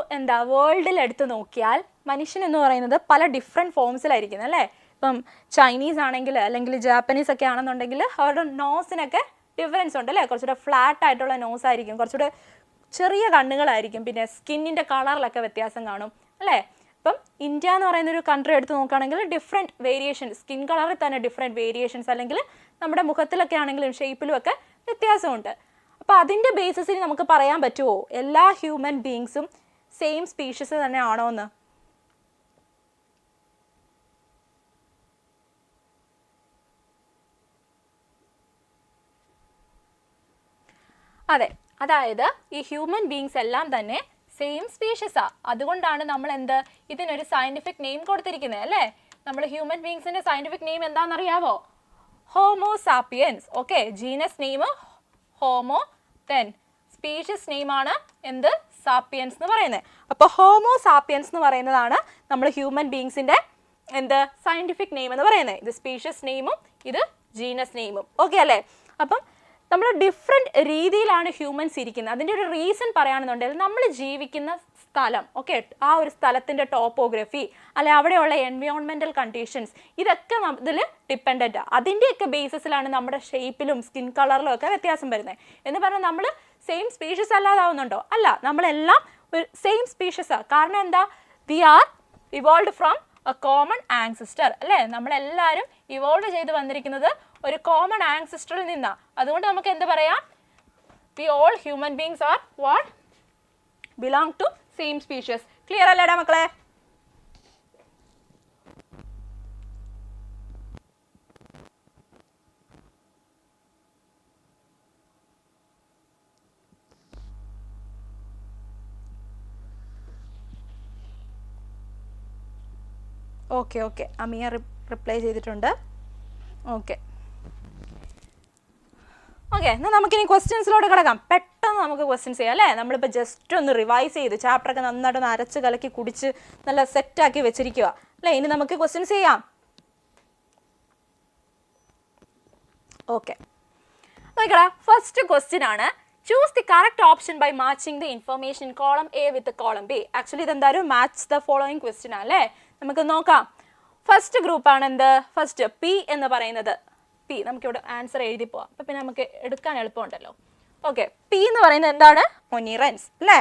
വേൾഡിൽ എടുത്ത് നോക്കിയാൽ മനുഷ്യൻ എന്ന് പറയുന്നത് പല ഡിഫറെൻറ്റ് ഫോംസിലായിരിക്കുന്നത് അല്ലേ? ഇപ്പം ചൈനീസ് ആണെങ്കിൽ അല്ലെങ്കിൽ ജാപ്പനീസ് ഒക്കെ ആണെന്നുണ്ടെങ്കിൽ അവരുടെ നോസിനൊക്കെ ഡിഫറൻസ് ഉണ്ട് അല്ലേ? കുറച്ചുകൂടെ ഫ്ലാറ്റ് ആയിട്ടുള്ള നോസ് ആയിരിക്കും, കുറച്ചുകൂടെ ചെറിയ കണ്ണുകളായിരിക്കും, പിന്നെ സ്കിന്നിൻ്റെ കളറിലൊക്കെ വ്യത്യാസം കാണും അല്ലേ? ഇപ്പം ഇന്ത്യ എന്ന് പറയുന്ന ഒരു കൺട്രി എടുത്ത് നോക്കുകയാണെങ്കിൽ ഡിഫറെൻറ്റ് വേരിയേഷൻസ്, സ്കിൻ കളറിൽ തന്നെ ഡിഫറെൻറ്റ് വേരിയേഷൻസ്, അല്ലെങ്കിൽ നമ്മുടെ മുഖത്തിലൊക്കെ ആണെങ്കിലും ഷേപ്പിലും ഒക്കെ വ്യത്യാസമുണ്ട്. അപ്പോൾ അതിൻ്റെ ബേസിസിൽ നമുക്ക് പറയാൻ പറ്റുമോ എല്ലാ ഹ്യൂമൻ ബീങ്സും സെയിം സ്പീഷീസ് തന്നെ ആണോ എന്ന്? അതെ, അതായത് ഈ ഹ്യൂമൻ ബീങ്സ് എല്ലാം തന്നെ സെയിം സ്പീഷീസാ. അതുകൊണ്ടാണ് നമ്മൾ ഇതിനൊരു സയൻറ്റിഫിക് നെയിം കൊടുത്തിരിക്കുന്നത് അല്ലേ? നമ്മൾ ഹ്യൂമൻ ബീങ്സിൻ്റെ സയൻറ്റിഫിക് നെയിം എന്താണെന്നറിയാവോ? Homo sapiens. Okay, genus name Homo, then species നെയിമാണ് സാപ്പിയൻസ് എന്ന് പറയുന്നത്. അപ്പോൾ ഹോമോസാപ്പിയൻസ് എന്ന് പറയുന്നതാണ് നമ്മൾ ഹ്യൂമൻ ബീങ്സിൻ്റെ സയൻറ്റിഫിക് നെയിം എന്ന് പറയുന്നത്. ഇത് സ്പീഷീസ് നെയിമും ഇത് ജീനസ് നെയിമും. ഓക്കെ അല്ലേ? അപ്പം നമ്മൾ ഡിഫറെൻറ്റ് രീതിയിലാണ് ഹ്യൂമൻസ് ഇരിക്കുന്നത്. അതിൻ്റെ ഒരു റീസൺ പറയുകയാണെന്നുണ്ടെങ്കിൽ നമ്മൾ ജീവിക്കുന്ന സ്ഥലം, ഓക്കെ, ആ ഒരു സ്ഥലത്തിൻ്റെ ടോപ്പോഗ്രഫി അല്ലെ അവിടെയുള്ള എൻവയോൺമെൻറ്റൽ കണ്ടീഷൻസ്, ഇതൊക്കെ ഇതിൽ ഡിപ്പെൻഡൻ്റ്. അതിൻ്റെയൊക്കെ ബേസിസിലാണ് നമ്മുടെ ഷേപ്പിലും സ്കിൻ കളറിലും ഒക്കെ വ്യത്യാസം വരുന്നത്. എന്ന് പറഞ്ഞാൽ നമ്മൾ സെയിം സ്പീഷീസ് അല്ലാതാവുന്നുണ്ടോ? അല്ല, നമ്മളെല്ലാം ഒരു സെയിം സ്പീഷീസാണ്. കാരണം എന്താ? We are evolve from a common ancestor അല്ലേ? നമ്മളെല്ലാവരും ഇവോൾവ് ചെയ്ത് വന്നിരിക്കുന്നത് ഒരു കോമൺ ആൻസിസ്റ്ററിൽ നിന്നാണ്. അതുകൊണ്ട് നമുക്ക് എന്ത് പറയാം? We all human beings are what? Belong to same species. Clear അല്ലേടാ മക്കളെ? ഓക്കെ ഓക്കെ, അമിയ റിപ്ലൈ ചെയ്തിട്ടുണ്ട്. ഓക്കെ ഓക്കെ, എന്നാൽ നമുക്കിനി ക്വസ്റ്റ്യൻസിലോട്ട് കിടക്കാം. പെട്ടെന്ന് നമുക്ക് ക്വസ്റ്റ്യൻസ് ചെയ്യാം അല്ലേ? നമ്മളിപ്പോൾ ജസ്റ്റ് ഒന്ന് റിവൈസ് ചെയ്ത് ചാപ്റ്ററൊക്കെ നന്നായിട്ടൊന്ന് അരച്ച് കലക്കി കുടിച്ച് നല്ല സെറ്റാക്കി വെച്ചിരിക്കുക അല്ലേ? ഇനി നമുക്ക് ക്വസ്റ്റ്യൻസ് ചെയ്യാം. ഓക്കെ, നോക്കടാ, ഫസ്റ്റ് ക്വസ്റ്റ്യൻ ആണ്, choose the correct option by matching the information column A with column B. Actually ഇതെന്തായാലും മാച്ച് ദ ഫോളോയിങ് ക്വസ്റ്റ്യൻ അല്ലേ? നമുക്ക് നോക്കാം. ഫസ്റ്റ് ഗ്രൂപ്പാണ് ഫസ്റ്റ് പി എന്ന് പറയുന്നത്. പി നമുക്കിവിടെ ആൻസർ എഴുതി പോവാം, അപ്പം പിന്നെ നമുക്ക് എടുക്കാൻ എളുപ്പമുണ്ടല്ലോ. ഓക്കെ, പി എന്ന് പറയുന്നത് എന്താണ്? മൊനീറൻസ് അല്ലേ?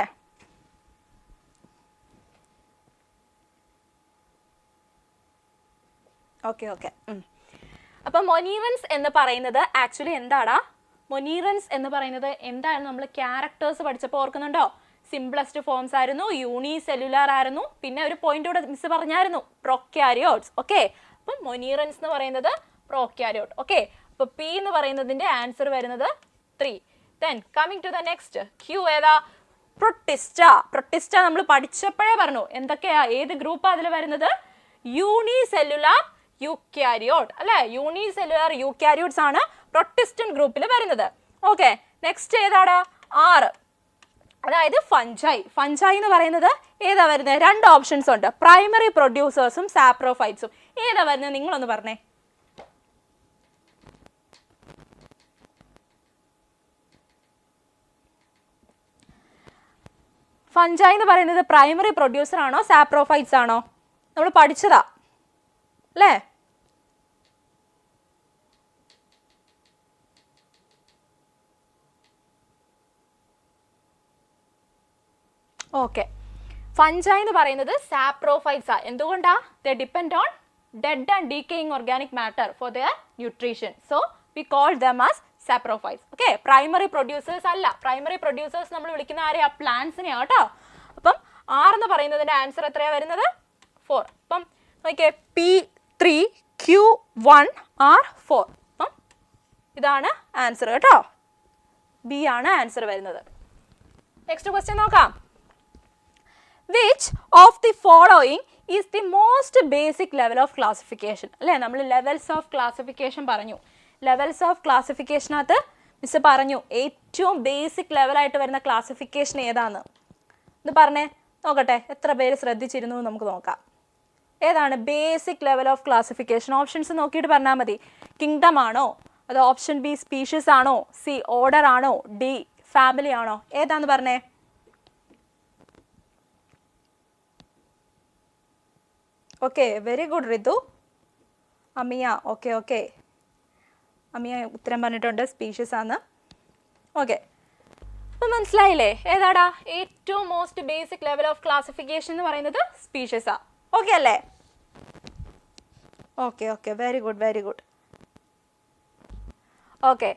ഓക്കെ ഓക്കെ, അപ്പം മൊനീറൻസ് എന്ന് പറയുന്നത് ആക്ച്വലി എന്താടാ? മൊനീറൻസ് എന്ന് പറയുന്നത് എന്തായിരുന്നു? നമ്മൾ ക്യാരക്ടേഴ്സ് പഠിച്ചപ്പോൾ ഓർക്കുന്നുണ്ടോ? സിംപ്ലസ്റ്റ് ഫോംസ് ആയിരുന്നു, യൂണി സെല്ലുലാർ ആയിരുന്നു, പിന്നെ ഒരു പോയിന്റ് കൂടെ മിസ് പറഞ്ഞായിരുന്നു, പ്രോക്യാരിയോട്സ്. ഓക്കെ, അപ്പം മൊനീറൻസ് എന്ന് പറയുന്നത് പ്രോക്യാരിയോട്ട്. ഓക്കെ, അപ്പോൾ പി എന്ന് പറയുന്നതിൻ്റെ ആൻസർ വരുന്നത് 3. Then coming to the next, Q ഏതാ? പ്രൊട്ടിസ്റ്റ. പ്രൊട്ടിസ്റ്റ നമ്മൾ പഠിച്ചപ്പോഴേ പറഞ്ഞു എന്തൊക്കെയാ, ഏത് ഗ്രൂപ്പാണ് അതിൽ വരുന്നത്? യൂണി സെല്ലുലാർ യൂക്യാരിയോട്ട് അല്ലേ? യൂണി സെല്ലുലാർ യൂക്യാരിയോട്സ് ആണ് പ്രൊട്ടിസ്റ്റൻ ഗ്രൂപ്പിൽ വരുന്നത്. ഓക്കെ, നെക്സ്റ്റ് ഏതാണ്? 6, അതായത് ഫഞ്ചൈ. ഫഞ്ചൈ എന്ന് പറയുന്നത് ഏതാ വരുന്നത്? 2 ഓപ്ഷൻസ് ഉണ്ട്, പ്രൈമറി പ്രൊഡ്യൂസേഴ്സും സാപ്രോഫൈറ്റ്സും. ഏതാ വരുന്നത്? നിങ്ങളൊന്ന് പറഞ്ഞേ. ഫഞ്ചൈ എന്ന് പറയുന്നത് പ്രൈമറി പ്രൊഡ്യൂസർ ആണോ സാപ്രോഫൈറ്റ്സ് ആണോ? നമ്മൾ പഠിച്ചതാ അല്ലേ? ഓക്കെ, ഫഞ്ചൈ എന്ന് പറയുന്നത് സാപ്രോഫൈറ്റ്സാ. എന്തുകൊണ്ടാ? ദേ depend on dead and decaying organic matter for there nutrition. So we call them as saprophytes. Okay, primary producers അല്ല. പ്രൈമറി പ്രൊഡ്യൂസേഴ്സ് നമ്മൾ വിളിക്കുന്ന ആരെയാ? പ്ലാന്റ്സിനെയാണ് കേട്ടോ. അപ്പം R എന്ന് പറയുന്നതിൻ്റെ ആൻസർ എത്രയാണ് വരുന്നത്? 4. അപ്പം നോക്കിയേ, P3Q1R4. അപ്പം ഇതാണ് ആൻസർ കേട്ടോ. ബി ആണ് ആൻസർ വരുന്നത്. നെക്സ്റ്റ് ക്വസ്റ്റ്യൻ നോക്കാം. Which of the following is the most basic level of classification? അല്ലേ, നമ്മൾ ലെവൽസ് ഓഫ് ക്ലാസിഫിക്കേഷൻ പറഞ്ഞു. ലെവൽസ് ഓഫ് ക്ലാസിഫിക്കേഷനകത്ത് മിസ് പറഞ്ഞു ഏറ്റവും ബേസിക് ലെവലായിട്ട് വരുന്ന ക്ലാസിഫിക്കേഷൻ ഏതാന്ന്. ഇത് പറഞ്ഞേ നോക്കട്ടെ, എത്ര പേര് ശ്രദ്ധിച്ചിരുന്നു നമുക്ക് നോക്കാം. ഏതാണ് basic level of classification? Options നോക്കിയിട്ട് പറഞ്ഞാൽ മതി. കിങ്ഡം ആണോ, അത് ഓപ്ഷൻ ബി സ്പീഷീസ് ആണോ, സി ഓർഡർ ആണോ, ഡി ഫാമിലി ആണോ? ഏതാന്ന് പറഞ്ഞേ. Okay, very good Ritu. Amiya, okay Amiya ഉത്തരം പറഞ്ഞിട്ടുണ്ട്, സ്പീഷീസ് ആണ്. ഓക്കെ, അപ്പം മനസ്സിലായില്ലേ ഏതാടാ ഏറ്റവും most basic level of classification എന്ന് പറയുന്നത്? സ്പീഷീസാ. ഓക്കെ അല്ലേ? Okay very good. Okay,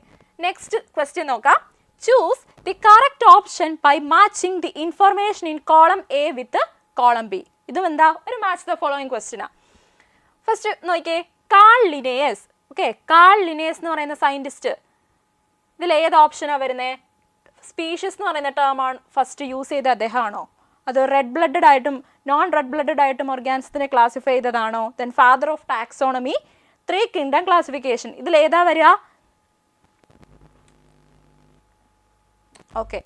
next question നോക്കാം. Choose the correct option by matching the information in column A with column B. ഇതും എന്താ ഒരു മാച്ച് ദ ഫോളോയിങ് ക്വസ്റ്റ്യനാ. ഫസ്റ്റ് നോക്കിയേ, call Linnaeus. Okay, Carl Linnaeus എന്ന് പറയുന്ന സയൻറ്റിസ്റ്റ്, ഇതിൽ ഏത് ഓപ്ഷനാണ് വരുന്നത്? സ്പീഷീസ് എന്ന് പറയുന്ന ടേമാണ് ഫസ്റ്റ് യൂസ് ചെയ്ത അദ്ദേഹമാണോ? അത് റെഡ് ബ്ലഡഡ് ആയിട്ടും നോൺ റെഡ് ബ്ലഡഡ് ആയിട്ടും ഓർഗാനിസത്തിനെ ക്ലാസിഫൈ ചെയ്തതാണോ? Then father of taxonomy, 3 kingdom classification, ഇതിൽ ഏതാ വരിക? ഓക്കെ,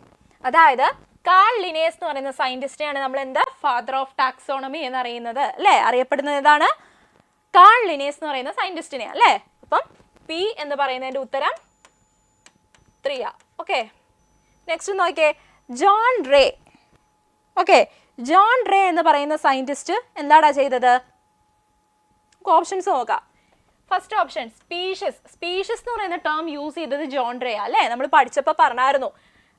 അതായത് കാൾ ലിനേയസ് എന്ന് പറയുന്ന സയൻറ്റിസ്റ്റിനെയാണ് നമ്മൾ എന്താ ഫാദർ ഓഫ് ടാക്സോണമി എന്ന് അറിയുന്നത് അല്ലേ? അറിയപ്പെടുന്നത് ഏതാണ്? കാൾ ലിനേയസ് എന്ന് പറയുന്ന സയൻറ്റിസ്റ്റിനെയാണ് അല്ലേ? അപ്പം പി എന്ന് പറയുന്നതിൻ്റെ ഉത്തരം 3 ആ. ഓക്കെ, നെക്സ്റ്റ് നോക്കിയേ, John Ray. Okay, John Ray എന്ന് പറയുന്ന സയൻറ്റിസ്റ്റ് എന്താടാ ചെയ്തത്? ഓപ്ഷൻസ് നോക്കാം. ഫസ്റ്റ് ഓപ്ഷൻ സ്പീഷീസ് എന്ന് പറയുന്ന ടേം യൂസ് ചെയ്തത് ജോൺ റേ അല്ലേ? നമ്മൾ പഠിച്ചപ്പോൾ പറഞ്ഞായിരുന്നു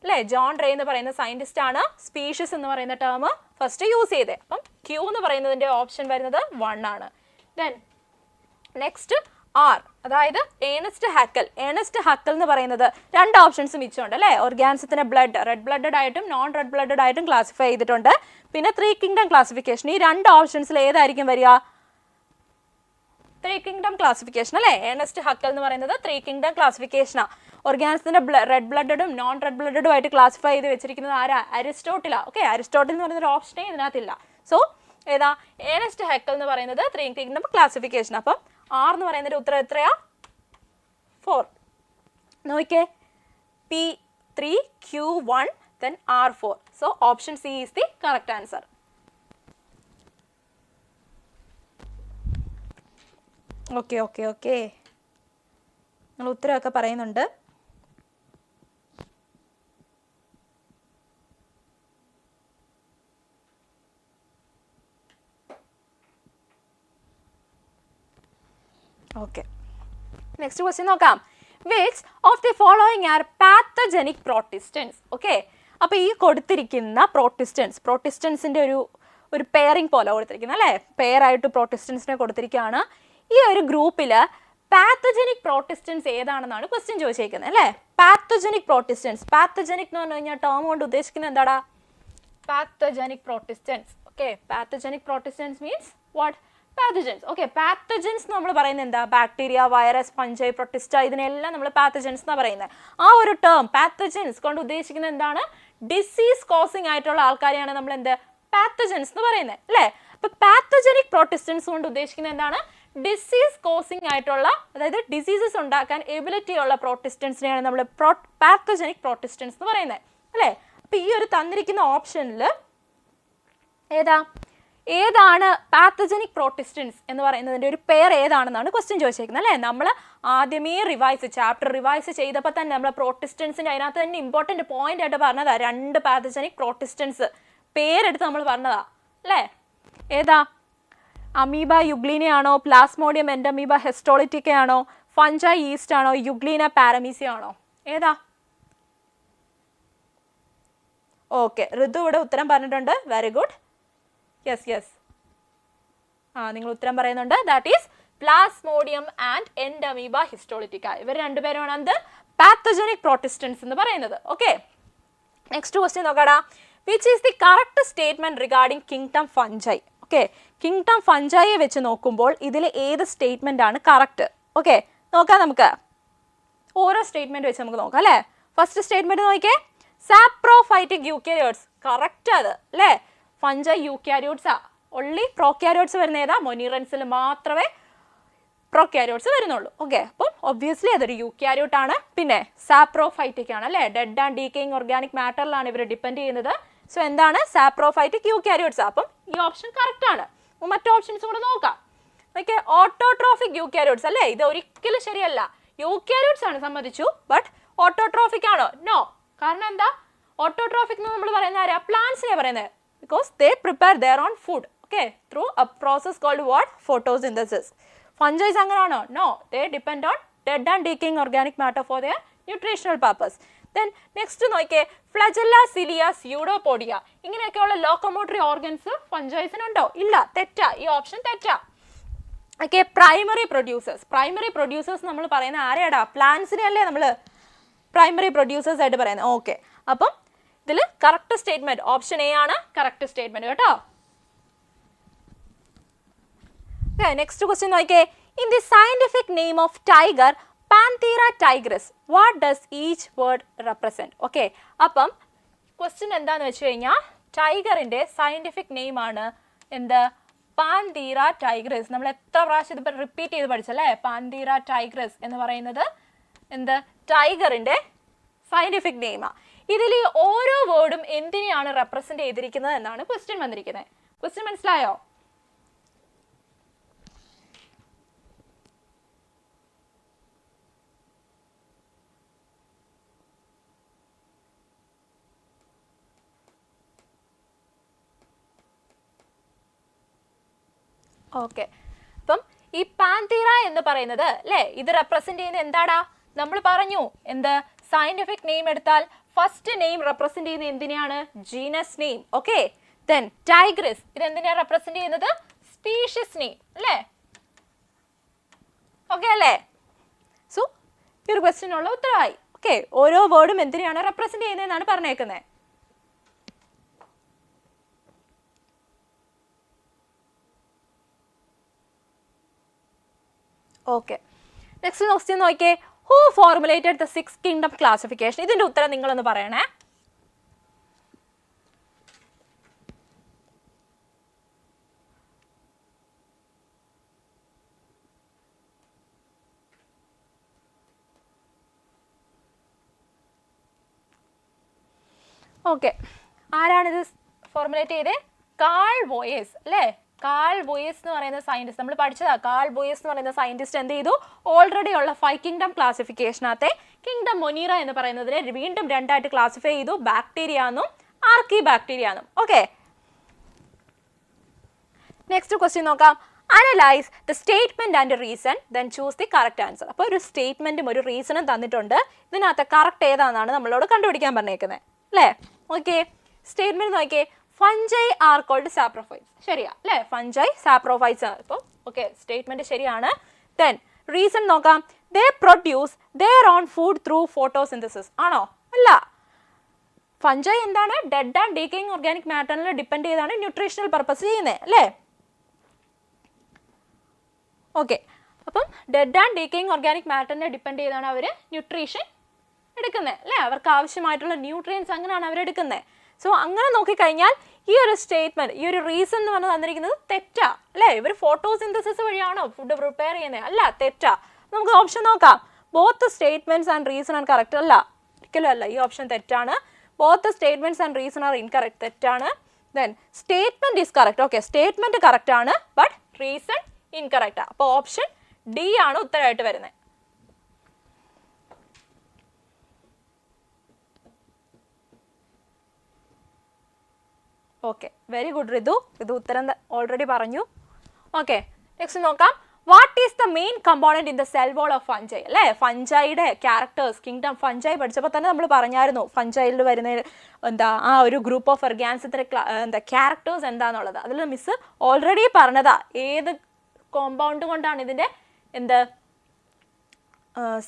അല്ലേ? ജോൺ റേ എന്ന് പറയുന്ന സയൻറ്റിസ്റ്റ് ആണ് സ്പീഷീസ് എന്ന് പറയുന്ന ടേം ഫസ്റ്റ് യൂസ് ചെയ്തത്. അപ്പം ക്യൂ എന്ന് പറയുന്നതിൻ്റെ ഓപ്ഷൻ വരുന്നത് 1 ആണ്. ദെൻ നെക്സ്റ്റ് ആർ, അതായത് ഏണസ്റ്റ് ഹക്കൽ എന്ന് പറയുന്നത് 2 ഓപ്ഷൻസ് മിച്ചമുണ്ട് അല്ലേ? ഓർഗാനിസത്തിനെ ബ്ലഡ് റെഡ് ബ്ലഡഡ് ആയിട്ടും നോൺ റെഡ് ബ്ലഡഡ് ആയിട്ടും ക്ലാസിഫൈ ചെയ്തിട്ടുണ്ട്. പിന്നെ 3 കിങ്ഡം ക്ലാസിഫിക്കേഷൻ. ഈ 2 ഓപ്ഷൻസിൽ ഏതായിരിക്കും വരിക? 3 കിങ്ഡം ക്ലാസിഫിക്കേഷൻ അല്ലേ? ഏണസ്റ്റ് ഹക്കൽ എന്ന് പറയുന്നത് 3 കിങ്ഡം ക്ലാസിഫിക്കേഷനാണ്. ഓർഗാനിസത്തിനെ റെഡ് ബ്ലഡഡും നോൺ റെഡ് ബ്ലഡഡും ആയിട്ട് ക്ലാസിഫൈ ചെയ്ത് വെച്ചിരിക്കുന്നത് ആരാ? അരിസ്റ്റോട്ടിലാ. ഓക്കെ, അരിസ്റ്റോട്ടിൽ എന്ന് പറയുന്ന ഒരു ഓപ്ഷനേ ഇതിനകത്തില്ല. സോ ഏതാ? ഏണസ്റ്റ് ഹക്കൽ എന്ന് പറയുന്നത് 3 കിങ്ഡം ക്ലാസിഫിക്കേഷൻ. അപ്പം ആർ എന്ന് പറയുന്നതിൻ്റെ ഉത്തരം എത്രയാ? 4. നോക്കിയേ, P3Q1 then R4. So option C is the correct answer. Okay നിങ്ങൾ ഉത്തരമൊക്കെ പറയുന്നുണ്ട്. ഓക്കെ, നെക്സ്റ്റ് ക്വസ്റ്റ്യൻ നോക്കാം. Which of the following are pathogenic protistans? Okay, അപ്പോൾ ഈ കൊടുത്തിരിക്കുന്ന പ്രോട്ടിസ്റ്റൻസിൻ്റെ ഒരു പെയറിംഗ് പോലെ കൊടുത്തിരിക്കുന്നത് അല്ലേ? പെയറായിട്ട് പ്രോട്ടിസ്റ്റൻസിനെ കൊടുത്തിരിക്കുകയാണ്. ഈ ഒരു ഗ്രൂപ്പിൽ പാത്തജനിക് പ്രോട്ടിസ്റ്റൻസ് ഏതാണെന്നാണ് ക്വസ്റ്റ്യൻ ചോദിച്ചിരിക്കുന്നത് അല്ലേ? പാത്തജനിക് പ്രോട്ടിസ്റ്റൻസ് എന്ന് പറഞ്ഞു കഴിഞ്ഞാൽ ടേം കൊണ്ട് ഉദ്ദേശിക്കുന്നത് എന്താടാ? Pathogenic protistans. Okay, pathogenic protistans means what? Pathogens. Okay, pathogens നമ്മൾ പറയുന്നത് എന്താ? ബാക്ടീരിയ, വൈറസ്, ഫംഗൈ, പ്രൊട്ടിസ്റ്റ, ഇതിനെല്ലാം നമ്മൾ പാത്തജൻസ് എന്നാണ് പറയുന്നത്. ആ ഒരു ടേം പാത്തജൻസ് കൊണ്ട് ഉദ്ദേശിക്കുന്നത് എന്താണ്? ഡിസീസ് കോസിങ് ആയിട്ടുള്ള ആൾക്കാരെയാണ് നമ്മൾ എന്ത് പാത്തജൻസ് എന്ന് പറയുന്നത് അല്ലേ? അപ്പോൾ പാത്തജനിക് പ്രോട്ടിസ്റ്റൻസ് കൊണ്ട് ഉദ്ദേശിക്കുന്നത് എന്താണ്? ഡിസീസ് കോസിങ് ആയിട്ടുള്ള, അതായത് ഡിസീസസ് ഉണ്ടാക്കാൻ എബിലിറ്റി ഉള്ള പ്രോട്ടിസ്റ്റൻസിനെയാണ് നമ്മൾ പാത്തജനിക് പ്രോട്ടിസ്റ്റൻസ് എന്ന് പറയുന്നത് അല്ലേ? അപ്പോൾ ഈ ഒരു തന്നിരിക്കുന്ന ഓപ്ഷനിൽ ഏതാണ് പാത്തജനിക് പ്രോട്ടിസ്റ്റൻസ് എന്ന് പറയുന്നതിൻ്റെ ഒരു പെയർ ഏതാണെന്നാണ് ക്വസ്റ്റ്യൻ ചോദിച്ചിരിക്കുന്നത് അല്ലേ? നമ്മൾ ആദ്യമേ ചാപ്റ്റർ റിവൈസ് ചെയ്തപ്പോൾ തന്നെ നമ്മൾ പ്രോട്ടിസ്റ്റൻസിൻ്റെ അതിനകത്ത് തന്നെ ഇമ്പോർട്ടൻറ്റ് പോയിന്റ് ആയിട്ട് പറഞ്ഞതാ 2 പാത്തജനിക് പ്രോട്ടിസ്റ്റൻസ് പേരെടുത്ത് നമ്മൾ പറഞ്ഞതാ അല്ലേ? ഏതാ? അമീബ യുഗ്ലീനയാണോ, പ്ലാസ്മോഡിയം എൻഡമീബ ഹെസ്റ്റോളിറ്റിക്കയാണോ, ഫഞ്ചൈ ഈസ്റ്റ് ആണോ, യുഗ്ലീന പാരമീസിയ ആണോ? ഏതാ? ഓക്കെ, ഋതു ഇവിടെ ഉത്തരം പറഞ്ഞിട്ടുണ്ട്. Very good. യെസ് നിങ്ങൾ ഉത്തരം പറയുന്നുണ്ട്. That is Plasmodium and Entamoeba histolytica. ഇവർ 2 പേരുമാണ് എന്ത് പാത്തജനിക് പ്രൊട്ടിസ്റ്റൻസ് എന്ന് പറയുന്നത്. ഓക്കെ, നെക്സ്റ്റ് ക്വസ്റ്റ്യൻ നോക്കാടാ. Which is the correct statement regarding kingdom fungi? Okay, kingdom ഫംജൈയെ വെച്ച് നോക്കുമ്പോൾ ഇതിൽ ഏത് സ്റ്റേറ്റ്മെന്റ് ആണ് കറക്റ്റ്? ഓക്കെ, നോക്കാം നമുക്ക്. ഓരോ സ്റ്റേറ്റ്മെന്റ് വെച്ച് നമുക്ക് നോക്കാം അല്ലേ. ഫസ്റ്റ് സ്റ്റേറ്റ്മെന്റ് നോക്കിയേ, സാപ്രോഫൈറ്റിക് യൂക്യാരിയോട്സ്. കറക്റ്റ് അത് അല്ലേ. ഫംജൈ യൂക്യാരിയോട്സാ. ഒൺലി പ്രോക്യാരിയോട്സ് വരുന്ന ഏതാ? മൊനീറൻസിൽ മാത്രമേ പ്രോക്യാരിയോട്സ് വരുന്നുള്ളൂ. ഓക്കെ, അപ്പം ഒബ്വിയസ്ലി അതൊരു യൂക്യാരിയോട്ട് ആണ്. പിന്നെ സാപ്രോഫൈറ്റിക് ആണ് അല്ലേ. ഡെഡ് ആൻഡ് ഡീക്കേയിങ് ഓർഗാനിക് മാറ്ററിലാണ് ഇവർ ഡിപ്പെൻഡ് ചെയ്യുന്നത്. സോ എന്താണ്? Saprophytic eukaryotes. അപ്പം ഈ ഓപ്ഷൻ കറക്റ്റ് ആണ്. മറ്റു ഓപ്ഷൻസ് കൂടെ നോക്കാം. ഓക്കെ, ഓട്ടോട്രോഫിക് യൂക്യാരിയോട്സ് അല്ലേ. ഇത് ഒരിക്കലും ശരിയല്ല. യൂക്യാരിയോട്സ് ആണ് സമ്മതിച്ചു, ബട്ട് ഓട്ടോട്രോഫിക് ആണോ? നോ. കാരണം എന്താ? ഓട്ടോട്രോഫിക് എന്ന് നമ്മൾ പറയുന്ന ആരാ? പ്ലാന്റ്സിനെ പറയുന്നത്. Because they prepare their own food okay through a process called what? Photosynthesis. Fungis അങ്ങനെയാണോ? No. They depend on dead and decaying organic matter for their nutritional purpose. Then next നോക്കിയേ, ഫ്ലജല്ല, സിലിയ, സ്യൂഡോപോഡിയ ഇങ്ങനെയൊക്കെയുള്ള ലോക്കോമോട്ടറി ഓർഗൻസ് ഫംജൈസിനുണ്ടോ? ഇല്ല, തെറ്റാ. ഈ ഓപ്ഷൻ തെറ്റാ. Okay, primary producers. Primary producers നമ്മൾ പറയുന്ന ആരെയാടാ? പ്ലാന്റ്സിനെ അല്ലേ നമ്മൾ പ്രൈമറി പ്രൊഡ്യൂസേഴ്സ് ആയിട്ട് പറയുന്നത്. ഓക്കെ, അപ്പം ഇതിൽ കറക്റ്റ് സ്റ്റേറ്റ്മെന്റ് ഓപ്ഷൻ എ ആണ് കറക്റ്റ് സ്റ്റേറ്റ്മെന്റ് കേട്ടോ. നെക്സ്റ്റ് ക്വസ്റ്റ്യൻ നോക്കിയേ, in the scientific name of tiger പാന്തീറ tigress what does each word represent? Okay, അപ്പം ക്വസ്റ്റ്യൻ എന്താന്ന് വെച്ച് കഴിഞ്ഞാൽ ടൈഗറിന്റെ സയന്റിഫിക് നെയിം ആണ് എന്ത്? പാന്തീറ ടൈഗ്രസ്. നമ്മൾ എത്ര പ്രാവശ്യം ഇതിപ്പോൾ റിപ്പീറ്റ് ചെയ്ത് പഠിച്ചല്ലേ? പാന്തീറ ടൈഗ്രസ് എന്ന് പറയുന്നത് എന്ത്? ടൈഗറിന്റെ സയന്റിഫിക് നെയിമാ. ഇതിൽ ഓരോ വേർഡും എന്തിനെയാണ് റെപ്രസെന്റ് ചെയ്തിരിക്കുന്നത് എന്നാണ് ക്വസ്റ്റ്യൻ വന്നിരിക്കുന്നത്. ക്വസ്റ്റ്യൻ മനസ്സിലായോ? ഓക്കെ, അപ്പം ഈ പാന്തീറ എന്ന് പറയുന്നത് അല്ലേ, ഇത് റെപ്രസെന്റ് ചെയ്യുന്നത് എന്താടാ? നമ്മൾ പറഞ്ഞു എന്ത്? സയന്റിഫിക് നെയിം എടുത്താൽ ഫസ്റ്റ് നെയിം റെപ്രസെന്റ് ചെയ്യുന്നത് എന്തിനെയാണ്? Genus name. Okay, then tigris ഇത് എന്തിനാണ് റെപ്രസെന്റ് ചെയ്യുന്നത്? സ്പീഷീസ് നെയിം അല്ലേ. ഓക്കെ അല്ലേ. സോ ഈ ഒരു ക്വസ്റ്റ്യനുള്ള ഉത്തരവായി. ഓക്കെ, ഓരോ വേർഡും എന്തിനെയാണ് റെപ്രസെന്റ് ചെയ്യുന്നതെന്നാണ് പറഞ്ഞേക്കുന്നത്. ഓക്കെ, നെക്സ്റ്റ് ക്വസ്റ്റ്യൻ നോക്കിയേ, who formulated the 6 kingdom classification? ഇതിന്റെ ഉത്തരം നിങ്ങളൊന്ന് പറയണേ. ഓക്കെ, ആരാണിത് ഫോർമുലേറ്റ് ചെയ്തേ? കാൾ ബോയസ് അല്ലേ. കാൾ ബോയസ് എന്ന് പറയുന്ന സയന്റിസ്റ്റ് നമ്മൾ പഠിച്ചതാ. കാൾ ബോയസ് എന്ന് പറയുന്ന സയന്റിസ്റ്റ് എന്ത് ചെയ്തു? ഓൾറെഡി ഉള്ള 5 കിങ്ഡം ക്ലാസിഫിക്കേഷനകത്തെ കിങ്ഡം മൊനീറ എന്ന് പറയുന്നതിനെ വീണ്ടും രണ്ടായിട്ട് ക്ലാസിഫൈ ചെയ്തു. ബാക്ടീരിയ എന്നും ആർക്കി ബാക്ടീരിയ എന്നും. ഓക്കെ, നെക്സ്റ്റ് ക്വസ്റ്റ്യൻ നോക്കാം. Analyse the statement and reason then choose the correct answer. അപ്പോൾ ഒരു സ്റ്റേറ്റ്മെന്റും ഒരു റീസണും തന്നിട്ടുണ്ട്. ഇതിനകത്ത് കറക്റ്റ് ഏതാണെന്നാണ് നമ്മളോട് കണ്ടുപിടിക്കാൻ പറഞ്ഞേക്കുന്നത് അല്ലേ. ഓക്കെ, സ്റ്റേറ്റ്മെന്റ് നോക്കിയേ, ഫംജൈ ആർ കോൾഡ് സാപ്രോഫൈറ്റ്സ്. ശരിയാ അല്ലേ. ഫംജൈ സാപ്രോഫൈറ്റ്സ് ആണ്. ഇപ്പോൾ ഓക്കെ, സ്റ്റേറ്റ്മെന്റ് ശരിയാണ്. ദെൻ റീസൺ നോക്കാം. They produce their own food through photosynthesis. ആണോ? അല്ല. ഫംജൈ എന്താണ്? ഡെഡ് ആൻഡ് ഡീക്കേയിങ് ഓർഗാനിക് മാറ്ററിൽ ഡിപ്പെൻഡ് ചെയ്താണ് ന്യൂട്രീഷണൽ പർപ്പസ് ചെയ്യുന്നത് അല്ലേ. ഓക്കെ, അപ്പം ഡെഡ് ആൻഡ് ഡീക്കേയിങ് ഓർഗാനിക് മാറ്ററിനെ ഡിപ്പെൻഡ് ചെയ്താണ് അവർ ന്യൂട്രീഷൻ എടുക്കുന്നത് അല്ലേ. അവർക്ക് ആവശ്യമായിട്ടുള്ള ന്യൂട്രിയൻസ് അങ്ങനെയാണ് അവരെടുക്കുന്നത്. സോ അങ്ങനെ നോക്കിക്കഴിഞ്ഞാൽ ഈ ഒരു സ്റ്റേറ്റ്മെന്റ്, ഈ ഒരു റീസൺ എന്ന് പറഞ്ഞ് തന്നിരിക്കുന്നത് തെറ്റാ അല്ലേ. ഇവർ ഫോട്ടോസിന്തസിസ് വഴിയാണോ ഫുഡ് പ്രിപ്പയർ ചെയ്യുന്നത്? അല്ല, തെറ്റാ. നമുക്ക് ഓപ്ഷൻ നോക്കാം. Both statements and reason are correct. അല്ല, ഒരിക്കലും അല്ല. ഈ ഓപ്ഷൻ തെറ്റാണ്. Both statements and reason are incorrect. തെറ്റാണ്. Then statement is correct. Okay, statement correct ആണ്, ബട്ട് റീസൺ ഇൻകറക്റ്റ്. അപ്പോൾ ഓപ്ഷൻ ഡി ആണ് ഉത്തരമായിട്ട് വരുന്നത്. Okay, very good Ritu. ഇത് ഉത്തരം ഓൾറെഡി പറഞ്ഞു. ഓക്കെ, നെക്സ്റ്റ് നോക്കാം. What is the main component in the cell wall of fungi അല്ലേ. ഫംജൈയുടെ ക്യാരക്ടേഴ്സ്, കിങ്ഡം ഫംജൈ പഠിച്ചപ്പോൾ തന്നെ നമ്മൾ പറഞ്ഞായിരുന്നു ഫംജൈയിൽ വരുന്ന എന്താ ആ ഒരു ഗ്രൂപ്പ് ഓഫ് ഓർഗാനിസത്തിൻ്റെ എന്താ ക്യാരക്ടേഴ്സ് എന്താണെന്നുള്ളത്. അതിൽ മിസ് ഓൾറെഡി പറഞ്ഞതാ. ഏത് കോമ്പൗണ്ട് കൊണ്ടാണ് ഇതിൻ്റെ എന്ത്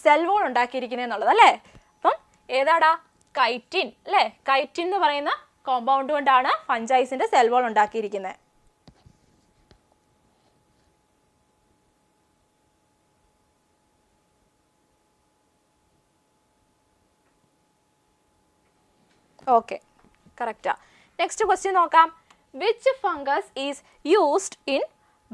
സെൽ വോൾ ഉണ്ടാക്കിയിരിക്കുന്നത് എന്നുള്ളത് അല്ലേ. അപ്പം ഏതാടാ? കൈറ്റിൻ അല്ലേ. കൈറ്റിൻ എന്ന് പറയുന്ന കോമ്പൗണ്ട് കൊണ്ടാണ് ഫഞ്ചൈസിന്റെ സെൽ വോൾ ഉണ്ടാക്കിയിരിക്കുന്നത്. Okay, correct. നെക്സ്റ്റ് ക്വസ്റ്റ്യൻ നോക്കാം. Which fungus is used in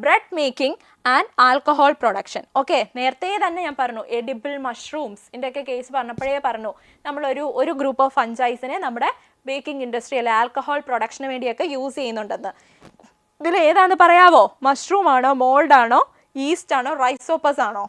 bread making and alcohol production? Okay, നേരത്തെ തന്നെ ഞാൻ പറഞ്ഞു എഡിബിൾ മഷ്റൂംസ് ഇതിൻ്റെയൊക്കെ കേസ് പറഞ്ഞപ്പോഴേ പറഞ്ഞു ഒരു ഗ്രൂപ്പ് ഓഫ് ഫഞ്ചൈസിനെ നമ്മുടെ ബേക്കിംഗ് ഇൻഡസ്ട്രി അല്ലെ ആൽക്കഹോൾ പ്രൊഡക്ഷന് വേണ്ടിയൊക്കെ യൂസ് ചെയ്യുന്നുണ്ടെന്ന്. ഇതിൽ ഏതാണെന്ന് പറയാവോ? മഷ്റൂം ആണോ, മോൾഡ് ആണോ, ഈസ്റ്റ് ആണോ, റൈസോപ്പസ് ആണോ?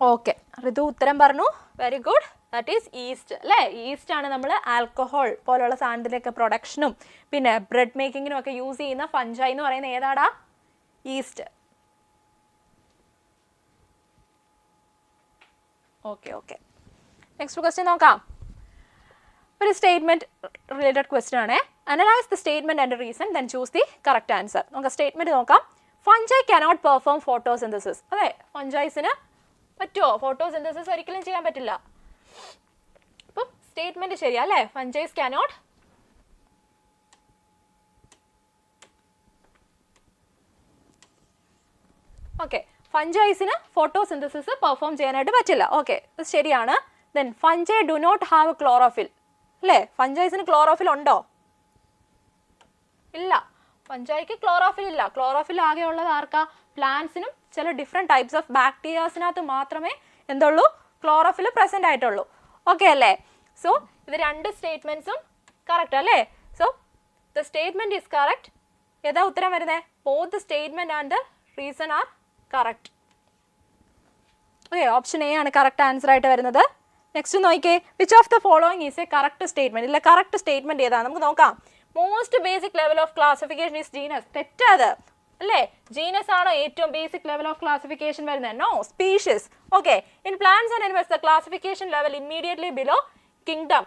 ഓക്കെ, ഋതു ഉത്തരം പറഞ്ഞു. Very good. That is east അല്ലേ. ഈസ്റ്റ് ആണ് നമ്മൾ ആൽക്കഹോൾ പോലുള്ള സാധനത്തിൻ്റെയൊക്കെ പ്രൊഡക്ഷനും പിന്നെ ബ്രെഡ് മേക്കിങ്ങിനും ഒക്കെ യൂസ് ചെയ്യുന്ന ഫഞ്ചൈ എന്ന് പറയുന്ന ഏതാടാ? Yeast. Okay okay, next question നോക്കാം. ഒരു സ്റ്റേറ്റ്മെന്റ് റിലേറ്റഡ് ക്വസ്റ്റ്യൻ ആണ്. Analyse the statement and reason then choose the correct answer. നമുക്ക് സ്റ്റേറ്റ്മെന്റ് നോക്കാം. Fungi cannot perform photosynthesis. അതെ, ഫഞ്ചൈസിന് പറ്റുമോ? ഫോട്ടോസിന്തസിസ് ഒരിക്കലും ചെയ്യാൻ പറ്റില്ല. അപ്പം സ്റ്റേറ്റ്മെന്റ് ശരിയാ അല്ലേ. ഫഞ്ചൈസ് കനോട്ട് ഓക്കെ, ഫഞ്ചൈസിന് ഫോട്ടോസിന്തസിസ് പെർഫോം ചെയ്യാനായിട്ട് പറ്റില്ല. ഓക്കെ, ഇത് ശരിയാണ്. Then fungi do not have chlorophyll അല്ലേ. ഫഞ്ചൈസിന് ക്ലോറോഫിൽ ഉണ്ടോ? ഇല്ല, ഫഞ്ചൈക്ക് ക്ലോറോഫിൽ ഇല്ല. ക്ലോറോഫിൽ ആകെ ഉള്ളത് ആർക്കാ? പ്ലാന്റ്സിനും ചില ഡിഫറെൻറ്റ് ടൈപ്സ് ഓഫ് ബാക്ടീരിയാസിനകത്ത് മാത്രമേ എന്തുള്ളൂ? ക്ലോറോഫിൽ പ്രസന്റ് ആയിട്ടുള്ളൂ. ഓക്കെ അല്ലേ. സോ ഇത് രണ്ട് സ്റ്റേറ്റ്മെന്റ്സും കറക്റ്റ് അല്ലേ. So the statement is correct. ഏതാ ഉത്തരം വരുന്നത്? Both the statement and the reason are correct. Okay, option A ആണ് കറക്റ്റ് ആൻസർ ആയിട്ട് വരുന്നത്. നെക്സ്റ്റ് നോക്കിയേ. Which of the following is a correct statement? ഇല്ല, കറക്റ്റ് സ്റ്റേറ്റ്മെന്റ് ഏതാണ്? നമുക്ക് നോക്കാം. Most basic level of classification is genus. തെറ്റാത് അല്ലേ. ജീനസ് ആണോ ഏറ്റവും ബേസിക് ലെവൽ ഓഫ് ക്ലാസിഫിക്കേഷൻ വരുന്നത്? No, species. Okay, in plants and animals the classification level immediately below kingdom.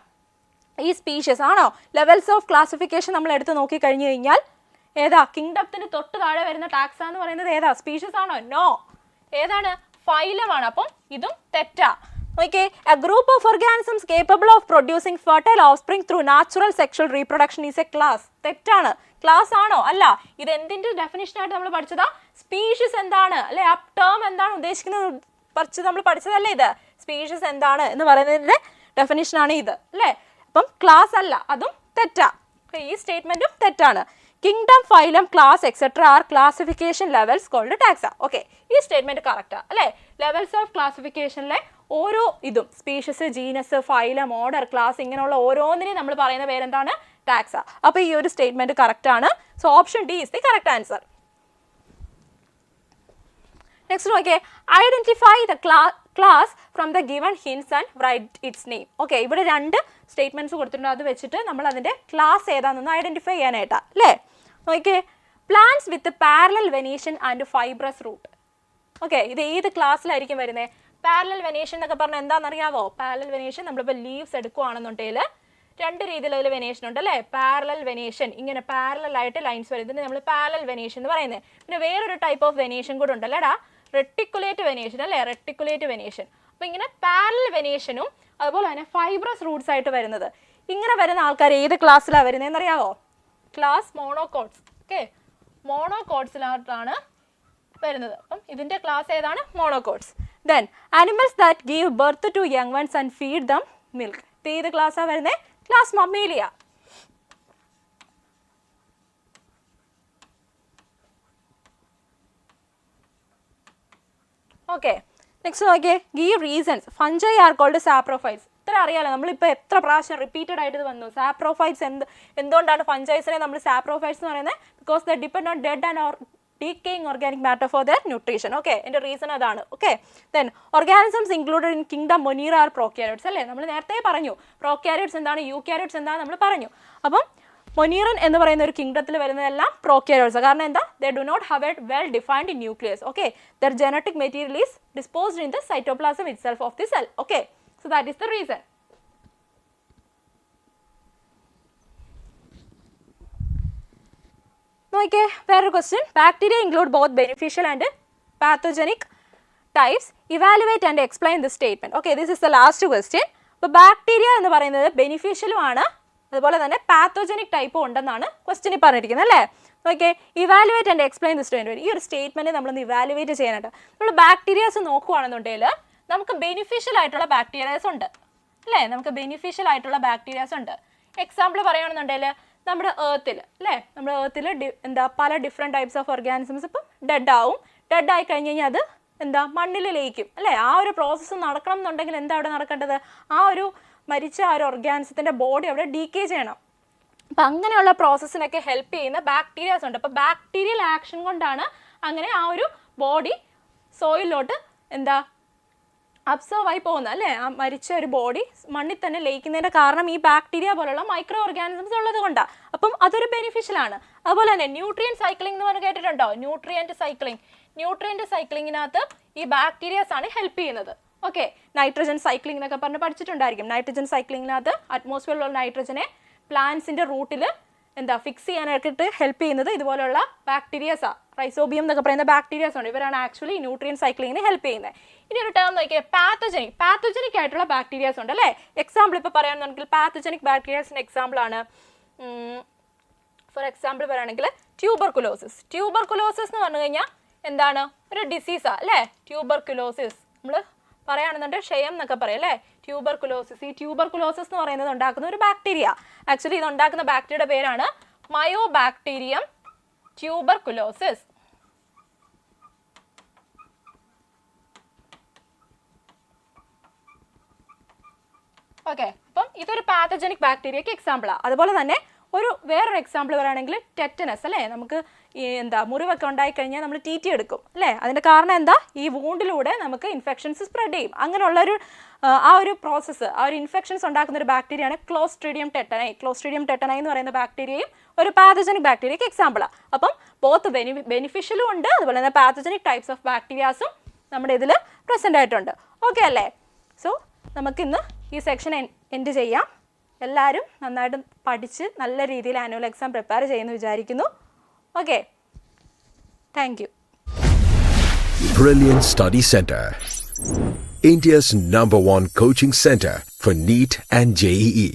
ഈ സ്പീഷീസ് ആണോ? ലെവൽസ് ഓഫ് ക്ലാസിഫിക്കേഷൻ നമ്മൾ എടുത്ത് നോക്കി കഴിഞ്ഞു കഴിഞ്ഞാൽ ഏതാ? കിങ്ഡത്തിന് തൊട്ട് താഴെ വരുന്ന ടാക്സ എന്ന് പറയുന്നത് ഏതാ? സ്പീഷീസ് ആണോ? നോ. ഏതാണ്? ഫൈലമാണ്. അപ്പം ഇതും തെറ്റാ. Okay, a group of organisms capable of producing fertile offspring through natural sexual reproduction is a class. തെറ്റാണ്. ക്ലാസ് ആണോ? അല്ല. ഇത് എന്തിന്റെ ഡെഫിനിഷൻ ആയിട്ട് നമ്മൾ പഠിച്ചതാ? സ്പീഷീസ് എന്താണ് അല്ലെ, ആ ടേം എന്താണ് ഉദ്ദേശിക്കുന്നത് നമ്മൾ പഠിച്ചതല്ലേ ഇത്. സ്പീഷീസ് എന്താണ് എന്ന് പറയുന്നതിന്റെ ഡെഫിനിഷൻ ആണ് ഇത് അല്ലേ. അപ്പം ക്ലാസ് അല്ല, അതും തെറ്റാ. ഈ സ്റ്റേറ്റ്മെന്റും തെറ്റാണ്. Kingdom, phylum, class etcetera are classification levels called taxa. Okay, ഈ സ്റ്റേറ്റ്മെന്റ് കറക്റ്റാ അല്ലേ. ലെവൽസ് ഓഫ് ക്ലാസിഫിക്കേഷനിലെ ഓരോ ഇതും species, genus, phylum, order, class ഇങ്ങനെയുള്ള ഓരോന്നിനെയും നമ്മൾ പറയുന്ന പേരെന്താണ്? ടാക്സ. അപ്പോൾ ഈ ഒരു സ്റ്റേറ്റ്മെന്റ് കറക്റ്റ് ആണ്. So option D is the correct answer. Next നോക്കിയേ. Identify the class from the given hints and write its name. Okay, ഇവിടെ രണ്ട് സ്റ്റേറ്റ്മെന്റ്സ് കൊടുത്തിട്ടുണ്ട്. അത് വെച്ചിട്ട് നമ്മൾ അതിന്റെ ക്ലാസ് ഏതാണെന്ന് ഐഡന്റിഫൈ ചെയ്യാനായിട്ടാ അല്ലേ. നോക്കിയേ. Plants with parallel venation and fibrous root. Okay, ഇത് ഏത് ക്ലാസ്സിലായിരിക്കും വരുന്നത്? പാരലൽ വെനേഷൻ എന്നൊക്കെ പറഞ്ഞാൽ എന്താണെന്നറിയാവോ? പാരലൽ വെനേഷൻ നമ്മളിപ്പോൾ ലീവ്സ് എടുക്കുകയാണെന്നുണ്ടെങ്കിൽ രണ്ട് രീതിയിലുള്ള വെനേഷൻ ഉണ്ട് അല്ലേ. പാരലൽ വെനേഷൻ, ഇങ്ങനെ പാരലൽ ആയിട്ട് ലൈൻസ് വരും. ഇതിന് നമ്മൾ പാരലൽ വെനേഷൻ എന്ന് പറയുന്നത്. പിന്നെ വേറൊരു ടൈപ്പ് ഓഫ് വെനേഷൻ കൂടെ ഉണ്ടല്ലേടാ, റെട്ടിക്കുലേറ്റ് വെനേഷൻ അല്ലേ. Reticulate venation. അപ്പോൾ ഇങ്ങനെ പാരലൽ വെനേഷനും അതുപോലെ തന്നെ ഫൈബ്രസ് റൂട്ട്സ് ആയിട്ട് വരുന്നത്. ഇങ്ങനെ വരുന്ന ആൾക്കാർ ഏത് ക്ലാസ്സിലാണ് വരുന്നതെന്ന് അറിയാവോ? ക്ലാസ് മോണോകോട്സ്. ഓക്കെ, മോണോകോട്സിലാണ് വരുന്നത്. അപ്പം ഇതിന്റെ ക്ലാസ് ഏതാണ്? Monocots. Then animals that give birth to young ones and feed them milk. ഇത് ഏത് ക്ലാസ്സാണ് വരുന്നത്? Class mammalia. ഓക്കെ, നെക്സ്റ്റ് നോക്കിയേ. Give reasons. Fungi are called saprophytes. ഇത്ര അറിയാലോ, നമ്മളിപ്പോൾ എത്ര പ്രാവശ്യം റിപ്പീറ്റഡ് ആയിട്ട് ഇത് വന്നു. സാപ്രോഫൈറ്റ്സ് എന്തുകൊണ്ടാണ് ഫഞ്ചൈസിനെ നമ്മൾ സാപ്രോഫൈറ്റ്സ് എന്ന് പറയുന്നത്? Because the depend on dead and decaying organic matter for their nutrition. Okay, എൻ്റെ റീസൺ അതാണ്. Okay, then organisms included in kingdom Monera are prokaryotes അല്ലേ. നമ്മൾ നേരത്തെ പറഞ്ഞു പ്രോക്യാരിയോട്സ് എന്താണ്, യൂക്യാരിയോട്സ് എന്താണ് നമ്മൾ പറഞ്ഞു. അപ്പം മൊനീറൻ എന്ന് പറയുന്ന ഒരു കിങ്ഡത്തിൽ വരുന്നതെല്ലാം പ്രോക്യാരിയോട്സ്. കാരണം എന്താ? They do not have a well defined nucleus. Okay, their genetic material is disposed in the cytoplasm itself of the cell. Okay, so that is the reason. നോക്കിയേ, വേറൊരു question. Bacteria include both beneficial and pathogenic types. Evaluate and explain this statement. Okay, this is the last question. അപ്പോൾ ബാക്ടീരിയ എന്ന് പറയുന്നത് ബെനിഫിഷ്യലും ആണ്, അതുപോലെ തന്നെ പാത്തോജനിക് ടൈപ്പും ഉണ്ടെന്നാണ് ക്വസ്റ്റ്യനിൽ പറഞ്ഞിരിക്കുന്നത് അല്ലേ. Okay, evaluate and explain this statement. ഈ ഒരു സ്റ്റേറ്റ്മെന്റ് നമ്മളൊന്ന് ഇവാലുവേറ്റ് ചെയ്യാനുണ്ട്. നമ്മൾ ബാക്ടീരിയാസ് നോക്കുകയാണെന്നുണ്ടെങ്കിൽ നമുക്ക് ബെനിഫിഷ്യൽ ആയിട്ടുള്ള ബാക്ടീരിയാസ് ഉണ്ട് അല്ലേ, നമുക്ക് ബെനിഫിഷ്യൽ ആയിട്ടുള്ള ബാക്ടീരിയാസ് ഉണ്ട്. എക്സാമ്പിൾ പറയുകയാണെന്നുണ്ടെങ്കിൽ നമ്മുടെ ഏർത്തിൽ അല്ലേ, നമ്മുടെ ഏർത്തിൽ എന്താ പല ഡിഫറെൻറ്റ് ടൈപ്സ് ഓഫ് ഓർഗാനിസംസ് ഇപ്പം ഡെഡ് ആവും. ഡെഡ് ആയി കഴിഞ്ഞ് കഴിഞ്ഞാൽ അത് എന്താ മണ്ണിൽ ലയിക്കും അല്ലേ. ആ ഒരു പ്രോസസ്സ് നടക്കണം എന്നുണ്ടെങ്കിൽ എന്താ അവിടെ നടക്കേണ്ടത്? ആ ഒരു മരിച്ച ആ ഒരു ഓർഗാനിസത്തിൻ്റെ ബോഡി അവിടെ ഡീക്കേ ചെയ്യണം. അപ്പം അങ്ങനെയുള്ള പ്രോസസ്സിനൊക്കെ ഹെൽപ്പ് ചെയ്യുന്ന ബാക്ടീരിയാസ് ഉണ്ട്. അപ്പോൾ ബാക്ടീരിയൽ ആക്ഷൻ കൊണ്ടാണ് അങ്ങനെ ആ ഒരു ബോഡി സോയിലോട്ട് എന്താ അബ്സർവ് ആയി പോകുന്നത് അല്ലേ. ആ മരിച്ച ഒരു ബോഡി മണ്ണിൽ തന്നെ ലയിക്കുന്നതിൻ്റെ കാരണം ഈ ബാക്ടീരിയ പോലുള്ള മൈക്രോ ഓർഗാനിസംസ് ഉള്ളത് കൊണ്ടാണ്. അപ്പം അതൊരു ബെനിഫിഷ്യലാണ്. അതുപോലെ തന്നെ ന്യൂട്രിയൻ സൈക്ലിംഗ് എന്ന് പറഞ്ഞ് കേട്ടിട്ടുണ്ടോ? ന്യൂട്രിയൻറ്റ് സൈക്ലിങ്ങിനകത്ത് ഈ ബാക്ടീരിയാസ് ആണ് ഹെൽപ്പ് ചെയ്യുന്നത്. ഓക്കെ, നൈട്രജൻ സൈക്ലിംഗ് എന്നൊക്കെ പറഞ്ഞ് പഠിച്ചിട്ടുണ്ടായിരിക്കും. നൈട്രജൻ സൈക്ലിങ്ങിനകത്ത് അറ്റ്മോസ്ഫിയറിലുള്ള നൈട്രജനെ പ്ലാന്റ്സിൻ്റെ റൂട്ടിൽ എന്താ ഫിക്സ് ചെയ്യാനായിട്ട് ഹെൽപ്പ് ചെയ്യുന്നത് ഇതുപോലുള്ള ബാക്ടീരിയാസാണ്. റൈസോബിയം എന്നൊക്കെ പറയുന്ന ബാക്ടീരിയാസ് ഉണ്ട്. ഇവരാണ് ആക്ച്വലി ന്യൂട്രിയൻ സൈക്ലിങ്ങിന് ഹെൽപ്പ് ചെയ്യുന്നത്. ഇനി ഒരു ടേം നോക്കിയാൽ പാത്തോജനിക് ആയിട്ടുള്ള ബാക്ടീരിയാസ് ഉണ്ട് അല്ലേ. എക്സാമ്പിൾ ഇപ്പോൾ പറയുകയാണെന്നുണ്ടെങ്കിൽ പാത്തോജനിക് ബാക്ടീരിയാസിൻ്റെ എക്സാമ്പിളാണ്, ഫോർ എക്സാമ്പിൾ പറയുകയാണെങ്കിൽ ട്യൂബർകുലോസിസ് എന്ന് പറഞ്ഞു കഴിഞ്ഞാൽ എന്താണ്? ഒരു ഡിസീസാണ് അല്ലേ. ട്യൂബർകുലോസിസ് നമ്മൾ പറയുകയാണെന്നുണ്ടെങ്കിൽ ക്ഷയം എന്നൊക്കെ പറയും അല്ലേ. ട്യൂബർകുലോസിസ്, ഈ ട്യൂബർകുലോസിസ് എന്ന് പറയുന്നത് ഉണ്ടാക്കുന്ന ഒരു ബാക്ടീരിയ. ആക്ച്വലി ഇത് ഉണ്ടാക്കുന്ന ബാക്ടീരിയയുടെ പേരാണ് മയോബാക്ടീരിയം ട്യൂബർകുലോസിസ്. ഓക്കെ, അപ്പം ഇതൊരു പാത്തോജനിക് ബാക്ടീരിയക്ക് എക്സാമ്പിളാണ്. അതുപോലെ തന്നെ വേറൊരു എക്സാമ്പിൾ പറയുകയാണെങ്കിൽ ടെറ്റനസ് അല്ലേ. നമുക്ക് ഈ എന്താ മുറിവൊക്കെ ഉണ്ടായിക്കഴിഞ്ഞാൽ നമ്മൾ ടി എടുക്കും അല്ലേ. അതിൻ്റെ കാരണം എന്താ? ഈ വൂണ്ടിലൂടെ നമുക്ക് ഇൻഫെക്ഷൻസ് സ്പ്രെഡ് ചെയ്യും. അങ്ങനെയുള്ളൊരു ആ ഒരു പ്രോസസ്സ്, ആ ഒരു ഇൻഫെക്ഷൻസ് ഉണ്ടാക്കുന്ന ഒരു ബാക്ടീരിയയാണ് ക്ലോസ്ട്രീഡിയം ടെറ്റനൈ എന്ന് പറയുന്ന ബാക്ടീരിയയും ഒരു പാത്തോജനിക് ബാക്ടീരിയക്ക് എക്സാമ്പിളാണ്. അപ്പം ബോത്ത് ബെനിഫിഷ്യലും ഉണ്ട്, അതുപോലെ തന്നെ പാത്തോജനിക് ടൈപ്സ് ഓഫ് ബാക്ടീരിയാസും നമ്മുടെ ഇതിൽ പ്രസൻ്റ് ആയിട്ടുണ്ട്. ഓക്കെ അല്ലേ. സോ നമുക്കിന്ന് ഈ സെക്ഷൻ എൻഡ് ചെയ്യാം. എല്ലാവരും നന്നായിട്ട് പഠിച്ച് നല്ല രീതിയിൽ ആനുവൽ എക്സാം പ്രിപ്പയർ ചെയ്യുമെന്ന് വിചാരിക്കുന്നു. Okay, thank you. Brilliant Study Center, India's #1 coaching center for NEET and JEE.